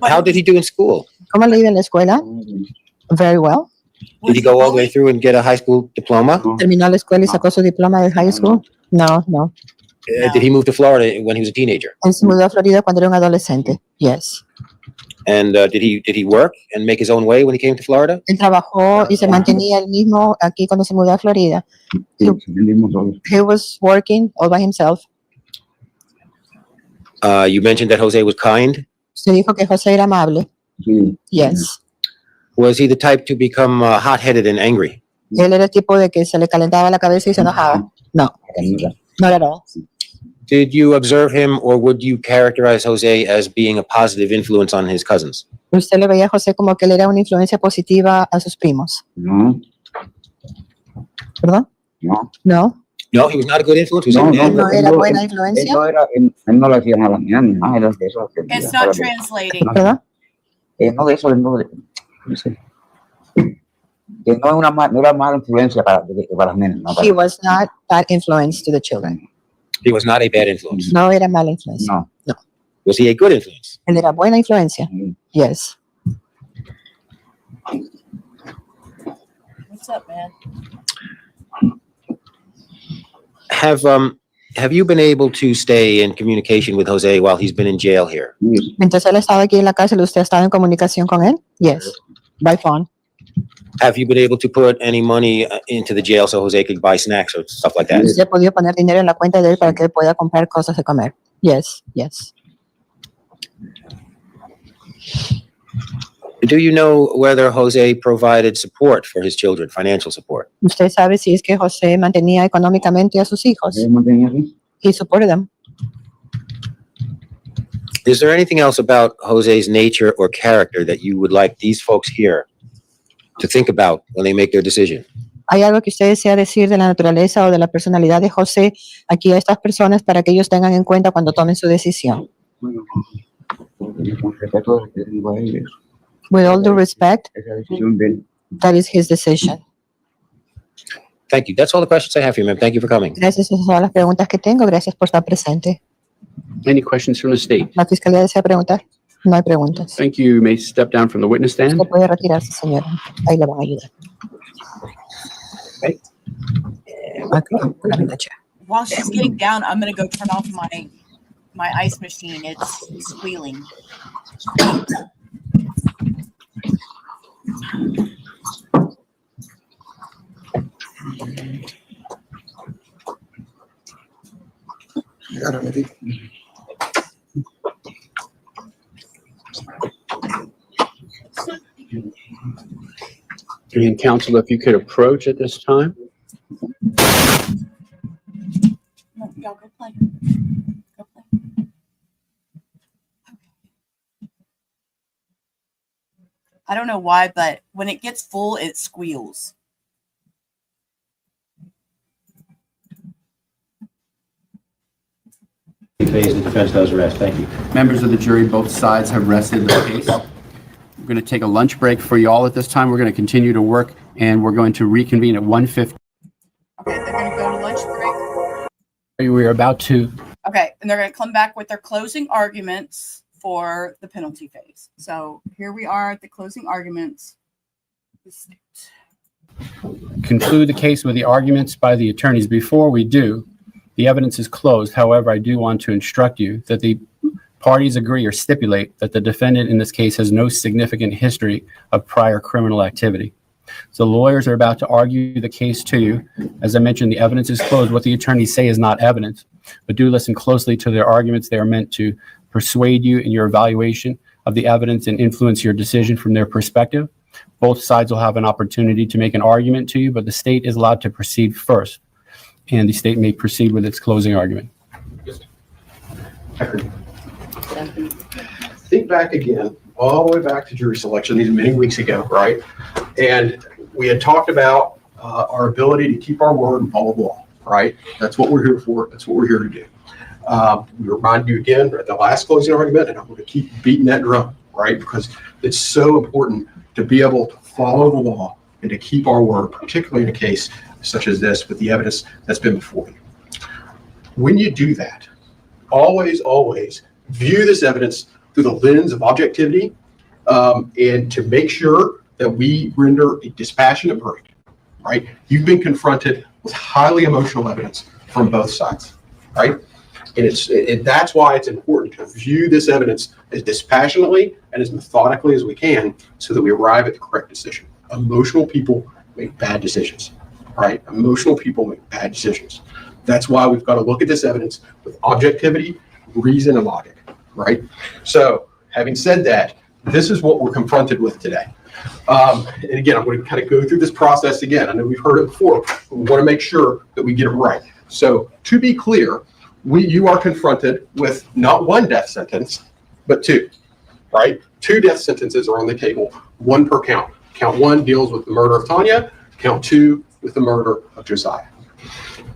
How did he do in school?
¿Cómo le iba en la escuela? Very well.
Did he go all the way through and get a high school diploma?
¿Terminó la escuela y sacó su diploma de high school? No, no.
Did he move to Florida when he was a teenager?
Él se mudó a Florida cuando era un adolescente. Yes.
And did he work and make his own way when he came to Florida?
Él trabajó y se mantenía él mismo aquí cuando se mudó a Florida. He was working all by himself.
You mentioned that Jose was kind.
Se dijo que José era amable. Yes.
Was he the type to become hot-headed and angry?
Él era el tipo de que se le calentaba la cabeza y se enojaba. No. Not at all.
Did you observe him, or would you characterize Jose as being a positive influence on his cousins?
¿Usted le veía a José como que él era una influencia positiva a sus primos?
No.
¿Perdón?
No.
No.
No, he was not a good influence. Was
No,
he?
no era buena influencia.
Él no le hacía nada ni nada, era de eso.
It's not translating.
¿Perdón?
No de eso, no sé. Que no era mala influencia para las nenas. No,
He was not bad influence to the children.
He was not a bad influence.
No era mala influencia.
No.
No.
Was he a good influence?
Él era buena influencia. Yes.
What's up, man?
Have you been able to stay in communication with Jose while he's been in jail here?
Mientras él estaba aquí en la cárcel, ¿usted ha estado en comunicación con él? Yes. By phone.
Have you been able to put any money into the jail so Jose could buy snacks or stuff like that?
¿Usted ha podido poner dinero en la cuenta de él para que él pueda comprar cosas de comer? Yes. Yes.
Do you know whether Jose provided support for his children, financial support?
¿Usted sabe si es que José mantenía económicamente a sus hijos? He supported them.
Is there anything else about Jose's nature or character that you would like these folks here to think about when they make their decision?
¿Hay algo que usted desea decir de la naturaleza o de la personalidad de José aquí a estas personas para que ellos tengan en cuenta cuando tomen su decisión? With all due respect, that is his decision.
Thank you. That's all the questions I have for you, ma'am. Thank you for coming.
Gracias, esas son las preguntas que tengo. Gracias por estar presente.
Any questions from the state?
¿La fiscalía desea preguntar? No hay preguntas.
Thank you. You may step down from the witness stand.
Usted puede retirarse, señora. Ahí le van a ayudar.
Okay.
While she's getting down, I'm gonna go turn off my ice machine. It's squealing.
And counsel, if you could approach at this time.
No, y'all go play. Go play. I don't know why, but when it gets full, it squeals.
Phase, the defense does rest. Thank you.
Members of the jury, both sides have rested the case. We're going to take a lunch break for you all at this time. We're going to continue to work, and we're going to reconvene at 1:50.
Okay, they're going to go to lunch break.
We are about to.
Okay, and they're going to come back with their closing arguments for the penalty phase. So here we are at the closing arguments.
Conclude the case with the arguments by the attorneys. Before we do, the evidence is closed. However, I do want to instruct you that the parties agree or stipulate that the defendant in this case has no significant history of prior criminal activity. So lawyers are about to argue the case to you. As I mentioned, the evidence is closed. What the attorneys say is not evidence, but do listen closely to their arguments. They are meant to persuade you in your evaluation of the evidence and influence your decision from their perspective. Both sides will have an opportunity to make an argument to you, but the state is allowed to proceed first, and the state may proceed with its closing argument.
Think back again, all the way back to jury selection, these many weeks ago, right? And we had talked about our ability to keep our word and follow the law, right? That's what we're here for. That's what we're here to do. We remind you again at the last closing argument, and I'm going to keep beating that drum, right? Because it's so important to be able to follow the law and to keep our word, particularly in a case such as this with the evidence that's been before you. When you do that, always view this evidence through the lens of objectivity, and to make sure that we render a dispassionate verdict, right? You've been confronted with highly emotional evidence from both sides, right? And that's why it's important to view this evidence as dispassionately and as methodically as we can so that we arrive at the correct decision. Emotional people make bad decisions, right? Emotional people make bad decisions. That's why we've got to look at this evidence with objectivity, reason, and logic, right? So having said that, this is what we're confronted with today. And again, I'm going to kind of go through this process again. I know we've heard it before, but we want to make sure that we get it right. So to be clear, you are confronted with not one death sentence, but two, right? 2 death sentences are on the table, 1 per count. Count 1 deals with the murder of Tania, count 2 with the murder of Josiah.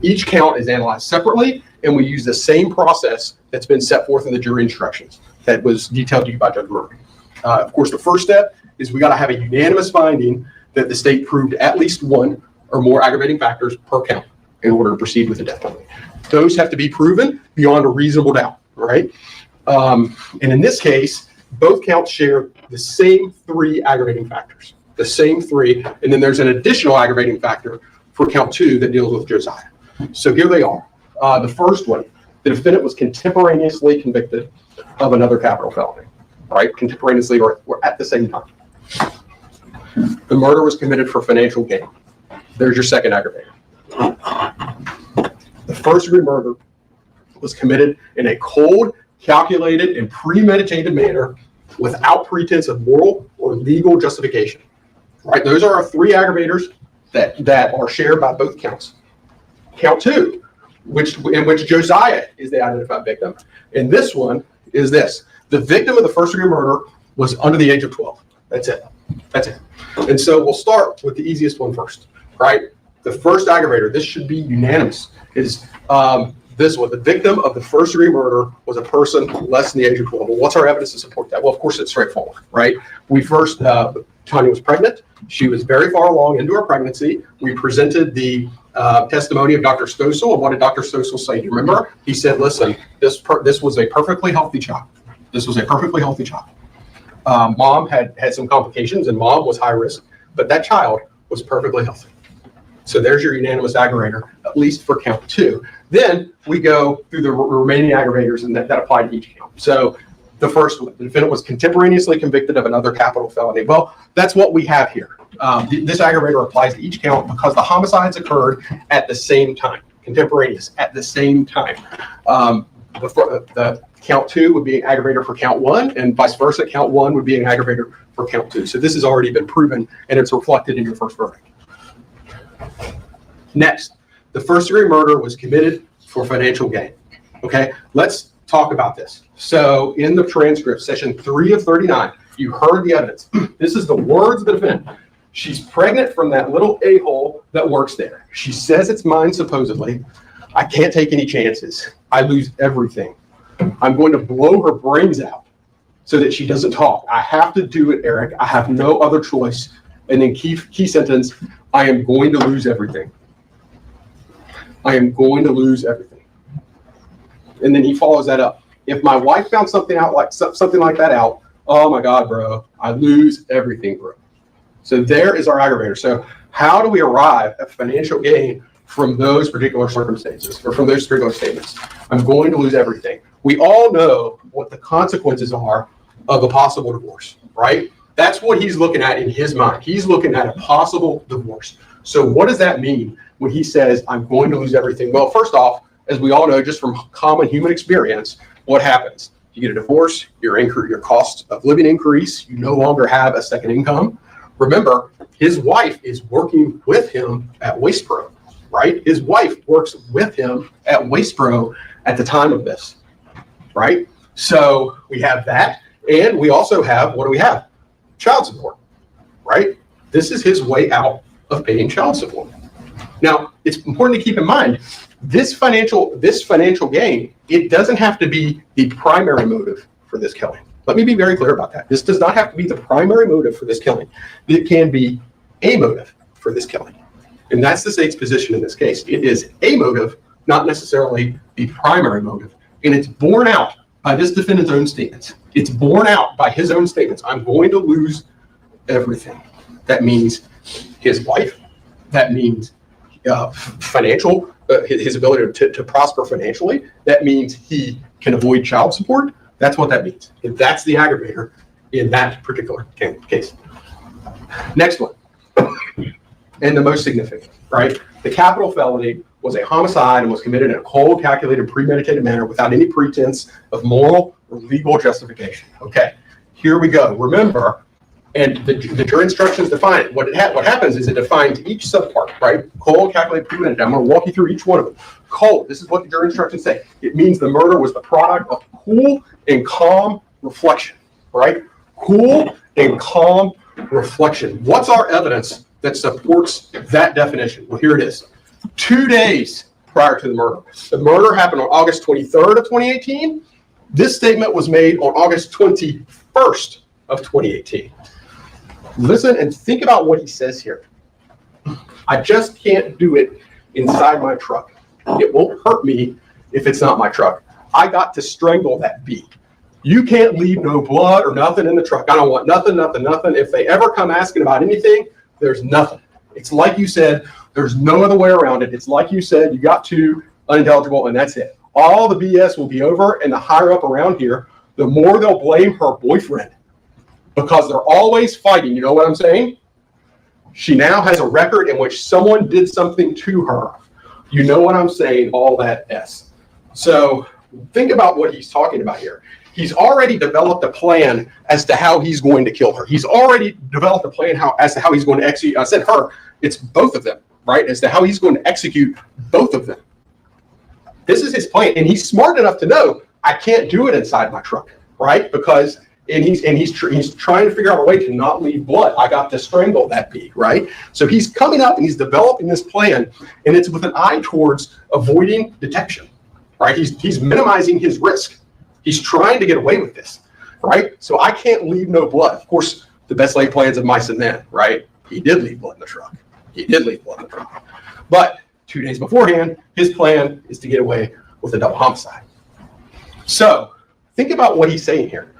Each count is analyzed separately, and we use the same process that's been set forth in the jury instructions that was detailed to you by Judge Murray. Of course, the first step is we got to have a unanimous finding that the state proved at least 1 or more aggravating factors per count in order to proceed with the death penalty. Those have to be proven beyond a reasonable doubt, right? And in this case, both counts share the same 3 aggravating factors, the same 3, and then there's an additional aggravating factor for count 2 that deals with Josiah. So here they are. The first one, the defendant was contemporaneously convicted of another capital felony, right? Contemporaneously or at the same time. The murder was committed for financial gain. There's your second aggravator. The first-degree murder was committed in a cold, calculated, and premeditated manner without pretense of moral or legal justification. Right? Those are our 3 aggravators that are shared by both counts. Count 2, in which Josiah is the identified victim, and this one is this: the victim of the first-degree murder was under the age of 12. That's it. And so we'll start with the easiest one first, right? The first aggravator, this should be unanimous, is this one. The victim of the first-degree murder was a person less than the age of 12. Well, what's our evidence to support that? Well, of course, it's straightforward, right? Tania was pregnant. She was very far along into her pregnancy. We presented the testimony of Dr. Stossel. And what did Dr. Stossel say? Do you remember? He said, listen, this was a perfectly healthy child. This was a perfectly healthy child. Mom had some complications, and mom was high risk, but that child was perfectly healthy. So there's your unanimous aggravator, at least for count 2. Then we go through the remaining aggravators, and that apply to each count. So the first one, the defendant was contemporaneously convicted of another capital felony. Well, that's what we have here. This aggravator applies to each count because the homicides occurred at the same time, contemporaneous, at the same time. The count 2 would be an aggravator for count 1, and vice versa. Count 1 would be an aggravator for count 2. So this has already been proven, and it's reflected in your first verdict. Next, the first-degree murder was committed for financial gain. Okay, let's talk about this. So in the transcript, section 3 of 39, you heard the evidence. This is the words of the defendant. She's pregnant from that little a-hole that works there. She says it's mine, supposedly. I can't take any chances. I lose everything. I'm going to blow her brains out so that she doesn't talk. I have to do it, Eric. I have no other choice. And then key sentence, I am going to lose everything. I am going to lose everything. And then he follows that up. If my wife found something like that out, oh my God, bro, I lose everything, bro. So there is our aggravator. So how do we arrive at financial gain from those particular circumstances or from those particular statements? I'm going to lose everything. We all know what the consequences are of a possible divorce, right? That's what he's looking at in his mind. He's looking at a possible divorce. So what does that mean when he says, I'm going to lose everything? Well, first off, as we all know, just from common human experience, what happens? You get a divorce, your cost of living increase, you no longer have a second income. Remember, his wife is working with him at WastePro, right? His wife works with him at WastePro at the time of this, right? So we have that. And we also have, what do we have? Child support, right? This is his way out of paying child support. Now, it's important to keep in mind, this financial gain, it doesn't have to be the primary motive for this killing. Let me be very clear about that. This does not have to be the primary motive for this killing. It can be a motive for this killing. And that's the state's position in this case. It is a motive, not necessarily the primary motive. And it's borne out by this defendant's own statements. It's borne out by his own statements. I'm going to lose everything. That means his wife. That means financial, his ability to prosper financially. That means he can avoid child support. That's what that means. And that's the aggravator in that particular case. Next one. And the most significant, right? The capital felony was a homicide and was committed in a cold, calculated, premeditated manner without any pretense of moral or legal justification. Okay, here we go. Remember, and the jury instructions define it. What happens is it defines each subpart, right? Cold, calculated, premeditated. I'm going to walk you through each one of them. Cold, this is what the jury instructions say. It means the murder was the product of cool and calm reflection, right? Cool and calm reflection. What's our evidence that supports that definition? Well, here it is. 2 days prior to the murder. The murder happened on August 23rd of 2018. This statement was made on August 21st of 2018. Listen and think about what he says here. I just can't do it inside my truck. It won't hurt me if it's not my truck. I got to strangle that bee. You can't leave no blood or nothing in the truck. I don't want nothing. If they ever come asking about anything, there's nothing. It's like you said, there's no other way around it. It's like you said, you got two, unintelligible, and that's it. All the BS will be over, and the higher up around here, the more they'll blame her boyfriend because they're always fighting. You know what I'm saying? She now has a record in which someone did something to her. You know what I'm saying? All that S. So think about what he's talking about here. He's already developed a plan as to how he's going to kill her. He's already developed a plan as to how he's going to execute. I said her, it's both of them, right? As to how he's going to execute both of them. This is his plan, and he's smart enough to know I can't do it inside my truck, right? Because he's trying to figure out a way to not leave blood. I got to strangle that bee, right? So he's coming up and he's developing this plan, and it's with an eye towards avoiding detection, right? He's minimizing his risk. He's trying to get away with this, right? So I can't leave no blood. Of course, the best laid plans of mice and men, right? He did leave blood in the truck. But 2 days beforehand, his plan is to get away with a double homicide. So think about what he's saying here.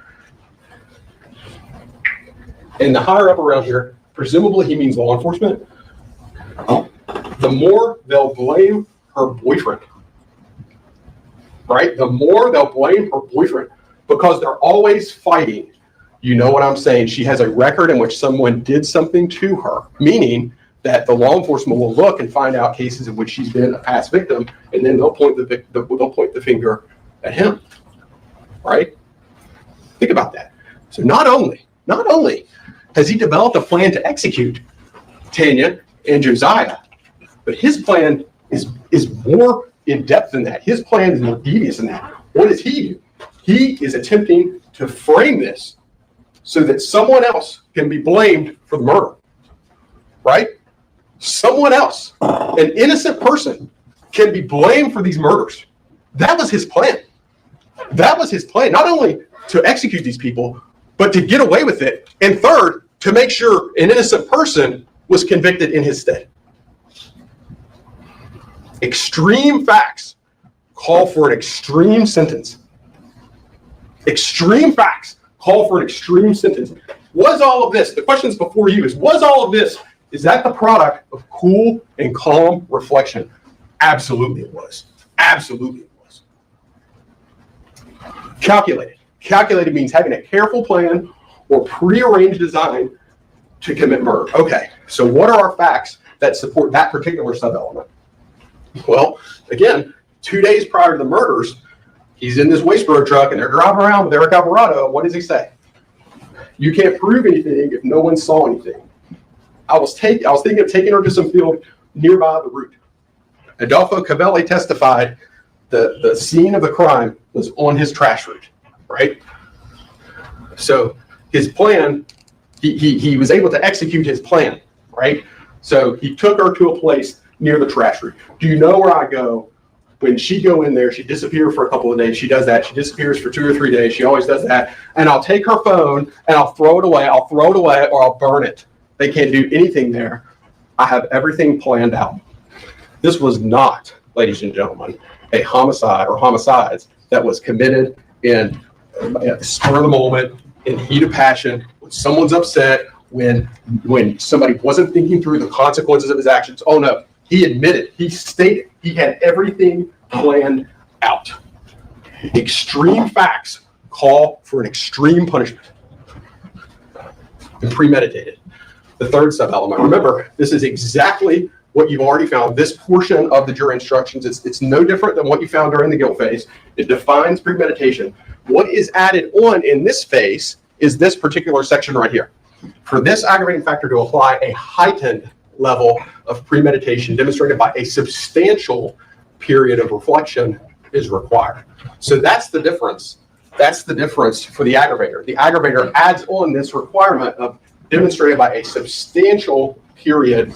And the higher up around here, presumably he means law enforcement. The more they'll blame her boyfriend, right? The more they'll blame her boyfriend because they're always fighting. You know what I'm saying? She has a record in which someone did something to her, meaning that the law enforcement will look and find out cases in which she's been a past victim, and then they'll point the finger at him, right? Think about that. So not only has he developed a plan to execute Tanya and Josiah, but his plan is more in depth than that. His plan is more devious than that. What does he do? He is attempting to frame this so that someone else can be blamed for the murder, right? Someone else, an innocent person, can be blamed for these murders. That was his plan. That was his plan, not only to execute these people, but to get away with it. And third, to make sure an innocent person was convicted in his stead. Extreme facts call for an extreme sentence. Extreme facts call for an extreme sentence. Was all of this, the questions before you was all of this, is that the product of cool and calm reflection? Absolutely it was. Absolutely it was. Calculated. Calculated means having a careful plan or prearranged design to commit murder. Okay, so what are our facts that support that particular sub-element? Well, again, 2 days prior to the murders, he's in this Wasteboro truck and they're driving around with Eric Alvarado. What does he say? You can't prove anything if no one saw anything. I was thinking of taking her to some field nearby the route. Adolfo Cavelli testified the scene of the crime was on his trash route, right? So his plan, he was able to execute his plan, right? So he took her to a place near the trash route. Do you know where I go? When she go in there, she disappears for a couple of days. She does that. She disappears for 2 or 3 days. She always does that. And I'll take her phone and I'll throw it away. I'll throw it away or I'll burn it. They can't do anything there. I have everything planned out. This was not, ladies and gentlemen, a homicide or homicides that was committed in at the spur of the moment, in heat of passion, when someone's upset, when somebody wasn't thinking through the consequences of his actions. Oh no, he admitted, he stated, he had everything planned out. Extreme facts call for an extreme punishment and premeditated. The third sub-element. Remember, this is exactly what you've already found. This portion of the jury instructions, it's no different than what you found during the guilt phase. It defines premeditation. What is added on in this phase is this particular section right here. For this aggravating factor to apply, a heightened level of premeditation demonstrated by a substantial period of reflection is required. So that's the difference. That's the difference for the aggravator. The aggravator adds on this requirement of demonstrated by a substantial period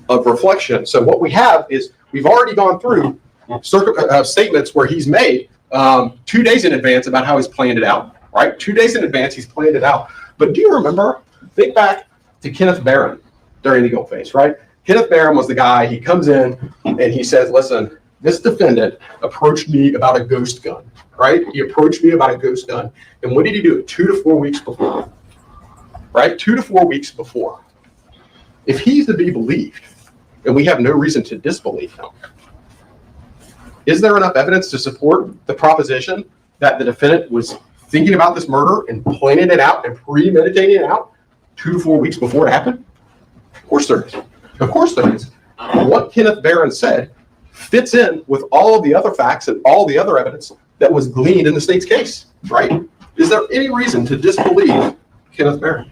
of reflection. So what we have is we've already gone through statements where he's made 2 days in advance about how he's planned it out, right? 2 days in advance, he's planned it out. But do you remember, think back to Kenneth Barron during the guilt phase, right? Kenneth Barron was the guy, he comes in and he says, listen, this defendant approached me about a ghost gun, right? He approached me about a ghost gun. And what did he do? 2 to 4 weeks before, right? 2 to 4 weeks before. If he's to be believed, and we have no reason to disbelieve him, is there enough evidence to support the proposition that the defendant was thinking about this murder and planning it out and premeditating it out 2 to 4 weeks before it happened? Of course there is. Of course there is. What Kenneth Barron said fits in with all of the other facts and all the other evidence that was gleaned in the state's case, right? Is there any reason to disbelieve Kenneth Barron?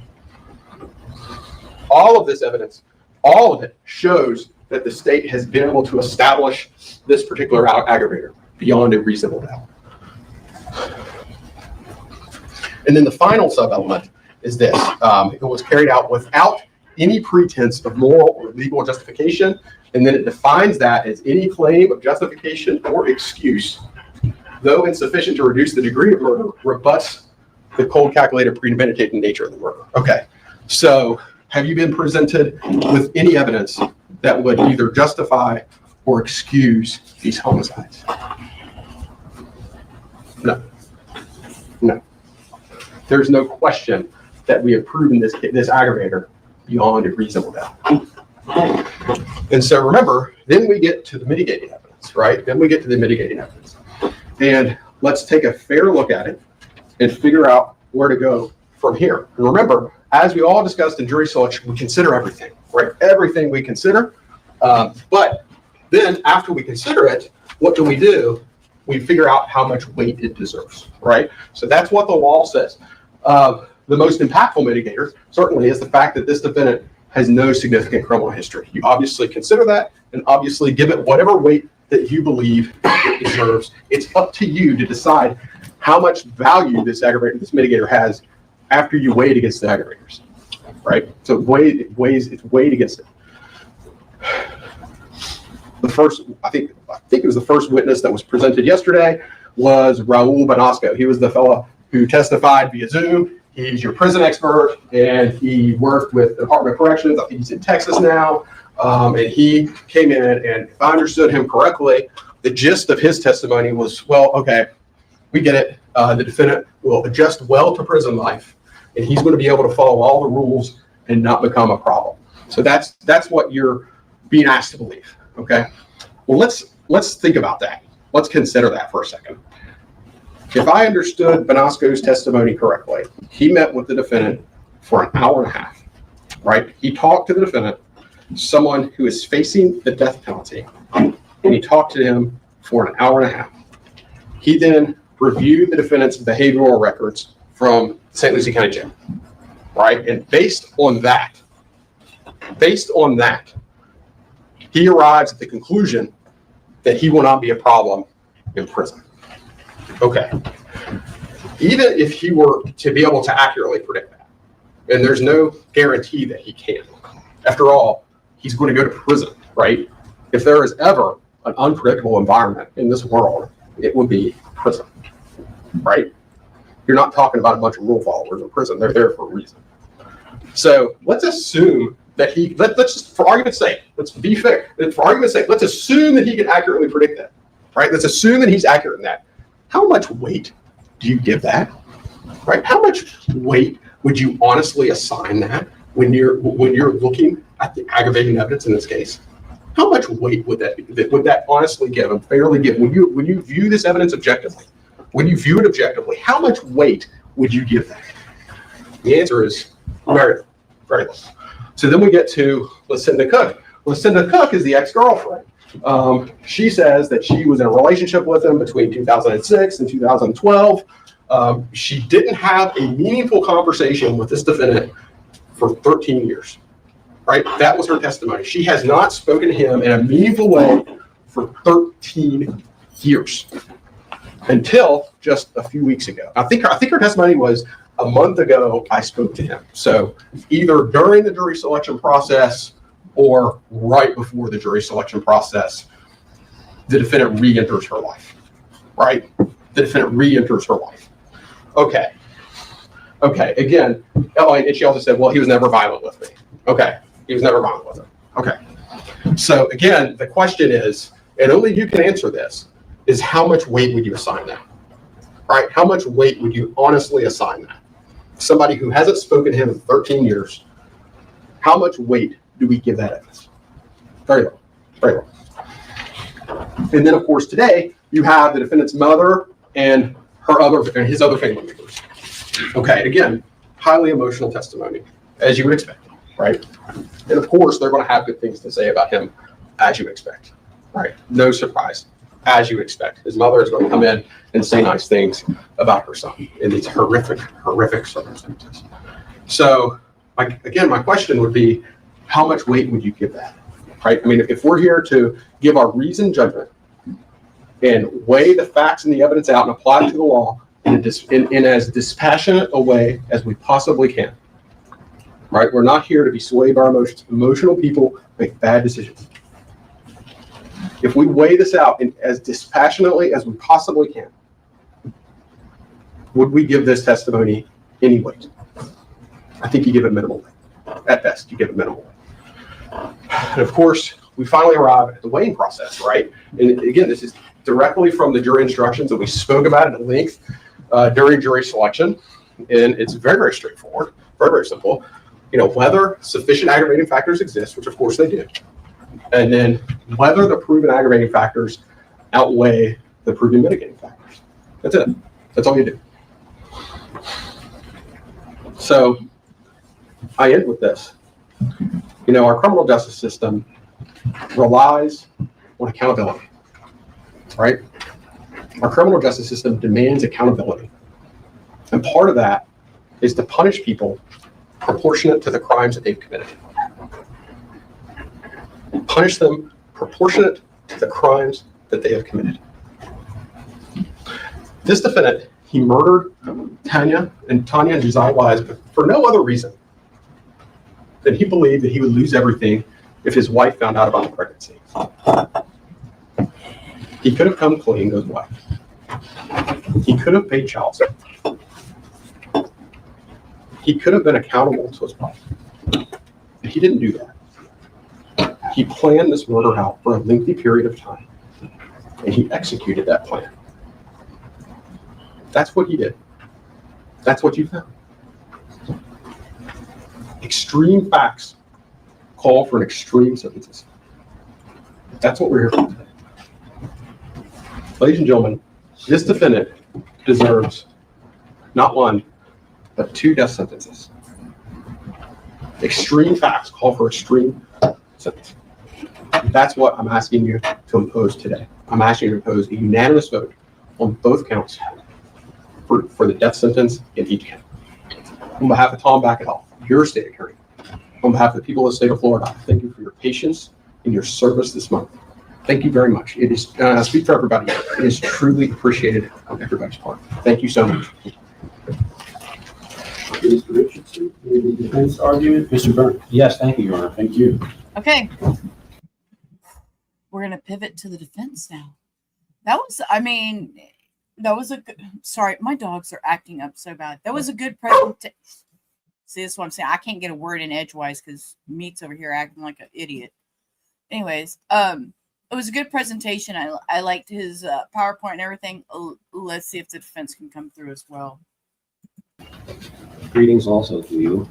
All of this evidence, all of it shows that the state has been able to establish this particular aggravator beyond a reasonable doubt. And then the final sub-element is this. It was carried out without any pretense of moral or legal justification, and then it defines that as any claim of justification or excuse, though insufficient to reduce the degree of murder, rebuts the cold, calculated, premeditated nature of the murder. Okay, so have you been presented with any evidence that would either justify or excuse these homicides? No. No. There's no question that we have proven this aggravator beyond a reasonable doubt. And so remember, then we get to the mitigating evidence, right? Then we get to the mitigating evidence. And let's take a fair look at it and figure out where to go from here. And remember, as we all discussed in jury selection, we consider everything, right? Everything we consider. But then after we consider it, what do? We figure out how much weight it deserves, right? So that's what the law says. The most impactful mitigator certainly is the fact that this defendant has no significant criminal history. You obviously consider that and obviously give it whatever weight that you believe it deserves. It's up to you to decide how much value this mitigator has after you weigh it against the aggravators, right? So it's weighed against it. The first, I think it was the first witness that was presented yesterday was Raul Benasco. He was the fellow who testified via Zoom. He's your prison expert, and he worked with the Department of Corrections. I think he's in Texas now. And he came in, and if I understood him correctly, the gist of his testimony was, well, okay, we get it. The defendant will adjust well to prison life, and he's going to be able to follow all the rules and not become a problem. So that's what you're being asked to believe. Okay. Well, let's think about that. Let's consider that for a second. If I understood Benasco's testimony correctly, he met with the defendant for an hour and a half, right? He talked to the defendant, someone who is facing the death penalty, and he talked to him for an hour and a half. He then reviewed the defendant's behavioral records from St. Lucie County Jail, right? And based on that, he arrives at the conclusion that he will not be a problem in prison. Okay. Even if he were to be able to accurately predict that, and there's no guarantee that he can. After all, he's going to go to prison, right? If there is ever an unpredictable environment in this world, it would be prison, right? You're not talking about a bunch of rule followers in prison. They're there for a reason. So let's assume that let's just, for argument's sake, let's be fair. For argument's sake, let's assume that he can accurately predict that, right? Let's assume that he's accurate in that. How much weight do you give that, right? How much weight would you honestly assign that when you're looking at the aggravating evidence in this case? How much weight would that honestly give and fairly give when you view this evidence objectively? When you view it objectively, how much weight would you give that? The answer is very little. So then we get to Lucinda Cook. Lucinda Cook is the ex-girlfriend. She says that she was in a relationship with him between 2006 and 2012. She didn't have a meaningful conversation with this defendant for 13 years, right? That was her testimony. She has not spoken to him in a meaningful way for 13 years until just a few weeks ago. I think her testimony was a month ago I spoke to him. So either during the jury selection process or right before the jury selection process, the defendant re-enters her life, right? The defendant re-enters her life. Okay. Again, and she also said, well, he was never violent with me. Okay. He was never violent with her. Okay. So again, the question is, and only you can answer this, is how much weight would you assign that? Right? How much weight would you honestly assign that? Somebody who hasn't spoken to him in 13 years, how much weight do we give that evidence? Very low. Very low. And then, of course, today you have the defendant's mother and his other family members. Okay, again, highly emotional testimony, as you would expect, right? And of course, they're going to have good things to say about him, as you expect, right? No surprise, as you expect. His mother is going to come in and say nice things about her son in these horrific circumstances. So, again, my question would be, how much weight would you give that, right? I mean, if we're here to give our reasoned judgment and weigh the facts and the evidence out and apply it to the law in as dispassionate a way as we possibly can, right? We're not here to be swayed by our emotions. Emotional people make bad decisions. If we weigh this out as dispassionately as we possibly can, would we give this testimony any weight? I think you give it minimal weight. At best, you give it minimal weight. And of course, we finally arrive at the weighing process, right? And again, this is directly from the jury instructions that we spoke about at length during jury selection. And it's very, very straightforward, very, very simple. Whether sufficient aggravating factors exist, which of course they do, and then whether the proven aggravating factors outweigh the proven mitigating factors. That's it. That's all you do. So I end with this. Our criminal justice system relies on accountability, right? Our criminal justice system demands accountability. And part of that is to punish people proportionate to the crimes that they've committed. Punish them proportionate to the crimes that they have committed. This defendant, he murdered Tania and Josiah Wise for no other reason than he believed that he would lose everything if his wife found out about the pregnancy. He could have come clean to his wife. He could have paid child support. He could have been accountable to his wife. But he didn't do that. He planned this murder out for a lengthy period of time, and he executed that plan. That's what he did. That's what you found. Extreme facts call for an extreme sentences. That's what we're here for today. Ladies and gentlemen, this defendant deserves not one, but 2 death sentences. Extreme facts call for extreme sentence. That's what I'm asking you to impose today. I'm asking you to impose a unanimous vote on both counts for the death sentence in each count. On behalf of Tom Backett, your state attorney, on behalf of the people of the state of Florida, thank you for your patience and your service this month. Thank you very much. It is, I speak for everybody, it is truly appreciated on everybody's part. Thank you so much.
Mr. Richardson, the defense argument. Mr. Byrne. Yes, thank you, Your Honor. Thank you.
Okay. We're going to pivot to the defense now. That was, I mean, that was a good, sorry, my dogs are acting up so bad. That was a good presentation. See, this is what I'm saying. I can't get a word in edgewise because Meat's over here acting like an idiot. Anyways, it was a good presentation. I liked his PowerPoint and everything. Let's see if the defense can come through as well.
Greetings also to you.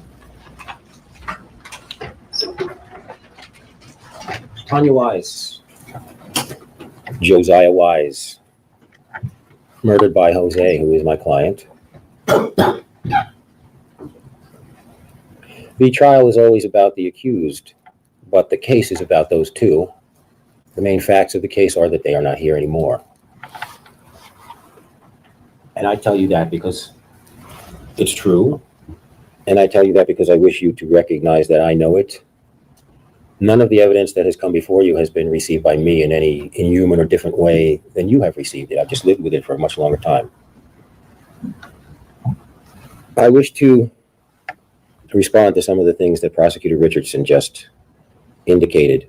Tania Wise, Josiah Wise, murdered by Jose, who is my client. The trial is always about the accused, but the case is about those two. The main facts of the case are that they are not here anymore. And I tell you that because it's true. And I tell you that because I wish you to recognize that I know it. None of the evidence that has come before you has been received by me in any inhuman or different way than you have received it. I've just lived with it for a much longer time. I wish to respond to some of the things that Prosecutor Richardson just indicated.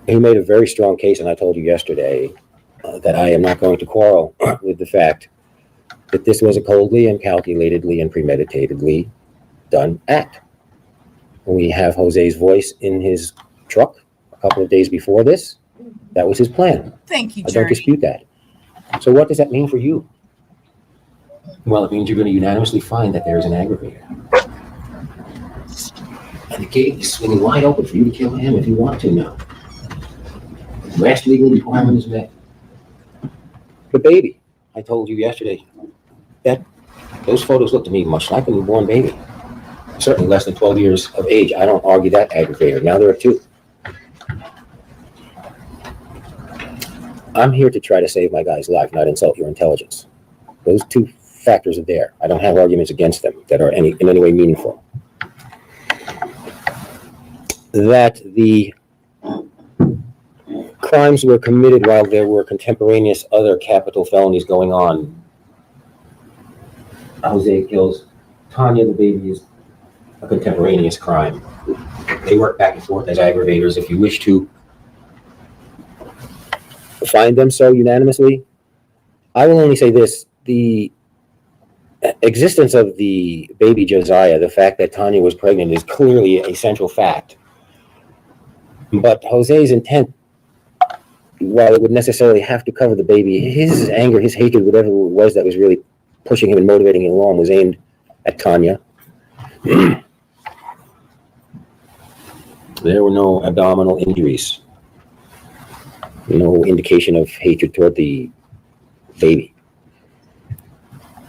He made a very strong case, and I told you yesterday that I am not going to quarrel with the fact that this was a coldly and calculatedly and premeditatedly done act. We have Jose's voice in his truck a couple of days before this. That was his plan.
Thank you,
I don't
Jerry.
dispute that. So what does that mean for you? Well, it means you're going to unanimously find that there is an aggravator. And the gate is swinging wide open for you to kill him if you want to now. The last legal requirement is met. The baby, I told you yesterday, that those photos look to me much like a newborn baby. Certainly less than 12 years of age. I don't argue that aggravator. Now there are 2. I'm here to try to save my guy's life, not insult your intelligence. Those 2 factors are there. I don't have arguments against them that are in any way meaningful. That the crimes were committed while there were contemporaneous other capital felonies going on. Jose kills Tanya, the baby, is a contemporaneous crime. They work back and forth as aggravators. If you wish to find them so unanimously, I will only say this. The existence of the baby Josiah, the fact that Tanya was pregnant, is clearly a central fact. But Jose's intent, while it would necessarily have to cover the baby, his anger, his hatred, whatever it was that was really pushing him and motivating him along, was aimed at Tanya. There were no abdominal injuries, no indication of hatred toward the baby.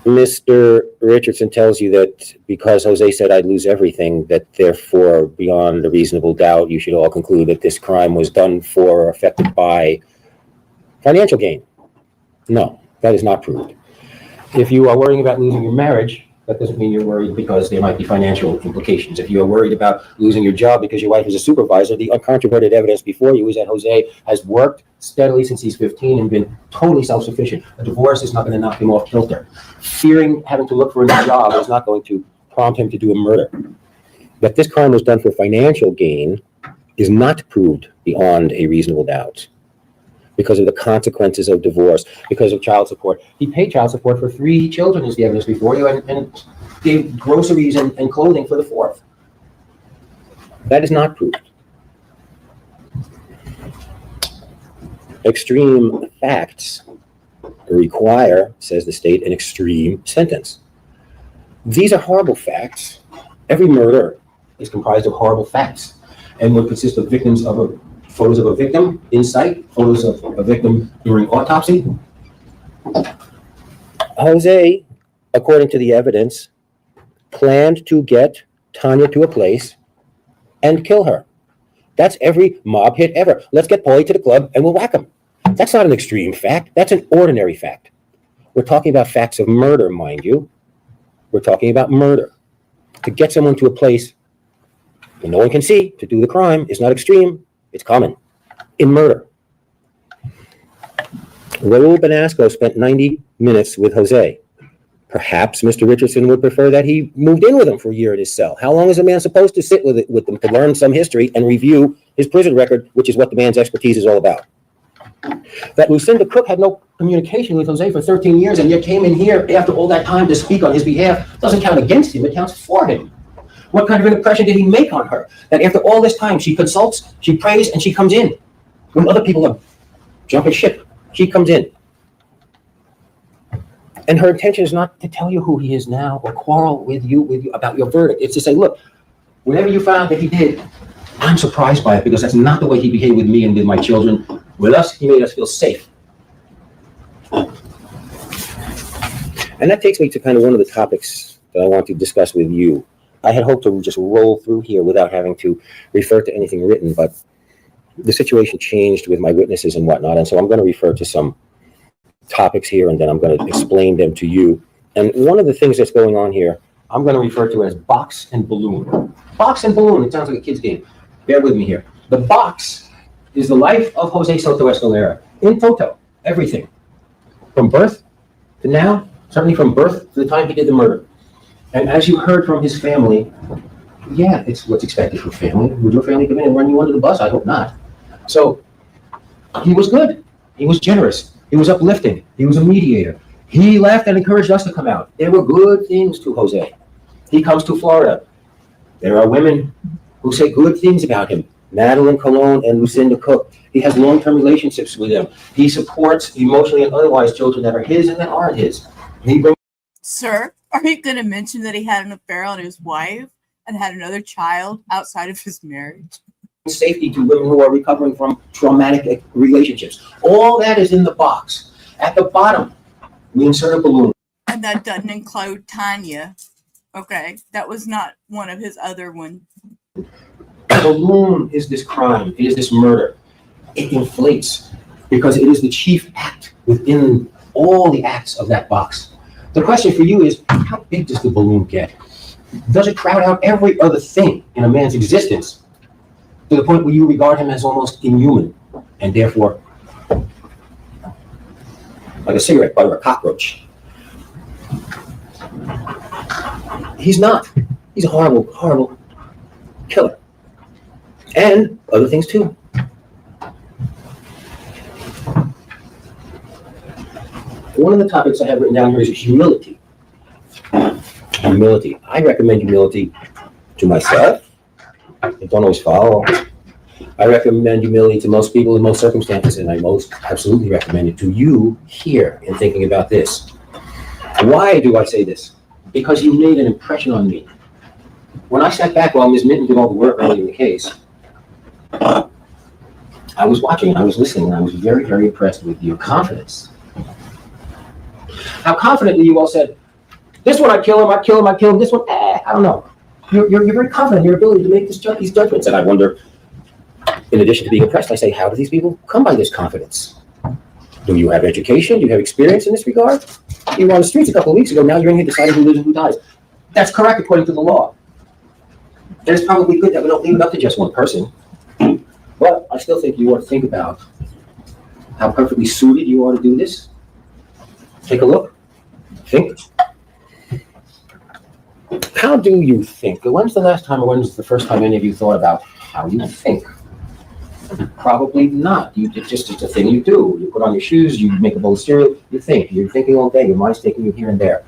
Mr. Richardson tells you that because Jose said I'd lose everything, that therefore, beyond a reasonable doubt, you should all conclude that this crime was done for or affected by financial gain. No, that is not proved. If you are worrying about losing your marriage, that doesn't mean you're worried because there might be financial implications. If you are worried about losing your job because your wife is a supervisor, the uncontroverted evidence before you is that Jose has worked steadily since he's 15 and been totally self-sufficient. A divorce is not going to knock him off kilter. Fearing having to look for a new job is not going to prompt him to do a murder. That this crime was done for financial gain is not proved beyond a reasonable doubt. because of the consequences of divorce, because of child support. He paid child support for 3 children, as the evidence before you, and gave groceries and clothing for the 4th. That is not proved. Extreme facts require, says the state, an extreme sentence. These are horrible facts. Every murder is comprised of horrible facts and would consist of photos of a victim in sight, photos of a victim during autopsy. Jose, according to the evidence, planned to get Tania to a place and kill her. That's every mob hit ever. Let's get Paulie to the club and we'll whack him. That's not an extreme fact. That's an ordinary fact. We're talking about facts of murder, mind you. We're talking about murder. To get someone to a place where no one can see to do the crime is not extreme. It's common. In murder. Raul Benasco spent 90 minutes with Jose. Perhaps Mr. Richardson would prefer that he moved in with him for a year in his cell. How long is a man supposed to sit with them to learn some history and review his prison record, which is what the man's expertise is all about? That Lucinda Cook had no communication with Jose for 13 years and yet came in here after all that time to speak on his behalf doesn't count against him, it counts for him. What kind of an impression did he make on her? That after all this time, she consults, she prays, and she comes in. When other people are jumping ship, she comes in. And her intention is not to tell you who he is now or quarrel with you about your verdict. It's to say, look, whatever you found that he did, I'm surprised by it because that's not the way he behaved with me and with my children. With us, he made us feel safe. And that takes me to kind of one of the topics that I want to discuss with you. I had hoped to just roll through here without having to refer to anything written, but the situation changed with my witnesses and whatnot, and so I'm going to refer to some topics here, and then I'm going to explain them to you. And one of the things that's going on here, I'm going to refer to as box and balloon. Box and balloon, it sounds like a kid's game. Bear with me here. The box is the life of Jose Soto-Escalera. In toto, everything. From birth to now, certainly from birth to the time he did the murder. And as you heard from his family, yeah, it's what's expected from family. Would your family come in and run you under the bus? I hope not. So he was good. He was generous. He was uplifting. He was a mediator. He left and encouraged us to come out. There were good things to Jose. He comes to Florida. There are women who say good things about him. Madeline Colon and Lucinda Cook. He has long-term relationships with them. He supports emotionally and otherwise children that are his and that aren't his.
Sir, are you going to mention that he had an affair on his wife and had another child outside of his marriage?
Safety to women who are recovering from traumatic relationships. All that is in the box. At the bottom, we insert a balloon.
And that doesn't include Tania. Okay, that was not one of his other ones.
The balloon is this crime. It is this murder. It inflates because it is the chief act within all the acts of that box. The question for you is, how big does the balloon get? Does it crowd out every other thing in a man's existence to the point where you regard him as almost inhuman and therefore like a cigarette butt or a cockroach? He's not. He's a horrible, horrible killer. And other things too. One of the topics I have written down here is humility. Humility. I recommend humility to myself. I don't always follow. I recommend humility to most people in most circumstances, and I most absolutely recommend it to you here in thinking about this. Why do I say this? Because you made an impression on me. When I sat back while Ms. Minton did all the work early in the case, I was watching, I was listening, and I was very, very impressed with your confidence. How confidently you all said, this one I'd kill him, I'd kill him, I'd kill him, this one, I don't know. You're very confident in your ability to make these judgments. And I wonder, in addition to being impressed, I say, how do these people come by this confidence? Do you have education? Do you have experience in this regard? You were on the streets a couple of weeks ago, now you're in here deciding who lives and who dies. That's correct according to the law. And it's probably good that we don't leave it up to just one person. But I still think you ought to think about how perfectly suited you are to do this. Take a look. Think. How do you think? When's the last time or when's the first time any of you thought about how you think? Probably not. It's just a thing you do. You put on your shoes, you make a bowl of cereal, you think. You're thinking all day. Your mind's taking you here and there.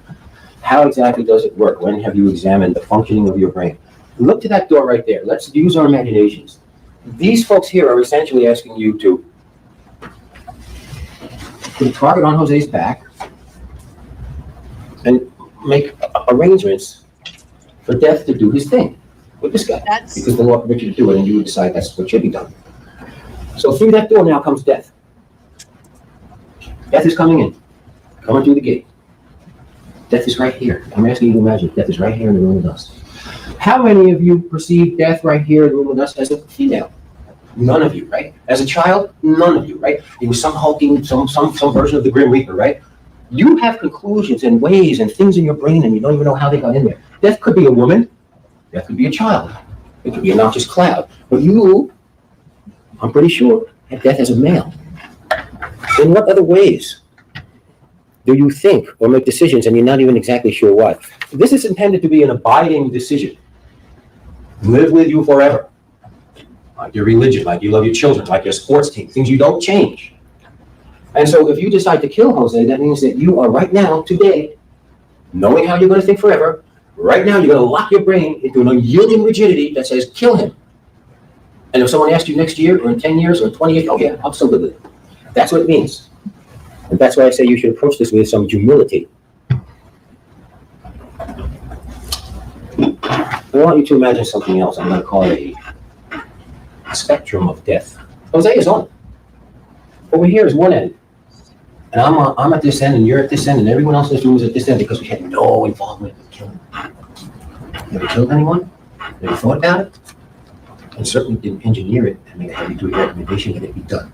How exactly does it work? When have you examined the functioning of your brain? Look to that door right there. Let's use our imaginations. These folks here are essentially asking you to put a target on Jose's back and make arrangements for death to do his thing with this guy. Because the law permits you to do it, and you would decide that's what should be done. So through that door now comes death. Death is coming in, coming through the gate. Death is right here. I'm asking you to imagine death is right here in the room with us. How many of you perceive death right here in the room with us as a female? None of you, right? As a child, none of you, right? It was some hulking, some version of the Grim Reaper, right? You have conclusions and ways and things in your brain, and you don't even know how they got in there. Death could be a woman. Death could be a child. It could be a noxious cloud. But you, I'm pretty sure, have death as a male. In what other ways do you think or make decisions and you're not even exactly sure what? This is intended to be an abiding decision. Live with you forever. Like your religion, like you love your children, like your sports team, things you don't change. And so if you decide to kill Jose, that means that you are right now, today, knowing how you're going to think forever, right now you're going to lock your brain into an unyielding rigidity that says, kill him. And if someone asks you next year or in 10 years or 20 years, oh yeah, I'm still good with it. That's what it means. And that's why I say you should approach this with some humility. I want you to imagine something else. I'm going to call it a spectrum of death. Jose is on it. Over here is one end. And I'm at this end, and you're at this end, and everyone else in this room is at this end because we had no involvement in killing. Never killed anyone? Never thought about it? And certainly didn't engineer it and make a heavy-duty recommendation that it be done.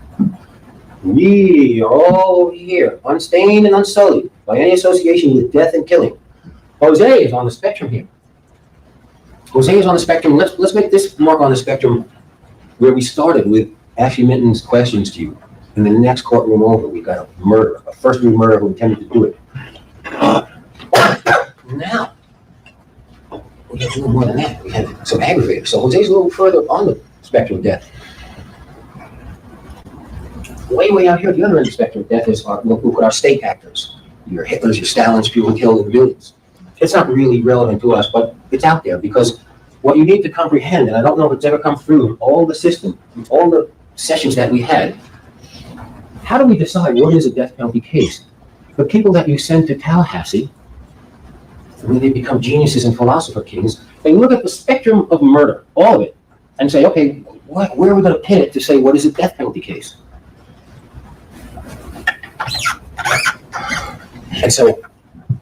We are all here, unstained and unsullied by any association with death and killing. Jose is on the spectrum here. Jose is on the spectrum. Let's make this mark on the spectrum where we started with Ashley Minton's questions to you. In the next courtroom over, we got a murder, a first-degree murder who intended to do it. Now, we have a little more than that. We have some aggravators. So Jose's a little further on the spectrum of death. Way out here at the other end of the spectrum of death is our state actors. Your Hitlers, your Stalins, people killed in millions. It's not really relevant to us, but it's out there because what you need to comprehend, and I don't know if it's ever come through all the system, all the sessions that we had, how do we decide what is a death penalty case? The people that you send to Tallahassee, when they become geniuses and philosopher kings, they look at the spectrum of murder, all of it, and say, okay, where are we going to pin it to say what is a death penalty case? And so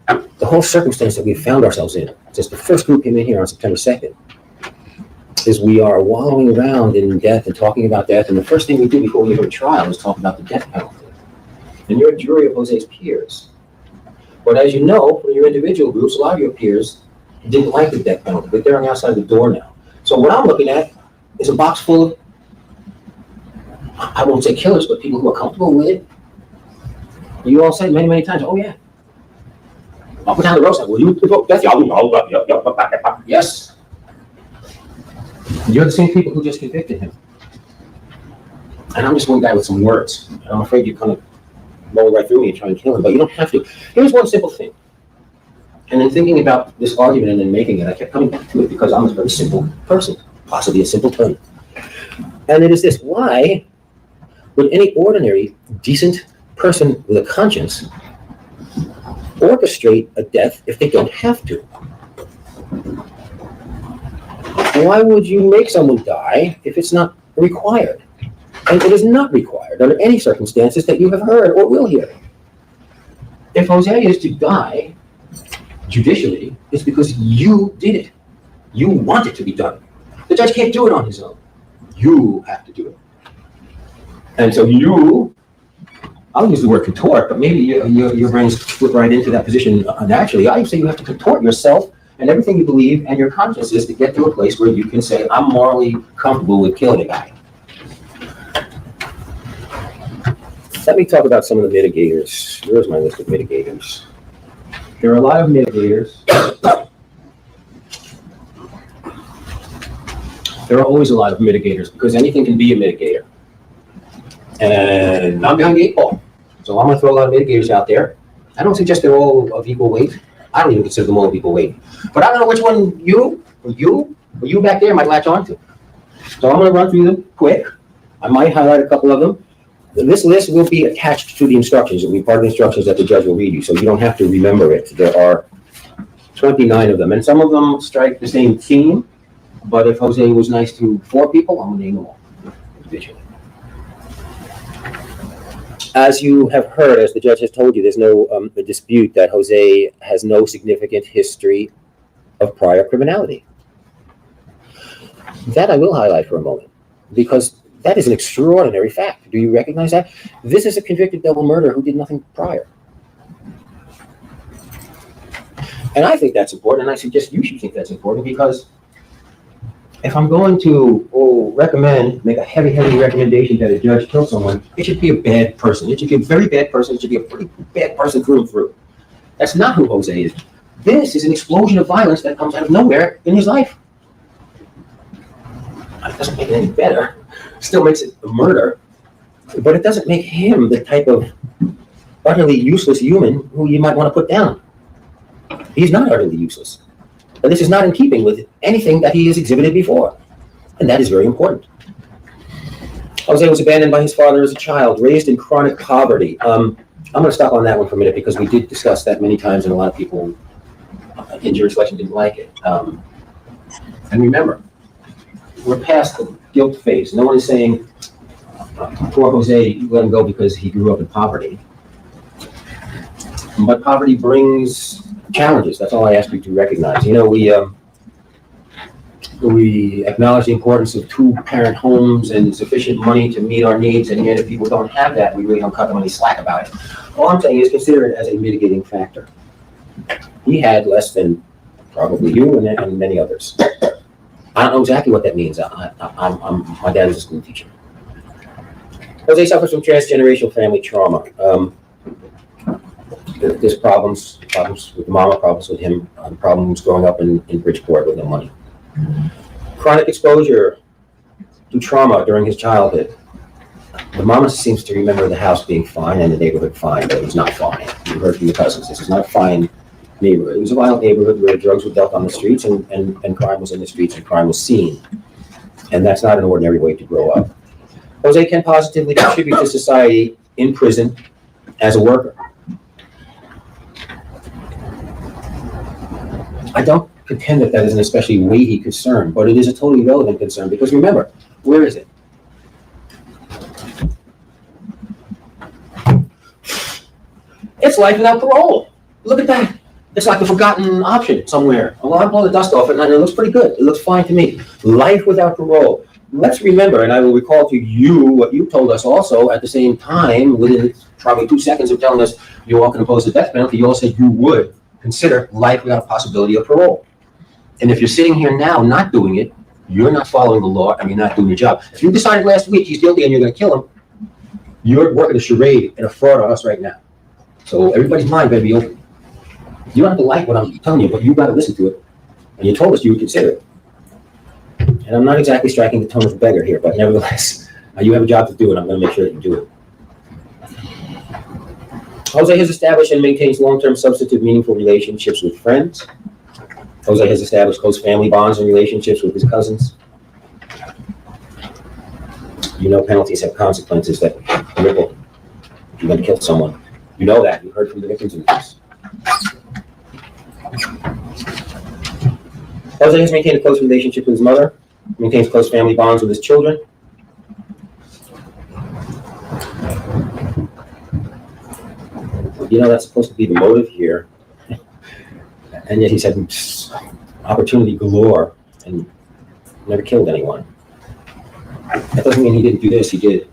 the whole circumstance that we found ourselves in, since the first group came in here on September 2nd, is we are wallowing around in death and talking about death. And the first thing we do before we have a trial is talk about the death penalty. And you're a jury of Jose's peers. But as you know, from your individual groups, a lot of your peers didn't like the death penalty, but they're on the outside of the door now. So what I'm looking at is a box full of, I won't say killers, but people who are comfortable with it. You all said many times, oh yeah. Up and down the road, said, well, you vote death, y'all. Yes. You're the same people who just convicted him. And I'm just one guy with some words. And I'm afraid you're going to roll right through me and try and kill him, but you don't have to. Here's one simple thing. And then thinking about this argument and then making it, I kept coming back to it because I'm a very simple person, possibly a simpleton. And it is this: why would any ordinary, decent person with a conscience orchestrate a death if they don't have to? Why would you make someone die if it's not required? And it is not required under any circumstances that you have heard or will hear. If Jose is to die judicially, it's because you did it. You want it to be done. The judge can't do it on his own. You have to do it. And so you, I'll use the word contort, but maybe your brains flip right into that position naturally. I say you have to contort yourself and everything you believe and your conscience is to get to a place where you can say, I'm morally comfortable with killing a guy. Let me talk about some of the mitigators. Where's my list of mitigators? There are a lot of mitigators. There are always a lot of mitigators because anything can be a mitigator. And I'm behind the 8 ball. So I'm going to throw a lot of mitigators out there. I don't suggest they're all of equal weight. I don't even consider them all of equal weight. But I don't know which one you back there might latch on to. So I'm going to run through them quick. I might highlight a couple of them. This list will be attached to the instructions. It will be part of the instructions that the judge will read you, so you don't have to remember it. There are 29 of them, and some of them strike the same theme, but if Jose was nice to 4 people, I'm going to name them all individually. As you have heard, as the judge has told you, there's no dispute that Jose has no significant history of prior criminality. That I will highlight for a moment, because that is an extraordinary fact. Do you recognize that? This is a convicted double murderer who did nothing prior. And I think that's important, and I suggest you should think that's important, because if I'm going to make a heavy recommendation that a judge kill someone, it should be a bad person. It should be a very bad person. It should be a pretty bad person through and through. That's not who Jose is. This is an explosion of violence that comes out of nowhere in his life. It doesn't make it any better. Still makes it a murder, but it doesn't make him the type of utterly useless human who you might want to put down. He's not utterly useless. But this is not in keeping with anything that he has exhibited before. And that is very important. Jose was abandoned by his father as a child, raised in chronic poverty. I'm going to stop on that one for a minute, because we did discuss that many times, and a lot of people in jury selection didn't like it. And remember, we're past the guilt phase. No one is saying, poor Jose, let him go because he grew up in poverty. But poverty brings challenges. That's all I ask you to recognize. You know, we acknowledge the importance of 2-parent homes and sufficient money to meet our needs, and yet if people don't have that, we really don't cut them any slack about it. All I'm saying is consider it as a mitigating factor. He had less than probably you and many others. I don't know exactly what that means. My dad was a school teacher. Jose suffers from transgenerational family trauma. There's problems with the mama, problems with him, problems growing up in Bridgeport with no money. Chronic exposure to trauma during his childhood. The mama seems to remember the house being fine and the neighborhood fine, but it was not fine. You heard from your cousins, this is not a fine neighborhood. It was a violent neighborhood where drugs were dealt on the streets and crime was in the streets and crime was seen. And that's not an ordinary way to grow up. Jose can positively contribute to society in prison as a worker. I don't contend that is an especially weighty concern, but it is a totally relevant concern, because remember, where is it? It's life without parole. Look at that. It's like a forgotten option somewhere. Well, I'm blowing the dust off it, and it looks pretty good. It looks fine to me. Life without parole. Let's remember, and I will recall to you what you told us also at the same time, within probably 2 seconds of telling us you all can impose the death penalty, you all said you would consider life without possibility of parole. And if you're sitting here now not doing it, you're not following the law and you're not doing your job. If you decided last week he's guilty and you're going to kill him, you're working a charade and a fraud on us right now. So everybody's mind better be open. You don't have to like what I'm telling you, but you've got to listen to it. And you told us you would consider it. And I'm not exactly striking the tone of a beggar here, but nevertheless, you have a job to do, and I'm going to make sure that you do it. Jose has established and maintains long-term, substantive, meaningful relationships with friends. Jose has established close family bonds and relationships with his cousins. You know penalties have consequences that ripple if you're going to kill someone. You know that. You heard from the victims in this. Jose has maintained a close relationship with his mother, maintains close family bonds with his children. You know, that's supposed to be the motive here. And yet he's had opportunity galore and never killed anyone. That doesn't mean he didn't do this, he did.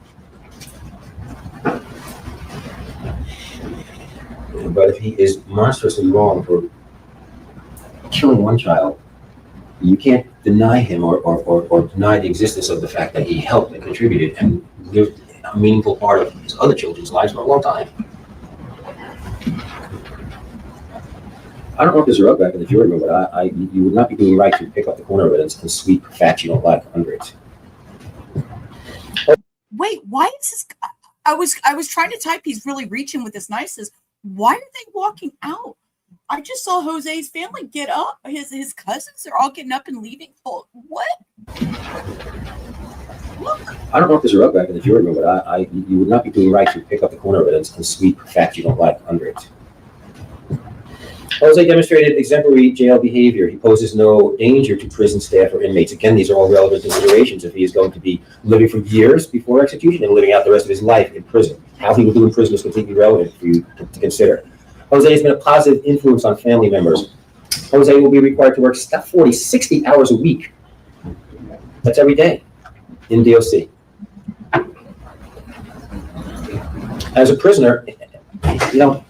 But if he is monstrously wrong for killing one child, you can't deny him or deny the existence of the fact that he helped and contributed and lived a meaningful part of his other children's lives for a long time. I don't know if there's a rug back in the jury room, but you would not be doing right to pick up the corner of it and sweep fat you don't like under it.
wait, why is this? I was trying to type. He's really reaching with his niceness. Why are they walking out? I just saw Jose's family get up. His cousins are all getting up and leaving. Oh, what? Look.
I don't know if there's a rug back in the jury room, but you would not be doing right to pick up the corner of it and sweep facts you don't like under it. Jose demonstrated exemplary jail behavior. He poses no danger to prison staff or inmates. Again, these are all relevant considerations if he is going to be living for years before execution and living out the rest of his life in prison. How he will do in prison is completely relevant for you to consider. Jose has been a positive influence on family members. Jose will be required to work 60 hours a week. That's every day in DOC. As a prisoner, you know,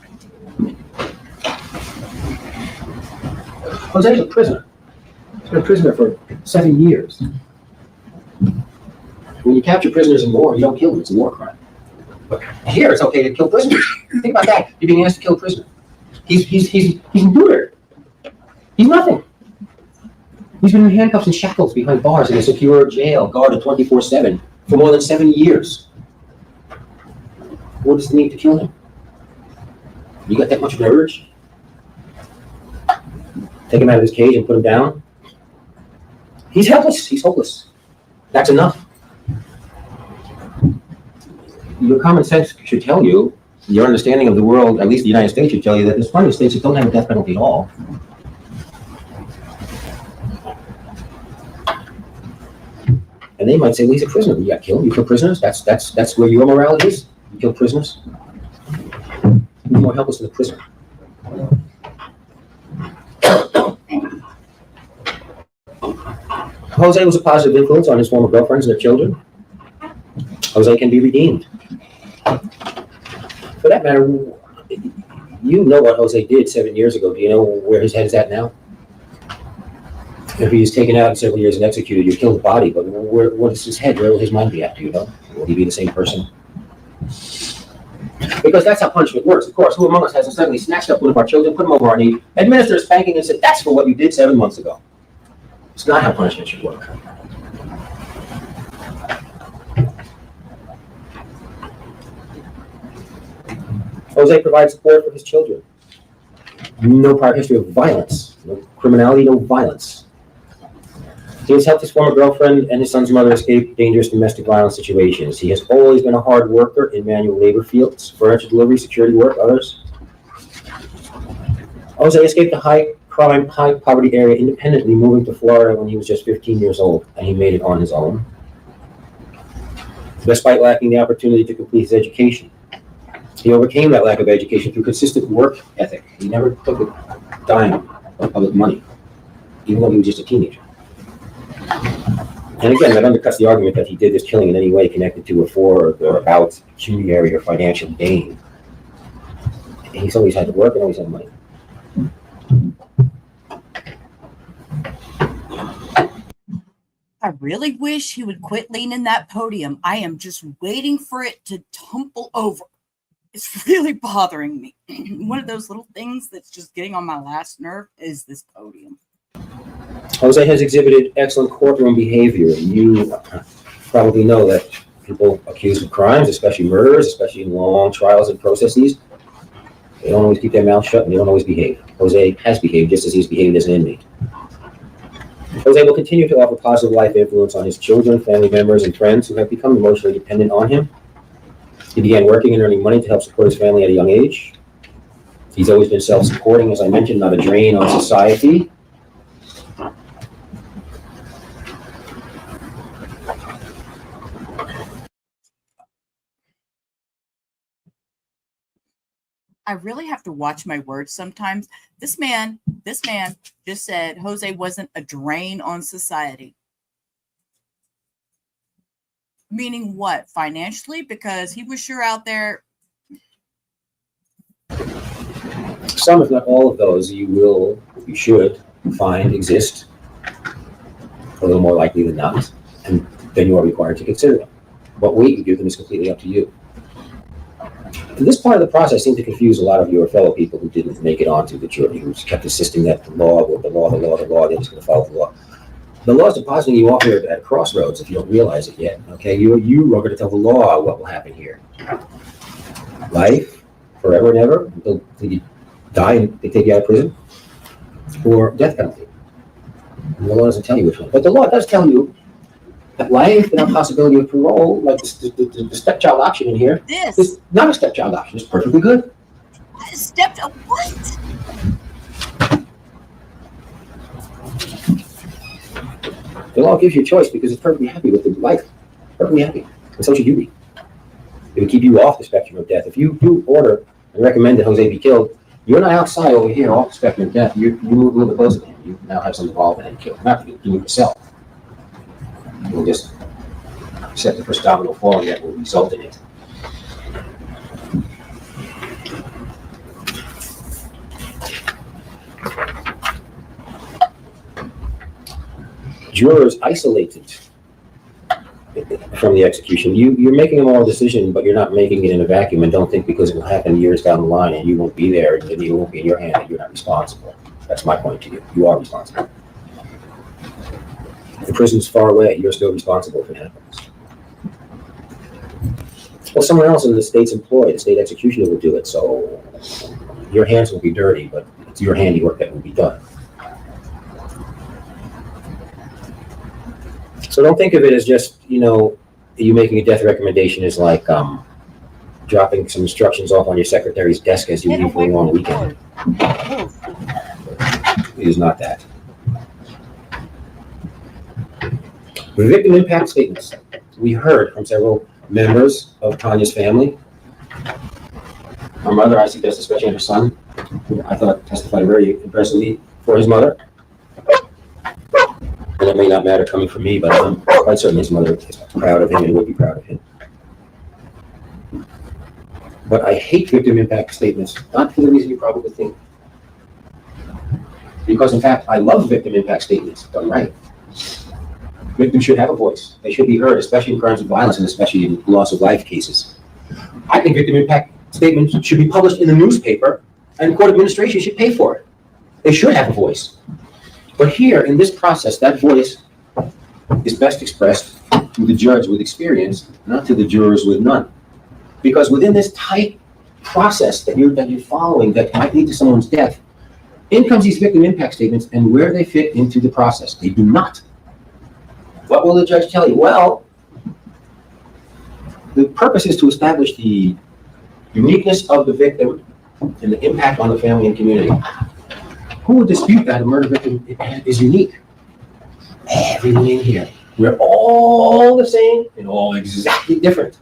Jose is a prisoner. He's been a prisoner for 7 years. When you capture prisoners in war, you don't kill them. It's a war crime. But here, it's okay to kill prisoners. Think about that. You're being asked to kill a prisoner. He's neutered. He's nothing. He's been in handcuffs and shackles behind bars in a secure jail, guarded 24/7 for more than 7 years. What is the need to kill him? You got that much of an urge? Take him out of his cage and put him down? He's helpless. He's hopeless. That's enough. Your common sense should tell you, your understanding of the world, at least the United States, should tell you that there's plenty of states that don't have a death penalty at all. And they might say, well, he's a prisoner. You got killed. You kill prisoners. That's where your morality is. You kill prisoners. You're more helpless than a prisoner. Jose was a positive influence on his former girlfriends and their children. Jose can be redeemed. For that matter, you know what Jose did 7 years ago. Do you know where his head is at now? If he is taken out in several years and executed, you kill the body, but what is his head? Where will his mind be at? Do you know? Will he be the same person? Because that's how punishment works. Of course, who among us hasn't suddenly snatched up one of our children, put them over our knee, administered a spanking, and said, that's for what you did 7 months ago. It's not how punishment should work. Jose provides support for his children. No prior history of violence, no criminality, no violence. He has helped his former girlfriend and his son's mother escape dangerous domestic violence situations. He has always been a hard worker in manual labor fields, furniture delivery, security work, others. Jose escaped a high-crime, high-poverty area independently, moving to Florida when he was just 15 years old, and he made it on his own, despite lacking the opportunity to complete his education. He overcame that lack of education through consistent work ethic. He never took a dime of public money, even though he was just a teenager. And again, that undercuts the argument that he did this killing in any way connected to a for or about pecuniary or financial gain. He's always had to work and always had money.
I really wish he would quit leaning that podium. I am just waiting for it to tumble over. It's really bothering me. One of those little things that's just getting on my last nerve is this podium.
Jose has exhibited excellent courtroom behavior. You probably know that people accused of crimes, especially murders, especially in long trials and processes, they don't always keep their mouth shut and they don't always behave. Jose has behaved just as he's behaved as an inmate. Jose will continue to offer positive life influence on his children, family members, and friends who have become emotionally dependent on him. He began working and earning money to help support his family at a young age. He's always been self-supporting, as I mentioned, not a drain on society.
I really have to watch my words sometimes. This man just said Jose wasn't a drain on society. Meaning what? Financially? Because he was sure out there.
Some, if not all of those, you should find exist a little more likely than not, and then you are required to consider them. What weight you give them is completely up to you. This part of the process seemed to confuse a lot of your fellow people who didn't make it onto the jury, who kept insisting that the law, they're just going to follow the law. The law is depositing you off here at a crossroads if you don't realize it yet. Okay, you are going to tell the law what will happen here. Life, forever and ever, until you die and they take you out of prison, or death penalty. And the law doesn't tell you which one, but the law does tell you that life without possibility of parole, like the stepchild option in here, is not a stepchild option. It's perfectly good.
What?
The law gives you a choice because it's perfectly happy with the life. Perfectly happy. And so should you be. It would keep you off the spectrum of death. If you do order and recommend that Jose be killed, you're not outside over here off the spectrum of death. You move a little bit closer to him. You now have some involvement in killing. Not you, do it yourself. You'll just accept the first domino falling that will result in it. Jurors isolated from the execution. You're making a moral decision, but you're not making it in a vacuum, and don't think because it will happen years down the line and you won't be there and it won't be in your hand that you're not responsible. That's my point to you. You are responsible. If the prison's far away, you're still responsible if it happens. Well, someone else in the state's employ, the state executioner will do it, so your hands will be dirty, but it's your handiwork that will be done. So don't think of it as just, you making a death recommendation is like dropping some instructions off on your secretary's desk as you leave for a long weekend. It is not that. The victim impact statements. We heard from several members of Tanya's family. Her mother, I suggest, especially her son, who I thought testified very impressively for his mother. And it may not matter coming from me, but I'm quite certain his mother is proud of him and would be proud of him. But I hate victim impact statements, not for the reason you probably think. Because in fact, I love victim impact statements done right. Victims should have a voice. They should be heard, especially in crimes of violence and especially in loss of life cases. I think victim impact statements should be published in the newspaper and court administration should pay for it. They should have a voice. But here, in this process, that voice is best expressed to the judge with experience, not to the jurors with none. Because within this tight process that you're following that might lead to someone's death, in comes these victim impact statements and where they fit into the process. They do not. What will the judge tell you? Well, the purpose is to establish the uniqueness of the victim and the impact on the family and community. Who would dispute that a murder victim is unique? Everyone in here. We're all the same and all exactly different.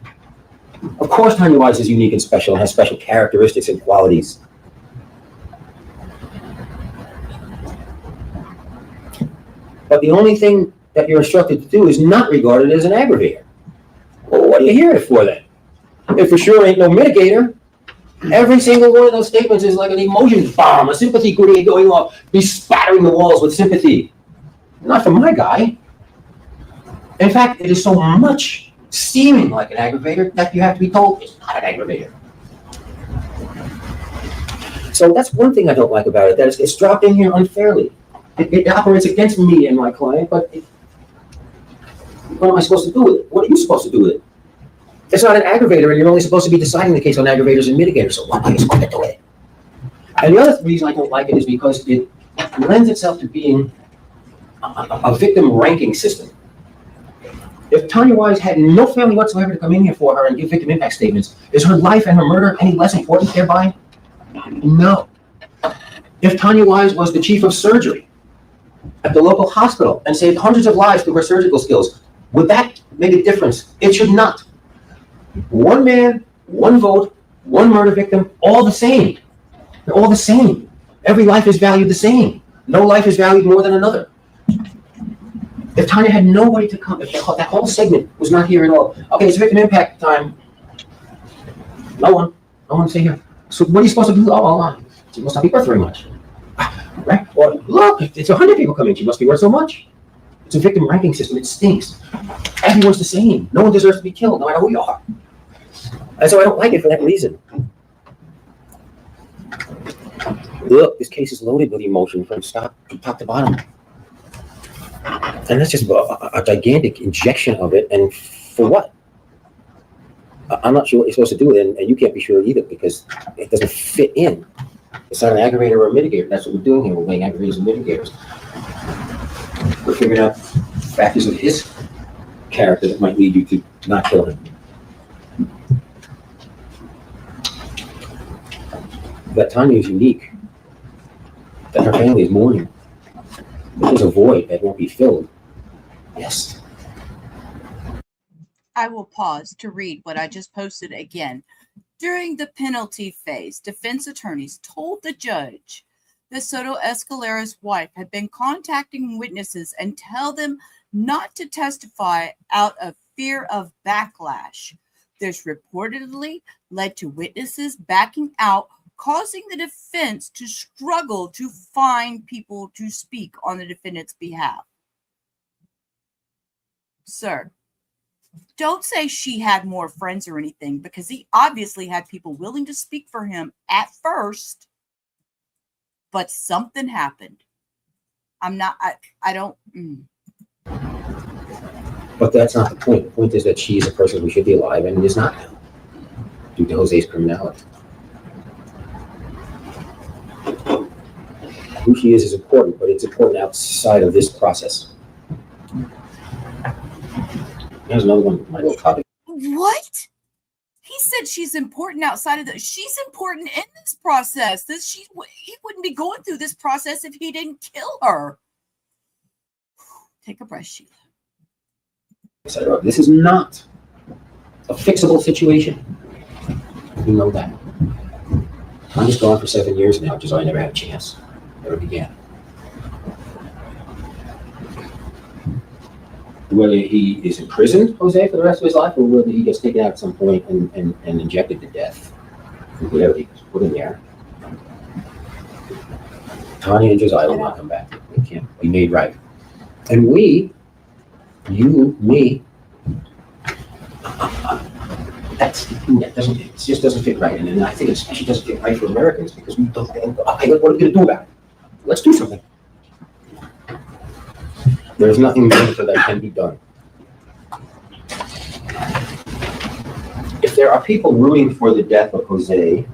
Of course, Tania Wise is unique and special and has special characteristics and qualities. But the only thing that you're instructed to do is not regarded as an aggravator. Well, what are you hearing it for then? If for sure ain't no mitigator, every single one of those statements is like an emotion bomb, a sympathy grenade going off, bespattering the walls with sympathy. Not for my guy. In fact, it is so much seeming like an aggravator that you have to be told it's not an aggravator. So that's one thing I don't like about it, that it's dropped in here unfairly. It operates against me and my client, but what am I supposed to do with it? What are you supposed to do with it? It's not an aggravator, and you're only supposed to be deciding the case on aggravators and mitigators, so what are you supposed to do with it? And the other reason I don't like it is because it lends itself to being a victim ranking system. If Tania Wise had no family whatsoever to come in here for her and give victim impact statements, is her life and her murder any less important thereby? No. If Tania Wise was the chief of surgery at the local hospital and saved hundreds of lives through her surgical skills, would that make a difference? It should not. One man, one vote, one murder victim, all the same. They're all the same. Every life is valued the same. No life is valued more than another. If Tania had nobody to come, if that whole segment was not here at all, okay, it's victim impact time. No one say here. So what are you supposed to do? Oh, she must not be worth very much. Right? Or look, it's 100 people coming, she must be worth so much. It's a victim ranking system, it stinks. Everyone's the same. No one deserves to be killed, no matter who you are. And so I don't like it for that reason. Look, this case is loaded with emotion from top to bottom. And that's just a gigantic injection of it. And for what? I'm not sure what you're supposed to do with it, and you can't be sure either because it doesn't fit in. It's not an aggravator or a mitigator. That's what we're doing here. We're weighing aggravators and mitigators. We're figuring out factors of his character that might lead you to not kill him. That Tanya is unique. That her family is mourning. That there's a void that won't be filled. Yes.
I will pause to read what I just posted again. During the penalty phase, defense attorneys told the judge that Soto-Escalera's wife had been contacting witnesses and tell them not to testify out of fear of backlash. This reportedly led to witnesses backing out, causing the defense to struggle to find people to speak on the defendant's behalf. Sir, don't say she had more friends or anything, because he obviously had people willing to speak for him at first, but something happened. I don't.
But that's not the point. The point is that she is a person who should be alive and is not now, due to Jose's criminality. Who she is important, but it's important outside of this process. There's another one, my little copy.
What? He said she's important outside of she's important in this process. He wouldn't be going through this process if he didn't kill her. Take a breath, Sheila.
This is not a fixable situation. You know that. I'm just gone for 7 years now, which is why I never had a chance. Never began. Whether he is imprisoned, Jose, for the rest of his life, or whether he gets taken out at some point and injected to death, whatever he was put in there. Tanya and Josiah will not come back. They can't be made right. And we, you, me, it just doesn't fit right. And I think it especially doesn't fit right for Americans because we don't, okay, what are we going to do about it? Let's do something. There's nothing meaningful that can be done. If there are people rooting for the death of Jose,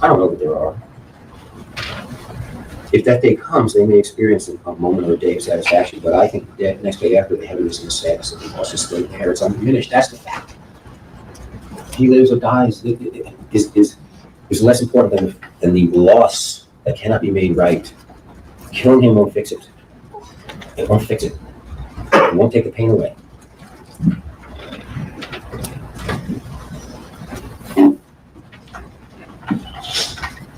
I don't know that there are. If that day comes, they may experience a moment or a day of satisfaction, but I think the next day after, the heaviness and the sadness that the loss is still there. It's undiminished. That's the fact. If he lives or dies is less important than the loss that cannot be made right. Killing him won't fix it. It won't fix it. It won't take the pain away.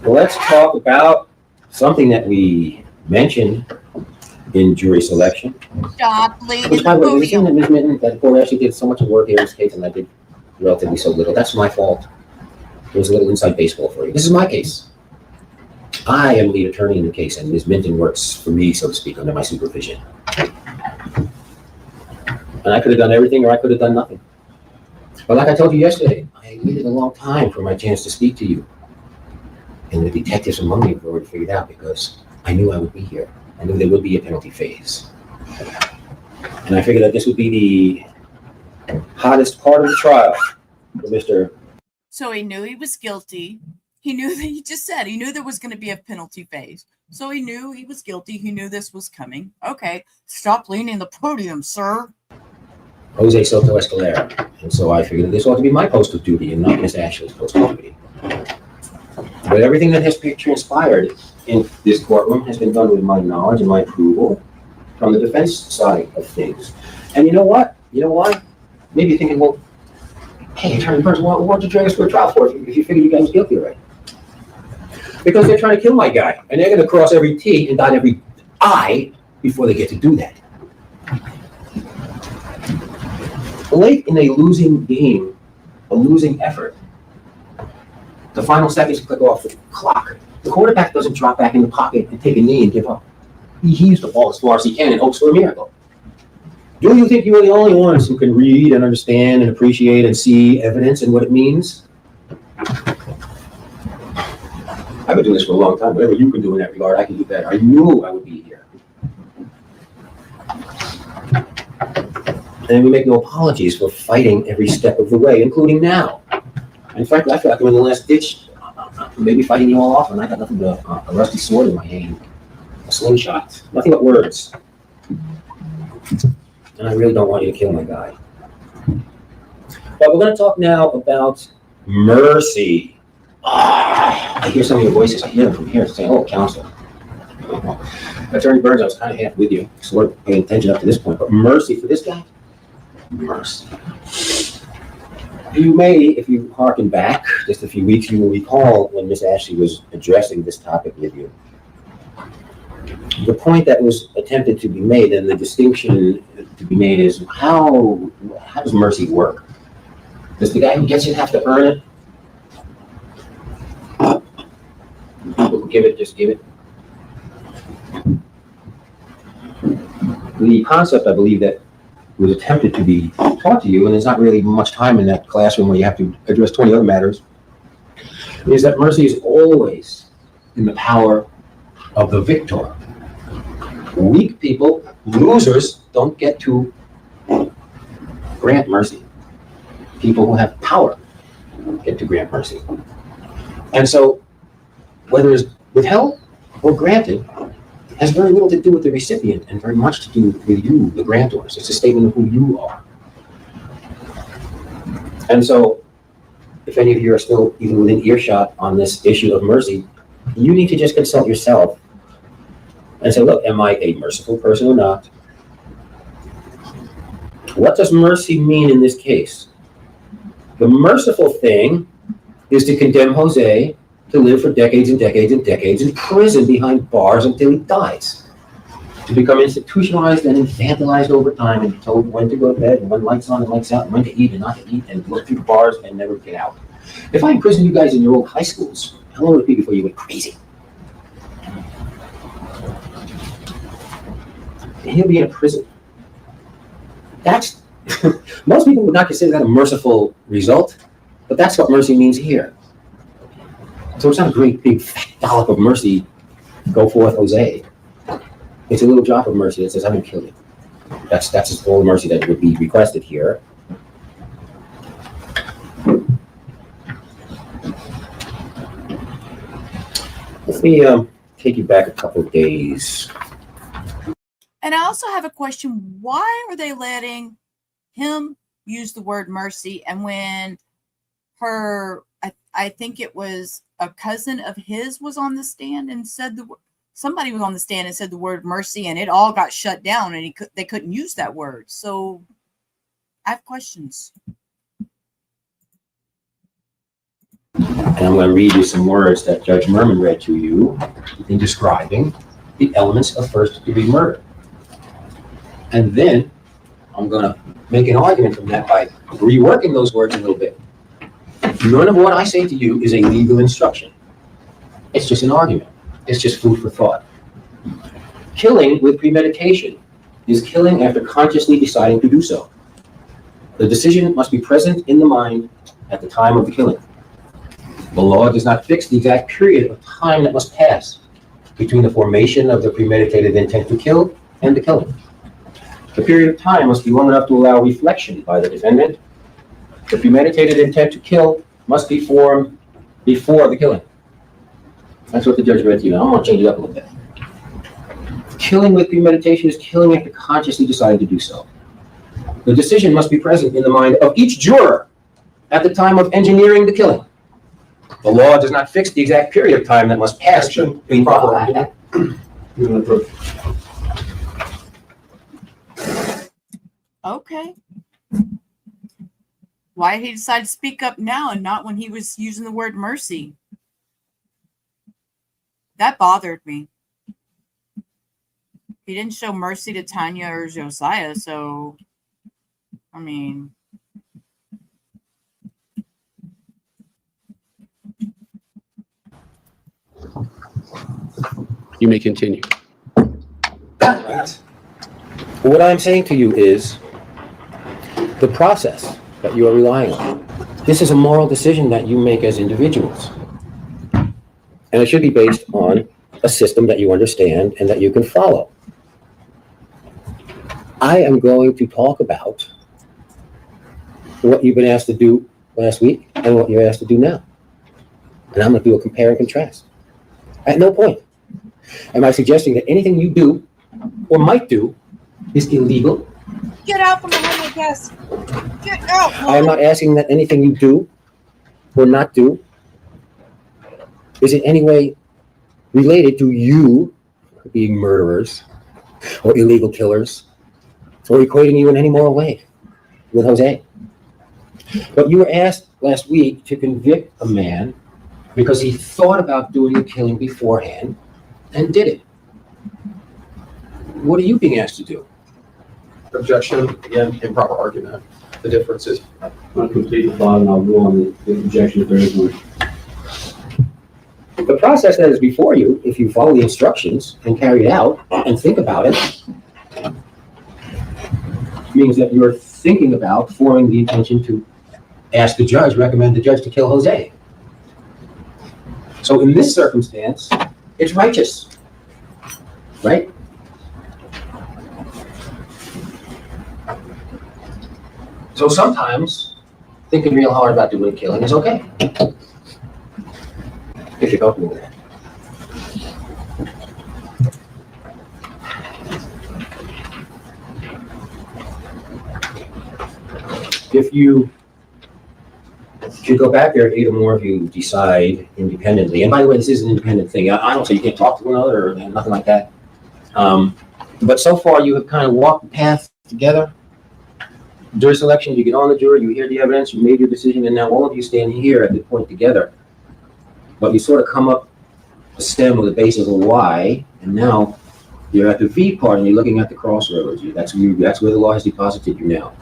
Well, let's talk about something that we mentioned in jury selection.
Stop leaving
Which, by
the
the way,
podium.
Ms. Minton, that poor actually did so much work here in this case, and I did relatively so little. That's my fault. It was a little inside baseball for you. This is my case. I am lead attorney in the case, and Ms. Minton works for me, so to speak, under my supervision. And I could have done everything, or I could have done nothing. But like I told you yesterday, I waited a long time for my chance to speak to you. And the detectives among me have already figured out because I knew I would be here. I knew there would be a penalty phase. And I figured that this would be the hottest part of the trial for Mr.
So he knew he was guilty. He knew that he just said he knew there was going to be a penalty phase. So he knew he was guilty. He knew this was coming. Okay, stop leaning the podium, sir.
Jose Soto-Escalera. And so I figured that this ought to be my post of duty and not Miss Ashley's post of duty. But everything that has transpired in this courtroom has been done with my knowledge and my approval from the defense side of things. And you know what? You know why? Maybe you're thinking, well, hey, Attorney Burns, why don't you drag us to a trial for it if you figure you guys was guilty already? Because they're trying to kill my guy, and they're going to cross every T and dot every I before they get to do that. Late in a losing game, a losing effort, the final seconds click off the clock. The quarterback doesn't drop back in the pocket and take a knee and give up. He heaves the ball as far as he can and hopes for a miracle. Do you think you are the only ones who can read and understand and appreciate and see evidence and what it means? I've been doing this for a long time. Whatever you can do in that regard, I can do better. I knew I would be here. And we make no apologies for fighting every step of the way, including now. In fact, I feel like I'm in the last ditch, maybe fighting you all off, and I got nothing but a rusty sword in my hand, a slingshot, nothing but words. And I really don't want you to kill my guy. But we're going to talk now about mercy. I hear some of your voices. I hear them from here saying, oh, counsel. Attorney Burns, I was kind of half with you, sort of paying attention up to this point. But mercy for this guy? Mercy. You may, if you harken back just a few weeks, you will recall when Miss Ashley was addressing this topic with you. The point that was attempted to be made and the distinction to be made is how does mercy work? Does the guy who gets it have to earn it? People who give it just give it? The concept, I believe, that was attempted to be taught to you, and there's not really much time in that classroom where you have to address 20 other matters, is that mercy is always in the power of the victor. Weak people, losers, don't get to grant mercy. People who have power get to grant mercy. And so, whether it's withheld or granted, has very little to do with the recipient and very much to do with you, the grantors. It's a statement of who you are. And so, if any of you are still even within earshot on this issue of mercy, you need to just consult yourself and say, look, am I a merciful person or not? What does mercy mean in this case? The merciful thing is to condemn Jose to live for decades and decades and decades in prison behind bars until he dies, to become institutionalized and infantilized over time and told when to go to bed and when lights on and lights out and when to eat and not to eat and look through bars and never get out. If I imprison you guys in your old high schools, how long would it be before you went crazy? And he'll be in a prison. That's, most people would not consider that a merciful result, but that's what mercy means here. So it's not a great big fat dollop of mercy, go forth, Jose. It's a little drop of mercy that says, I'm going to kill you. That's all the mercy that would be requested here. Let me take you back a couple of days.
And I also have a question. Why are they letting him use the word mercy? And when I think it was a cousin of his was on the stand and said somebody was on the stand and said the word mercy, and it all got shut down, and they couldn't use that word. So I have questions.
And I'm going to read you some words that Judge Merman read to you in describing the elements of first-degree murder. And then I'm going to make an argument from that by reworking those words a little bit. None of what I say to you is a legal instruction. It's just an argument. It's just food for thought. Killing with premeditation is killing after consciously deciding to do so. The decision must be present in the mind at the time of the killing. The law does not fix the exact period of time that must pass between the formation of the premeditated intent to kill and the killing. The period of time must be long enough to allow reflection by the defendant. The premeditated intent to kill must be formed before the killing. That's what the judge read to you. I'm going to change it up a little bit. Killing with premeditation is killing after consciously deciding to do so. The decision must be present in the mind of each juror at the time of engineering the killing. The law does not fix the exact period of time that must pass between
Okay. Why did he decide to speak up now and not when he was using the word mercy? That bothered me. He didn't show mercy to Tanya or Josiah, so, I mean.
You may continue.
Right. What I'm saying to you is the process that you are relying on. This is a moral decision that you make as individuals. And it should be based on a system that you understand and that you can follow. I am going to talk about what you've been asked to do last week and what you're asked to do now. And I'm going to do a compare and contrast. At no point am I suggesting that anything you do or might do is illegal.
Get out from behind my desk. Get out.
I am not asking that anything you do or not do is in any way related to you being murderers or illegal killers or equating you in any moral way with Jose. But you were asked last week to convict a man because he thought about doing the killing beforehand and did it. What are you being asked to do?
Objection, again, improper argument. The difference is.
I'll complete the thought and I'll rule on the objection if there is one.
The process that is before you, if you follow the instructions and carry it out and think about it, means that you're thinking about forming the intention to ask the judge, recommend the judge to kill Jose. So in this circumstance, it's righteous, right? So sometimes thinking real hard about doing killing is okay. If you're comfortable with that. If you should go back there, 8 or more of you decide independently. And by the way, this is an independent thing. I don't say you can't talk to one another or nothing like that. But so far, you have kind of walked the path together. Jury selection, you get on the jury, you hear the evidence, you made your decision, and now all of you stand here at the point together. But you sort of come up a stem with a base of a Y, and now you're at the V part and you're looking at the crossroads. That's where the law has deposited you now.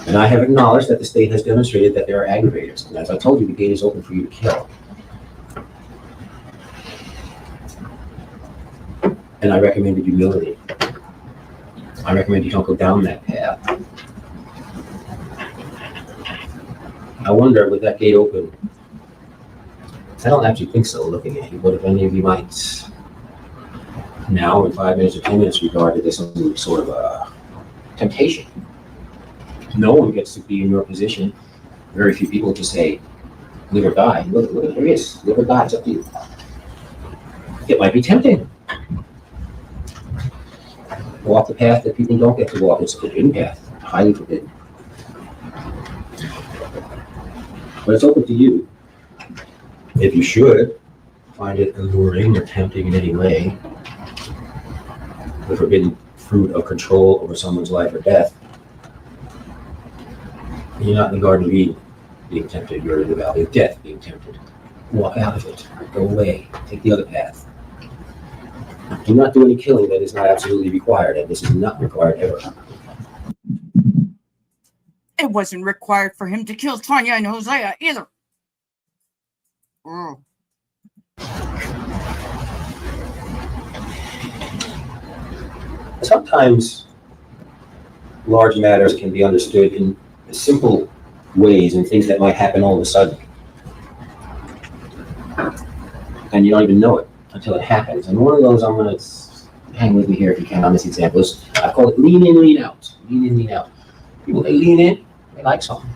And I have acknowledged that the state has demonstrated that there are aggravators. And as I told you, the gate is open for you to kill. And I recommended humility. I recommend you don't go down that path. I wonder, with that gate open, I don't actually think so looking at you, but if any of you might now in 5 minutes or 10 minutes regard this as some sort of a temptation. No one gets to be in your position. Very few people just say, live or die. Look, here he is. Live or die, it's up to you. It might be tempting. Walk the path that people don't get to walk. It's a forbidden path, highly forbidden. But it's open to you. If you should find it alluring or tempting in any way, the forbidden fruit of control over someone's life or death, you're not in the Garden of Eden being tempted, you're in the Valley of Death being tempted. Walk out of it. Go away. Take the other path. Do not do any killing that is not absolutely required, and this is not required ever.
It wasn't required for him to kill Tanya and Hosea either. Mm.
Sometimes large matters can be understood in simple ways and things that might happen all of a sudden. And you don't even know it until it happens. And one of those, I'm going to hang with me here if you can on this example, is I call it lean in, lean out. Lean in, lean out. People, they lean in, they like something.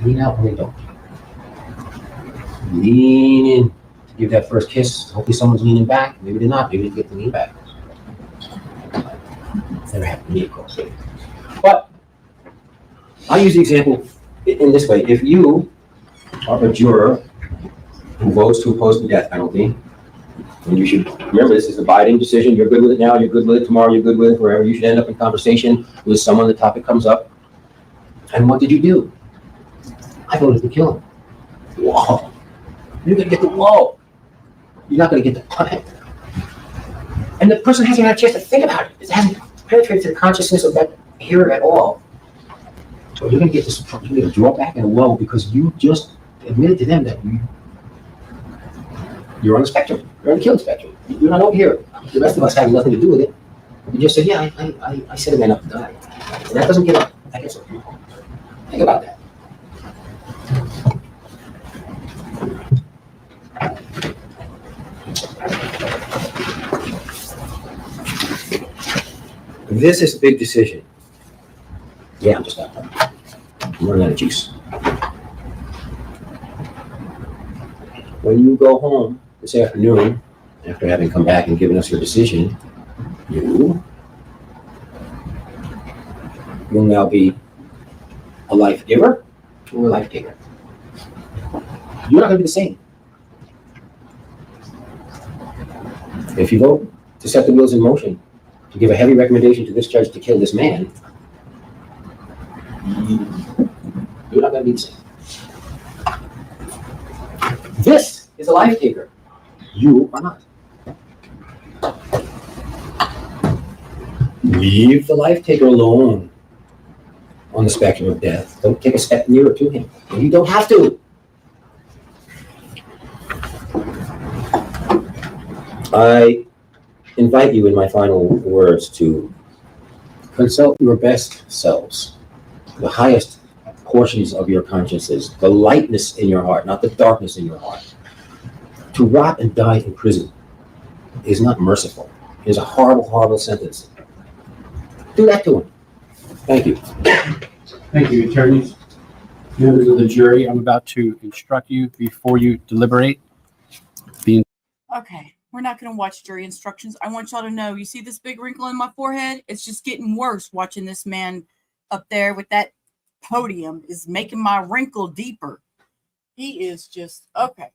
Lean out when they don't. Lean in to give that first kiss. Hopefully someone's leaning back. Maybe they're not. Maybe they get to lean back. Never happened to me, of course. But I'll use the example in this way. If you are a juror who votes to oppose the death penalty, and you should remember this is a binding decision. You're good with it now, you're good with it tomorrow, you're good with it forever. You should end up in conversation with someone, the topic comes up. And what did you do? I voted to kill him. Whoa. You're going to get the whoa. You're not going to get the punch. And the person hasn't had a chance to think about it. It hasn't penetrated to the consciousness of that hearer at all. So you're going to get this, you're going to draw back in a whoa because you just admitted to them that you're on the spectrum. You're on the killing spectrum. You're not over here. The rest of us have nothing to do with it. You just said, yeah, I set a man up to die. And that doesn't get up. That gets up. Think about that. This is a big decision. Yeah, I'm just not done. I'm running out of juice. when you go home this afternoon, after having come back and given us your decision, you will now be a life giver or a life taker. You're not going to be the same. If you vote to set the wheels in motion, to give a heavy recommendation to this judge to kill this man, you're not going to be the same. This is a life taker. You are not. Leave the life taker alone on the spectrum of death. Don't take a step nearer to him. And you don't have to. I invite you in my final words to consult your best selves, the highest portions of your consciences, the lightness in your heart, not the darkness in your heart. To rot and die in prison is not merciful. It is a horrible, horrible sentence. Do that to him. Thank you.
Thank you, attorneys. Members of the jury, I'm about to instruct you before you deliberate.
Okay, we're not going to watch jury instructions. I want y'all to know, you see this big wrinkle in my forehead? It's just getting worse watching this man up there with that podium is making my wrinkle deeper. He is just, okay.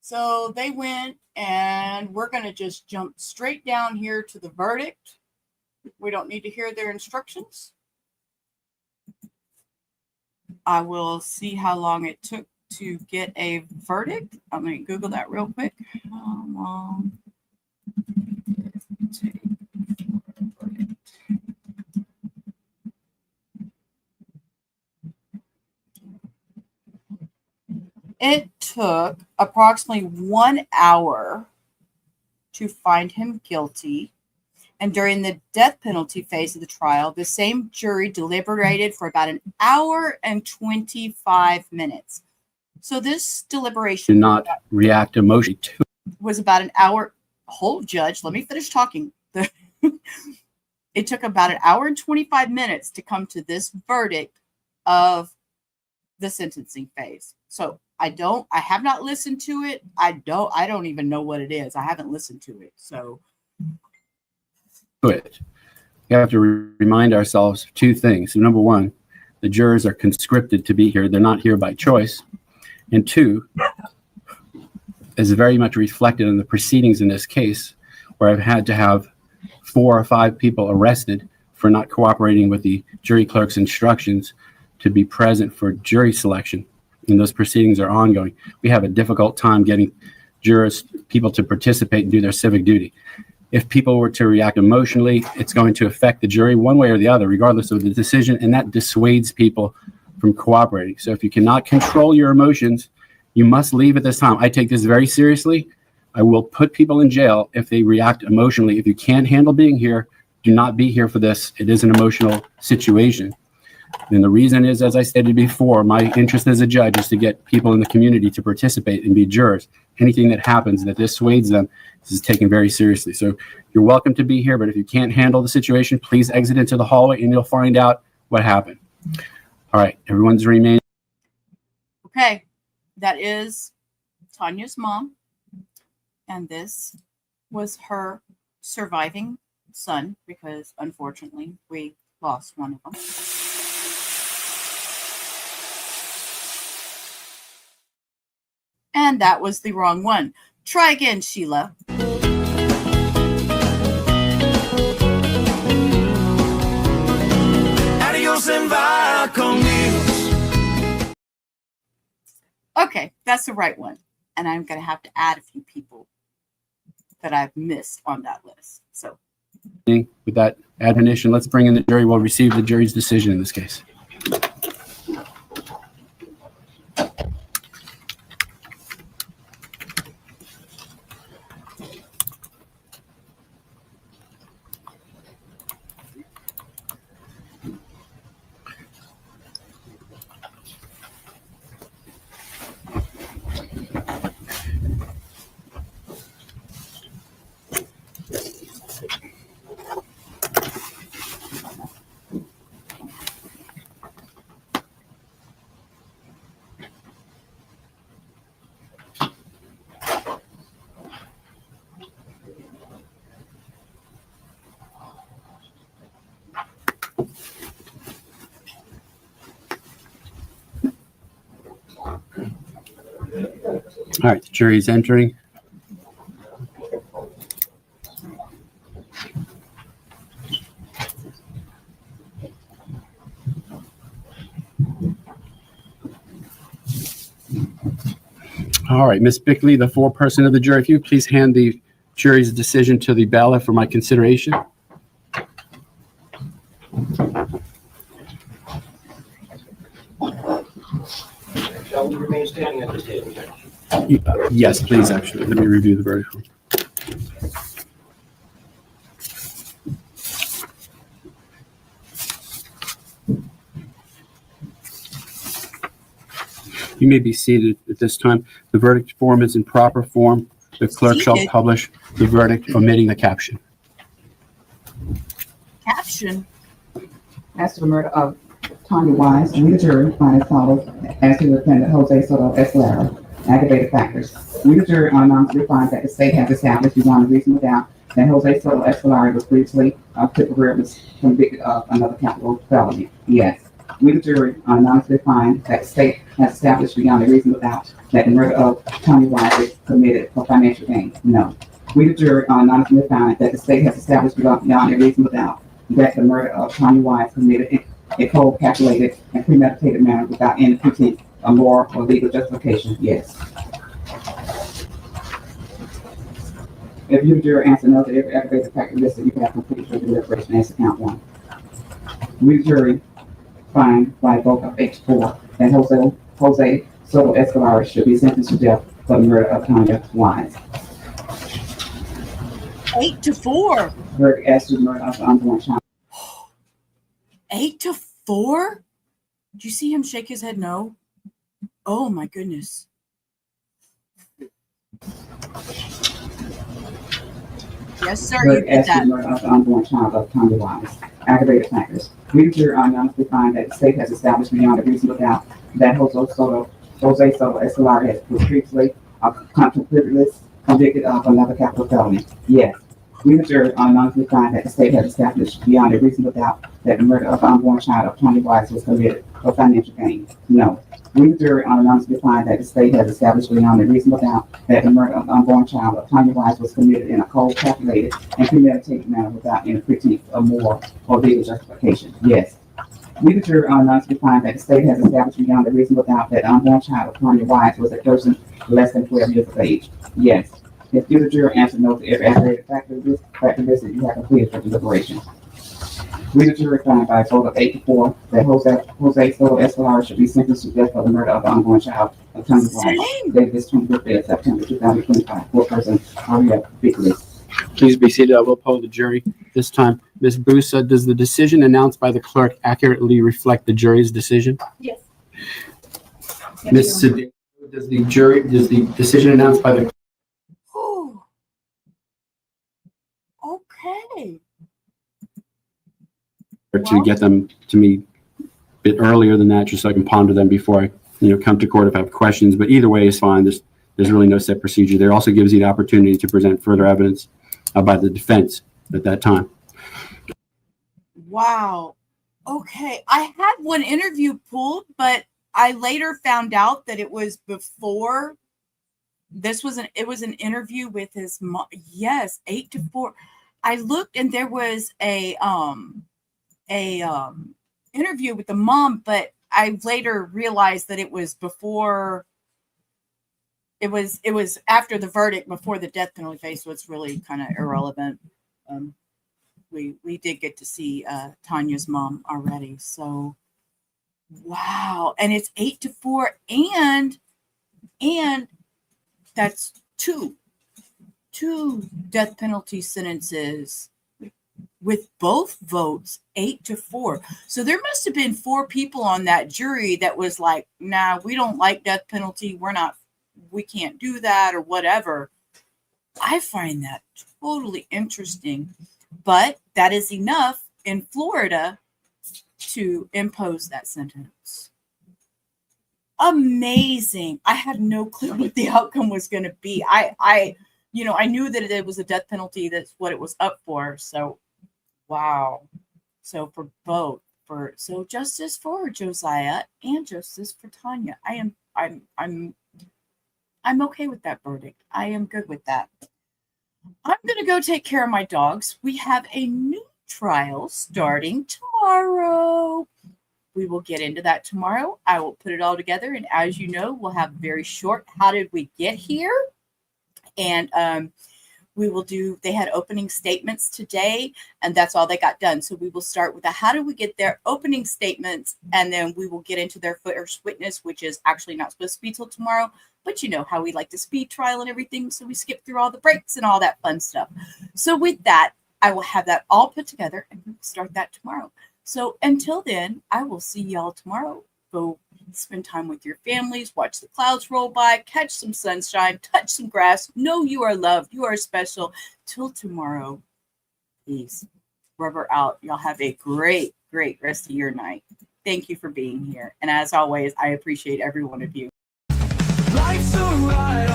So they went, and we're going to just jump straight down here to the verdict. We don't need to hear their instructions. I will see how long it took to get a verdict. I'm going to Google that real quick. How long did it take for a verdict? It took approximately 1 hour to find him guilty. And during the death penalty phase of the trial, the same jury deliberated for about 1 hour and 25 minutes. So this deliberation
Do not react emotionally to
was about 1 hour. Hold, Judge, let me finish talking. It took about 1 hour and 25 minutes to come to this verdict of the sentencing phase. So I have not listened to it. I don't even know what it is. I haven't listened to it. So
it. We have to remind ourselves of two things. So number one, the jurors are conscripted to be here. They're not here by choice. And two, is very much reflected in the proceedings in this case, where I've had to have 4 or 5 people arrested for not cooperating with the jury clerk's instructions to be present for jury selection. And those proceedings are ongoing. We have a difficult time getting people to participate and do their civic duty. If people were to react emotionally, it's going to affect the jury one way or the other, regardless of the decision, and that dissuades people from cooperating. So if you cannot control your emotions, you must leave at this time. I take this very seriously. I will put people in jail if they react emotionally. If you can't handle being here, do not be here for this. It is an emotional situation. And the reason is, as I stated before, my interest as a judge is to get people in the community to participate and be jurors. Anything that happens that dissuades them is taken very seriously. So you're welcome to be here, but if you can't handle the situation, please exit into the hallway and you'll find out what happened. All right, everyone's remaining.
okay, that is Tanya's mom, and this was her surviving son, because unfortunately we lost one of them. And that was the wrong one. Try again, Sheila. Okay, that's the right one. And I'm going to have to add a few people that I've missed on that list. So,
with that admonition, let's bring in the jury. We'll receive the jury's decision in this case. All right, the jury is entering. All right, Ms. Bickley, the foreperson of the jury, if you please hand the jury's decision to the bailiff for my consideration.
Shall we remain standing at this table, Judge?
Yes, please, actually. Let me review the verdict. You may be seated at this time. The verdict form is in proper form. The clerk shall publish the verdict omitting the caption.
Caption.
As to the murder of Tania Wise, we the jury find as follows. As to the defendant Jose Soto-Escalera, aggravated factors. We the jury unanimously find that the state has established beyond a reasonable doubt that Jose Soto-Escalera was previously convicted of another capital felony. Yes. We the jury unanimously find that the state has established beyond a reasonable doubt that the murder of Tania Wise was committed for financial gain. No. We the jury unanimously find that the state has established beyond a reasonable doubt that the murder of Tania Wise committed in a cold, calculated, and premeditated manner without any pretense of moral or legal justification. Yes. If you, the jury, answer no to every aggravated factor listed, you can have complete your deliberation as to count one. We, the jury, find by vote of 8-4 that Jose Soto-Escalera should be sentenced to death for the murder of Tania Wise.
8-4.
Verdict as to the murder of the unborn child.
8-4? Did you see him shake his head no? Oh my goodness. Yes, sir. You
Verdict
did
as to the
that.
murder of the unborn child of Tania Wise. Aggravated factors. We, the jury, unanimously find that the state has established beyond a reasonable doubt that Jose Soto-Escalera was previously convicted of another capital felony. Yes. We, the jury, unanimously find that the state has established beyond a reasonable doubt that the murder of the unborn child of Tania Wise was committed for financial gain. No. We, the jury, unanimously find that the state has established beyond a reasonable doubt that the murder of the unborn child of Tania Wise was committed in a cold, calculated, and premeditated manner without any pretense of moral or legal justification. Yes. We, the jury, unanimously find that the state has established beyond a reasonable doubt that the unborn child of Tania Wise was a person less than 12 years of age. Yes. If you, the jury, answer no to every aggravated factor listed, you have completed your deliberation. We, the jury, find by a vote of 8-4 that Jose Soto-Escalera should be sentenced to death for the murder of the unborn child of Tania Wise. Dated this 25th day of September 2025. Four-person, Tania Bickley.
Please be seated. I will poll the jury this time. Ms. Busa, does the decision announced by the clerk accurately reflect the jury's decision?
Yes.
Ms. Sedano, does the decision announced by the
Oh. Okay.
to get them to me a bit earlier than that, just so I can ponder them before I, come to court if I have questions. But either way is fine. There's really no set procedure. There also gives you the opportunity to present further evidence by the defense at that time.
Wow. Okay. I had one interview pulled, but I later found out that it was before. It was an interview with his mom. Yes, 8-4. I looked and there was a interview with the mom, but I later realized that it was before. It was after the verdict, before the death penalty phase, so it's really kind of irrelevant. We did get to see Tanya's mom already, so wow, and it's 8-4, and that's two death penalty sentences with both votes 8-4. So there must have been 4 people on that jury that was like, nah, we don't like death penalty. We can't do that or whatever. I find that totally interesting, but that is enough in Florida to impose that sentence. Amazing. I had no clue what the outcome was going to be. I knew that it was a death penalty. That's what it was up for. So, wow. So for both, so justice for Josiah and justice for Tanya.
I'm okay with that verdict. I am good with that. I'm going to go take care of my dogs. We have a new trial starting tomorrow. We will get into that tomorrow. I will put it all together. And as you know, we'll have very short, how did we get here? And we will do, they had opening statements today, and that's all they got done. So we will start with the how did we get their opening statements, and then we will get into their first witness, which is actually not supposed to be till tomorrow. But you know how we like to speed trial and everything, so we skip through all the breaks and all that fun stuff. So with that, I will have that all put together, and we'll start that tomorrow. So until then, I will see y'all tomorrow. Go spend time with your families, watch the clouds roll by, catch some sunshine, touch some grass. Know you are loved, you are special. Till tomorrow, peace. Rubber out. Y'all have a great, great rest of your night. Thank you for being here. And as always, I appreciate every one of you.
Life's a ride